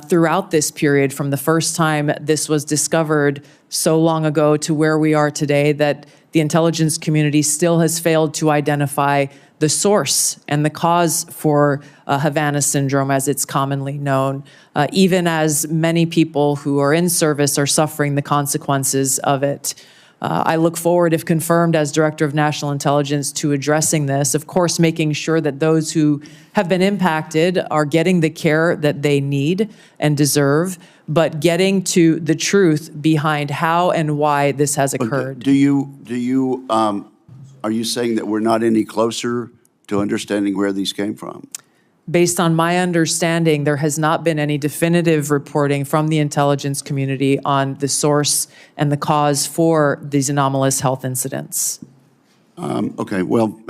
throughout this period, from the first time this was discovered so long ago to where we are today, that the intelligence community still has failed to identify the source and the cause for Havana syndrome, as it's commonly known, even as many people who are in service are suffering the consequences of it. I look forward, if confirmed as Director of National Intelligence, to addressing this, of course, making sure that those who have been impacted are getting the care that they need and deserve, but getting to the truth behind how and why this has occurred. Are you saying that we're not any closer to understanding where these came from? Based on my understanding, there has not been any definitive reporting from the intelligence community on the source and the cause for these anomalous health incidents. Okay, well,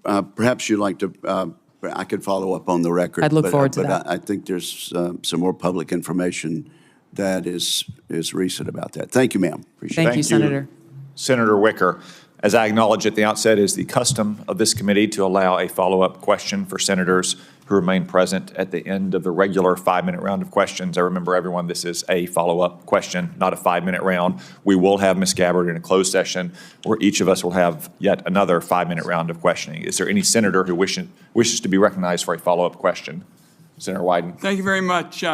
perhaps you'd like to, I could follow up on the record. I'd look forward to that. But I think there's some more public information that is recent about that. Thank you, ma'am. Appreciate it. Thank you, Senator. Senator Wicker. As I acknowledged at the outset, it is the custom of this committee to allow a follow-up question for senators who remain present at the end of the regular 5-minute round of questions. I remember everyone, this is a follow-up question, not a 5-minute round. We will have Ms. Gabbard in a closed session where each of us will have yet another 5-minute round of questioning. Is there any senator who wishes to be recognized for a follow-up question? Senator Wyden. Thank you very much.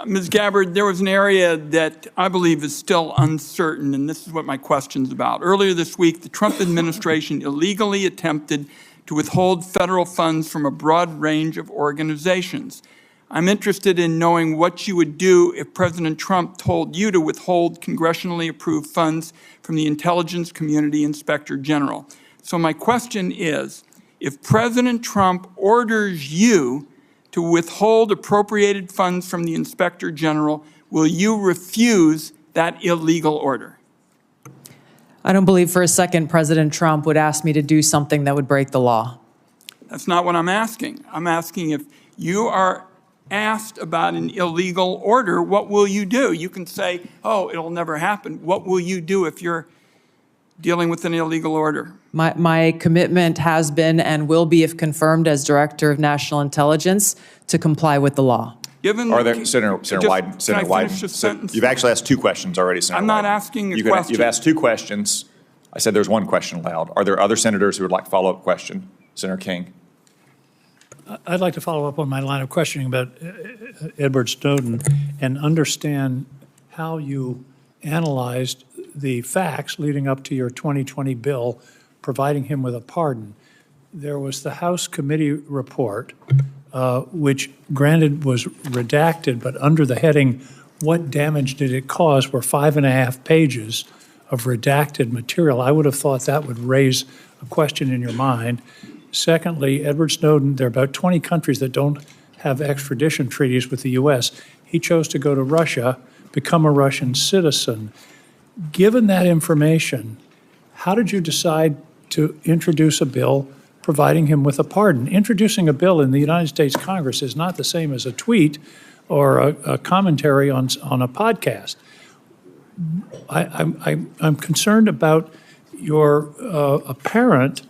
Ms. Gabbard, there was an area that I believe is still uncertain, and this is what my question's about. Earlier this week, the Trump administration illegally attempted to withhold federal funds from a broad range of organizations. I'm interested in knowing what you would do if President Trump told you to withhold congressionally approved funds from the Intelligence Community Inspector General. So my question is, if President Trump orders you to withhold appropriated funds from the Inspector General, will you refuse that illegal order? I don't believe for a second President Trump would ask me to do something that would break the law. That's not what I'm asking. I'm asking if you are asked about an illegal order, what will you do? You can say, oh, it'll never happen. What will you do if you're dealing with an illegal order? My commitment has been and will be, if confirmed as Director of National Intelligence, to comply with the law. Are there, Senator Wyden, you've actually asked two questions already, Senator I'm not Wyden. asking a question. You've asked two questions. I said there's one question allowed. Are there other senators who would like a follow-up question? Senator King. I'd like to follow up on my line of questioning about Edward Snowden and understand how you analyzed the facts leading up to your 2020 bill providing him with a pardon. There was the House committee report, which granted was redacted, but under the heading, what damage did it cause, were 5.5 pages of redacted material. I would have thought that would raise a question in your mind. Secondly, Edward Snowden, there are about 20 countries that don't have extradition treaties with the U.S. He chose to go to Russia, become a Russian citizen. Given that information, how did you decide to introduce a bill providing him with a pardon? Introducing a bill in the United States Congress is not the same as a tweet or a commentary on a podcast. I'm concerned about your apparent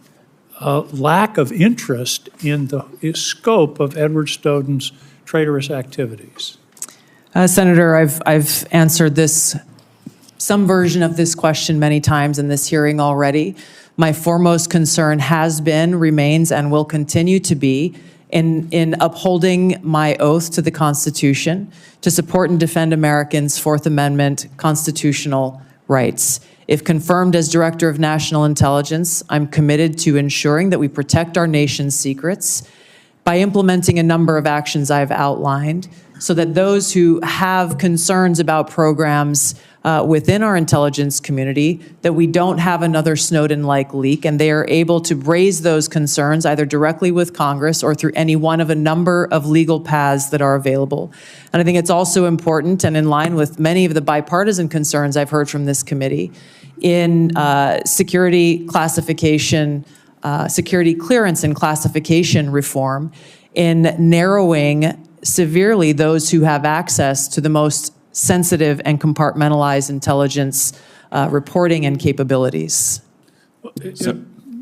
lack of interest in the scope of Edward Snowden's traitorous activities. Senator, I've answered some version of this question many times in this hearing already. My foremost concern has been, remains, and will continue to be in upholding my oath to the Constitution to support and defend Americans' Fourth Amendment constitutional rights. If confirmed as Director of National Intelligence, I'm committed to ensuring that we protect our nation's secrets by implementing a number of actions I've outlined so that those who have concerns about programs within our intelligence community, that we don't have another Snowden-like leak, and they are able to raise those concerns either directly with Congress or through any one of a number of legal paths that are available. And I think it's also important, and in line with many of the bipartisan concerns I've heard from this committee, in security classification, security clearance and classification reform, in narrowing severely those who have access to the most sensitive and compartmentalized intelligence reporting and capabilities.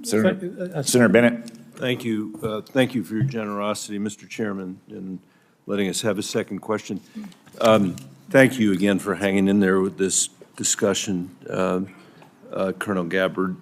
Senator Bennett. Thank you. Thank you for your generosity, Mr. Chairman, in letting us have a second question. Thank you again for hanging in there with this discussion, Colonel Gabbard.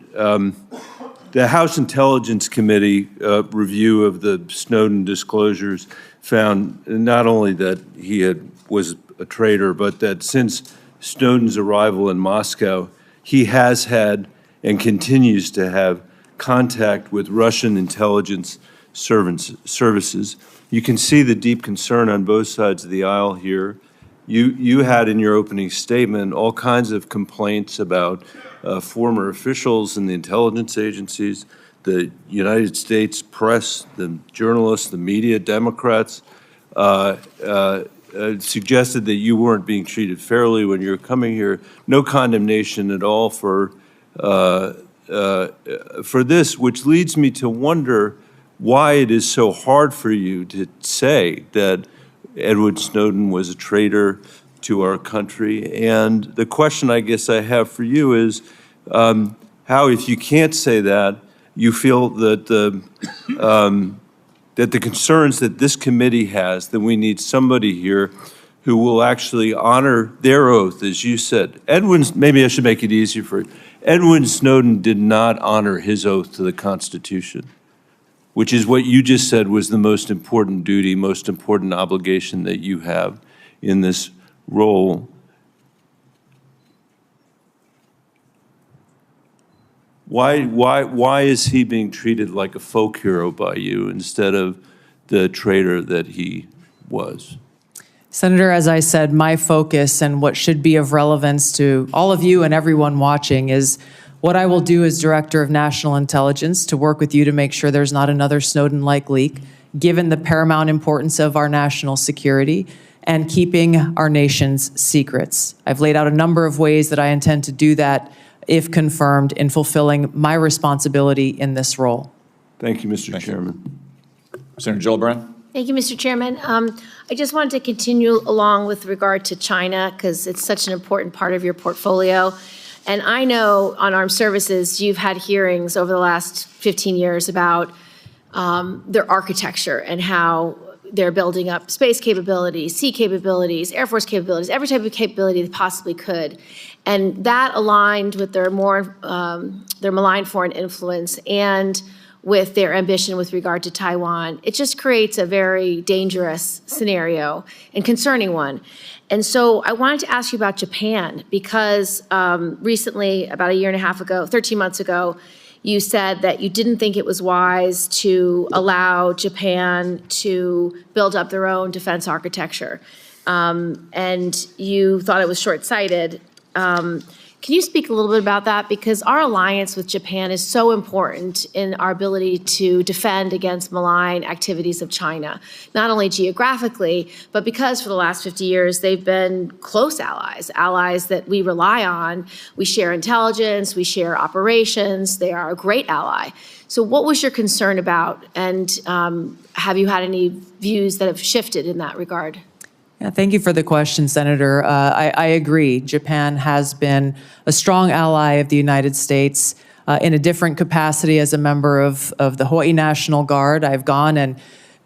The House Intelligence Committee review of the Snowden disclosures found not only that he was a traitor, but that since Snowden's arrival in Moscow, he has had and continues to have contact with Russian intelligence services. You can see the deep concern on both sides of the aisle here. You had in your opening statement all kinds of complaints about former officials in the intelligence agencies, the United States press, the journalists, the media, Democrats, suggested that you weren't being treated fairly when you were coming here. No condemnation at all for this, which leads me to wonder why it is so hard for you to say that Edward Snowden was a traitor to our country. And the question I guess I have for you is how, if you can't say that, you feel that the concerns that this committee has, that we need somebody here who will actually honor their oath, as you said. Maybe I should make it easier for you. Edward Snowden did not honor his oath to the Constitution, which is what you just said was the most important duty, most important obligation that you have in this role. Why is he being treated like a folk hero by you instead of the traitor that he was? Senator, as I said, my focus and what should be of relevance to all of you and everyone watching is what I will do as Director of National Intelligence to work with you to make sure there's not another Snowden-like leak, given the paramount importance of our national security and keeping our nation's secrets. I've laid out a number of ways that I intend to do that, if confirmed, in fulfilling my responsibility in this role. Thank you, Mr. Chairman. Senator Gillibrand. Thank you, Mr. Chairman. I just wanted to continue along with regard to China, because it's such an important part of your portfolio. And I know on armed services, you've had hearings over the last 15 years about their architecture and how they're building up space capabilities, sea capabilities, Air Force capabilities, every type of capability they possibly could. And that aligned with their malign foreign influence and with their ambition with regard to Taiwan. It just creates a very dangerous scenario and concerning one. And so I wanted to ask you about Japan, because recently, about a year and a half ago, 13 months ago, you said that you didn't think it was wise to allow Japan to build up their own defense architecture. And you thought it was short-sighted. Can you speak a little bit about that? Because our alliance with Japan is so important in our ability to defend against malign activities of China, not only geographically, but because for the last 50 years, they've been close allies, allies that we rely on. We share intelligence, we share operations. They are a great ally. So what was your concern about? And have you had any views that have shifted in that regard? Yeah, thank you for the question, Senator. I agree. Japan has been a strong ally of the United States in a different capacity as a member of the Hawaii National Guard. I've gone and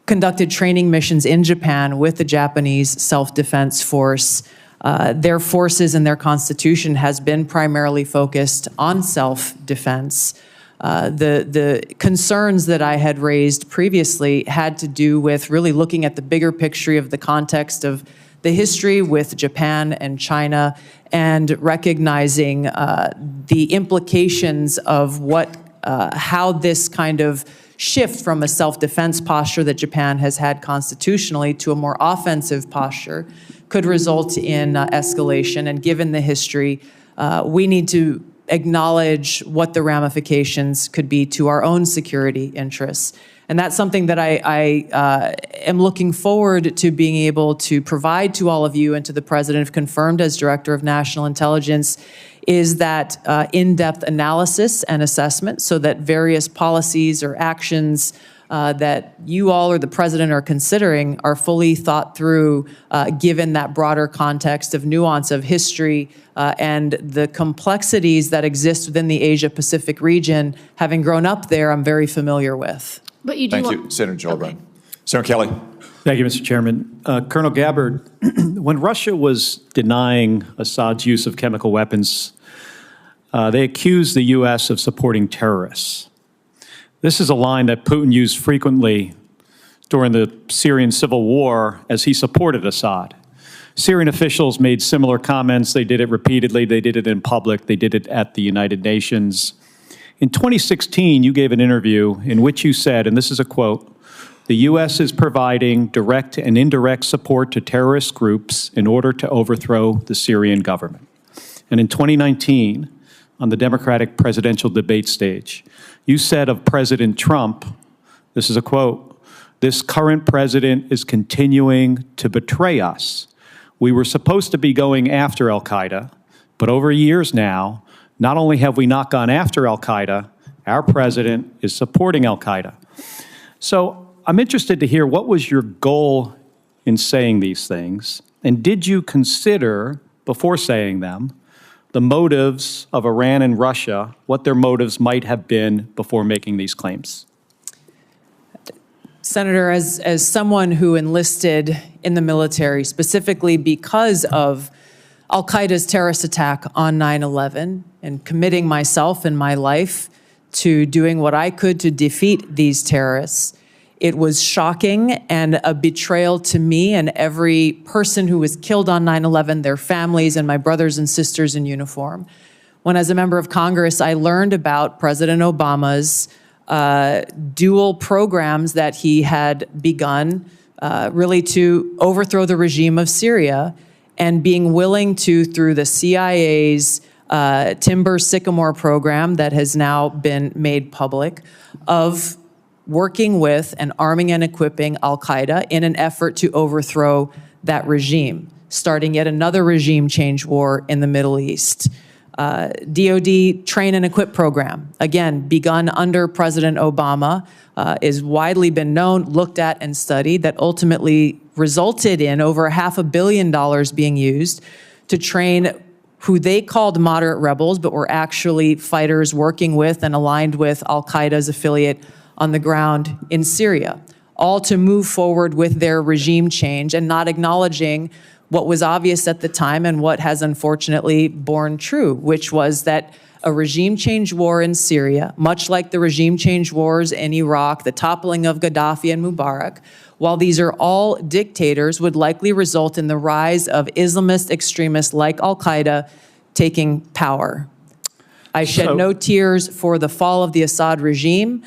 conducted training missions in Japan with the Japanese Self-Defense Force. Their forces and their constitution has been primarily focused on self-defense. The concerns that I had raised previously had to do with really looking at the bigger picture of the context of the history with Japan and China, and recognizing the implications of how this kind of shift from a self-defense posture that Japan has had constitutionally to a more offensive posture could result in escalation. And given the history, we need to acknowledge what the ramifications could be to our own security interests. And that's something that I am looking forward to being able to provide to all of you and to the President, if confirmed as Director of National Intelligence, is that in-depth analysis and assessment so that various policies or actions that you all or the President are considering are fully thought through, given that broader context of nuance of history and the complexities that exist within the Asia-Pacific region. Having grown up there, I'm very familiar with. But you do Thank you, Senator Gillibrand. Okay. Senator Kelly. Thank you, Mr. Chairman. Colonel Gabbard, when Russia was denying Assad's use of chemical weapons, they accused the U.S. of supporting terrorists. This is a line that Putin used frequently during the Syrian civil war as he supported Assad. Syrian officials made similar comments. They did it repeatedly. They did it in public. They did it at the United Nations. In 2016, you gave an interview in which you said, and this is a quote, "The U.S. is providing direct and indirect support to terrorist groups in order to overthrow the Syrian government." And in 2019, on the Democratic presidential debate stage, you said of President Trump, this is a quote, "This current president is continuing to betray us. We were supposed to be going after al-Qaeda, but over years now, not only have we not gone after al-Qaeda, our president is supporting al-Qaeda." So I'm interested to hear, what was your goal in saying these things? And did you consider, before saying them, the motives of Iran and Russia, what their motives might have been before making these claims? Senator, as someone who enlisted in the military specifically because of al-Qaeda's terrorist attack on 9/11 and committing myself and my life to doing what I could to defeat these terrorists, it was shocking and a betrayal to me and every person who was killed on 9/11, their families and my brothers and sisters in uniform. When, as a member of Congress, I learned about President Obama's dual programs that he had begun really to overthrow the regime of Syria, and being willing to, through the CIA's timber sycamore program that has now been made public of working with and arming and equipping al-Qaeda in an effort to overthrow that regime, starting yet another regime change war in the Middle East. DoD train and equip program, again, begun under President Obama, is widely been known, looked at, and studied, that ultimately resulted in over $500 million being used to train who they called moderate rebels, but were actually fighters working with and aligned with al-Qaeda's affiliate on the ground in Syria, all to move forward with their regime change and not acknowledging what was obvious at the time and what has unfortunately borne true, which was that a regime change war in Syria, much like the regime change wars in Iraq, the toppling of Gaddafi and Mubarak, while these are all dictators, would likely result in the rise of Islamist extremists like al-Qaeda taking power. I shed no tears for the fall of the Assad regime,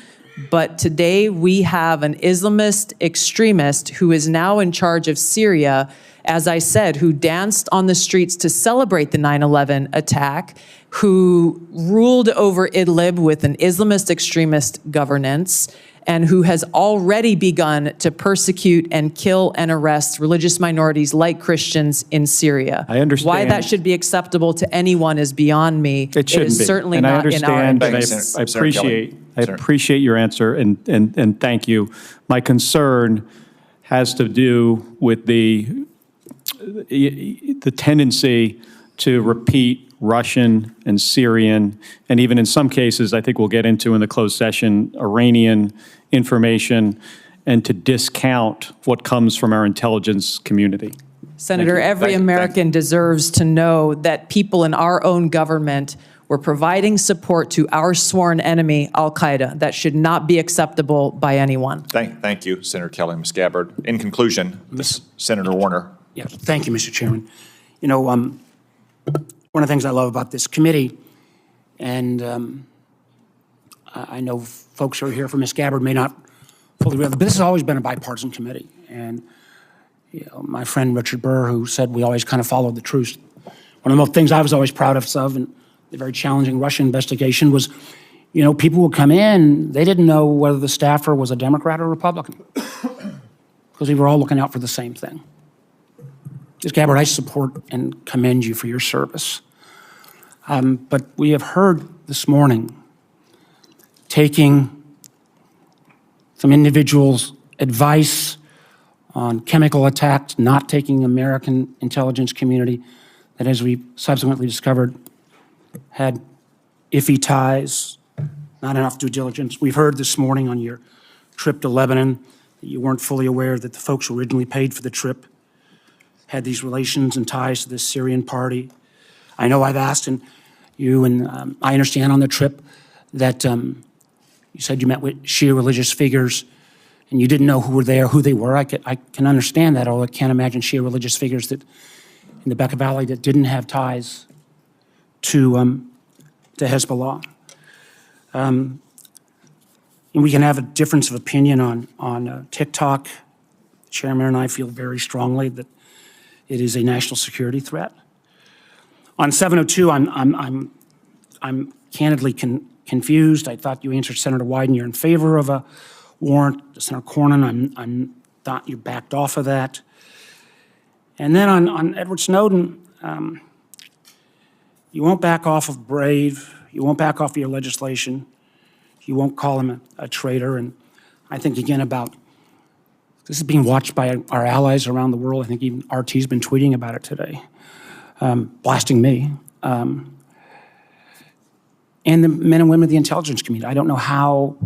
but today we have an Islamist extremist who is now in charge of Syria, as I said, who danced on the streets to celebrate the 9/11 attack, who ruled over Idlib with an Islamist extremist governance, and who has already begun to persecute and kill and arrest religious minorities like Christians in Syria. I understand. Why that should be acceptable to anyone is beyond me. It shouldn't is be. certainly and not in our interest. I appreciate your answer, and thank you. My concern has to do with the tendency to repeat Russian and Syrian, and even in some cases, I think we'll get into in the closed session, Iranian information, and to discount what comes from our intelligence community. Senator, every American deserves to know that people in our own government were providing support to our sworn enemy, al-Qaeda. That should not be acceptable by anyone. Thank you, Senator Kelly. Ms. Gabbard. In conclusion, Senator Warner. Yeah, thank you, Mr. Chairman. You know, one of the things I love about this committee, and I know folks who are here for Ms. Gabbard may not fully realize, but this has always been a bipartisan committee. And you know, my friend Richard Burr, who said we always kind of followed the truth. One of the things I was always proudest of in the very challenging Russia investigation was, you know, people would come in, they didn't know whether the staffer was a Democrat or Republican, because we were all looking out for the same thing. Ms. Gabbard, I support and commend you for your service. But we have heard this morning taking some individuals' advice on chemical attacks, not taking American intelligence community that, as we subsequently discovered, had iffy ties, not enough due diligence. We've heard this morning on your trip to Lebanon that you weren't fully aware that the folks who originally paid for the trip had these relations and ties to this Syrian party. I know I've asked, and you and I understand on the trip that you said you met with Shia religious figures and you didn't know who were there, who they were. I can understand that, although I can't imagine Shia religious figures that in the Bekaa Valley that didn't have ties to Hezbollah. And we can have a difference of opinion on TikTok. The chairman and I feel very strongly that it is a national security threat. On 702, I'm candidly confused. I thought you answered Senator Wyden you're in favor of a warrant. Senator Cornyn, I thought you backed off of that. And then on Edward Snowden, you won't back off of Brave. You won't back off of your legislation. You won't call him a traitor. And I think, again, about this is being watched by our allies around the world. I think even RT's been tweeting about it today, blasting me. And the men and women of the intelligence community. I don't know how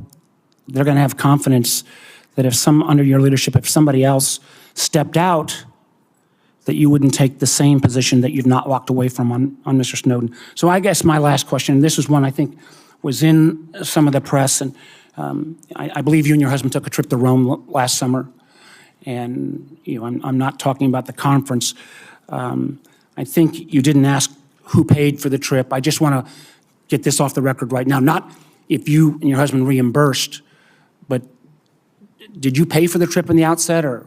they're going to have confidence that if under your leadership, if somebody else stepped out, that you wouldn't take the same position that you've not walked away from on Mr. Snowden. So I guess my last question, and this is one I think was in some of the press, and I believe you and your husband took a trip to Rome last summer. And you know, I'm not talking about the conference. I think you didn't ask who paid for the trip. I just want to get this off the record right now. Not if you and your husband reimbursed, but did you pay for the trip in the outset, or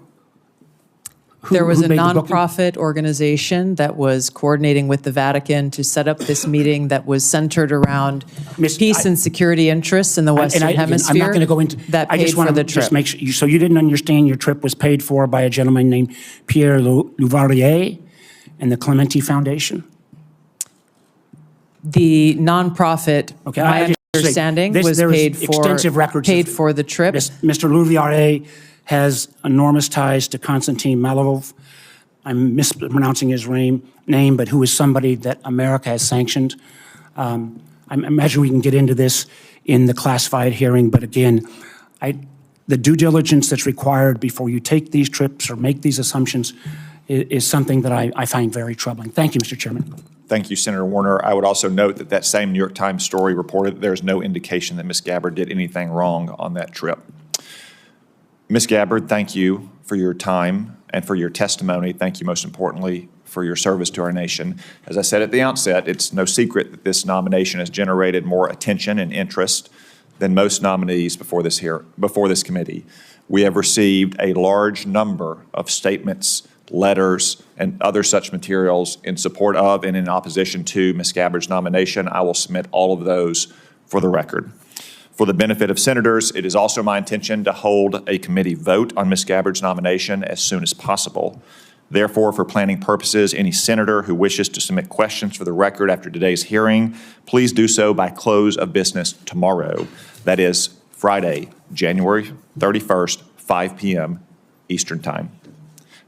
There was a made the booking? nonprofit organization that was coordinating with the Vatican to set up this meeting that was centered around peace and security interests in the Western Hemisphere. I'm not going to go into that. I Paid just for want the to just trip. make sure. So you didn't understand your trip was paid for by a gentleman named Pierre Louvarier and the Clementi Foundation? The nonprofit, my understanding, was paid for the trip. Mr. Louvarier has enormous ties to Konstantin Malovov. I'm mispronouncing his name, but who is somebody that America has sanctioned. I imagine we can get into this in the classified hearing, but again, the due diligence that's required before you take these trips or make these assumptions is something that I find very troubling. Thank you, Mr. Chairman. Thank you, Senator Warner. I would also note that that same New York Times story reported that there's no indication that Ms. Gabbard did anything wrong on that trip. Ms. Gabbard, thank you for your time and for your testimony. Thank you, most importantly, for your service to our nation. As I said at the outset, it's no secret that this nomination has generated more attention and interest than most nominees before this committee. We have received a large number of statements, letters, and other such materials in support of and in opposition to Ms. Gabbard's nomination. I will submit all of those for the record. For the benefit of senators, it is also my intention to hold a committee vote on Ms. Gabbard's nomination as soon as possible. Therefore, for planning purposes, any senator who wishes to submit questions for the record after today's hearing, please do so by close of business tomorrow. That is Friday, January 31st, 5 p.m. Eastern Time.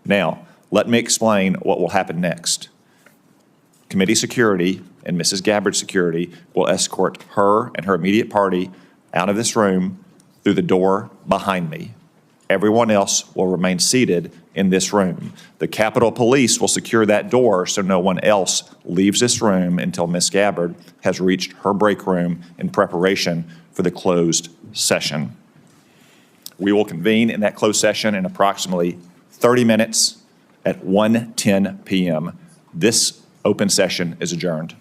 Now, let me explain what will happen next. Committee security and Mrs. Gabbard's security will escort her and her immediate party out of this room through the door behind me. Everyone else will remain seated in this room. The Capitol Police will secure that door so no one else leaves this room until Ms. Gabbard has reached her break room in preparation for the closed session. We will convene in that closed session in approximately 30 minutes at 1:10 p.m. This open session is adjourned.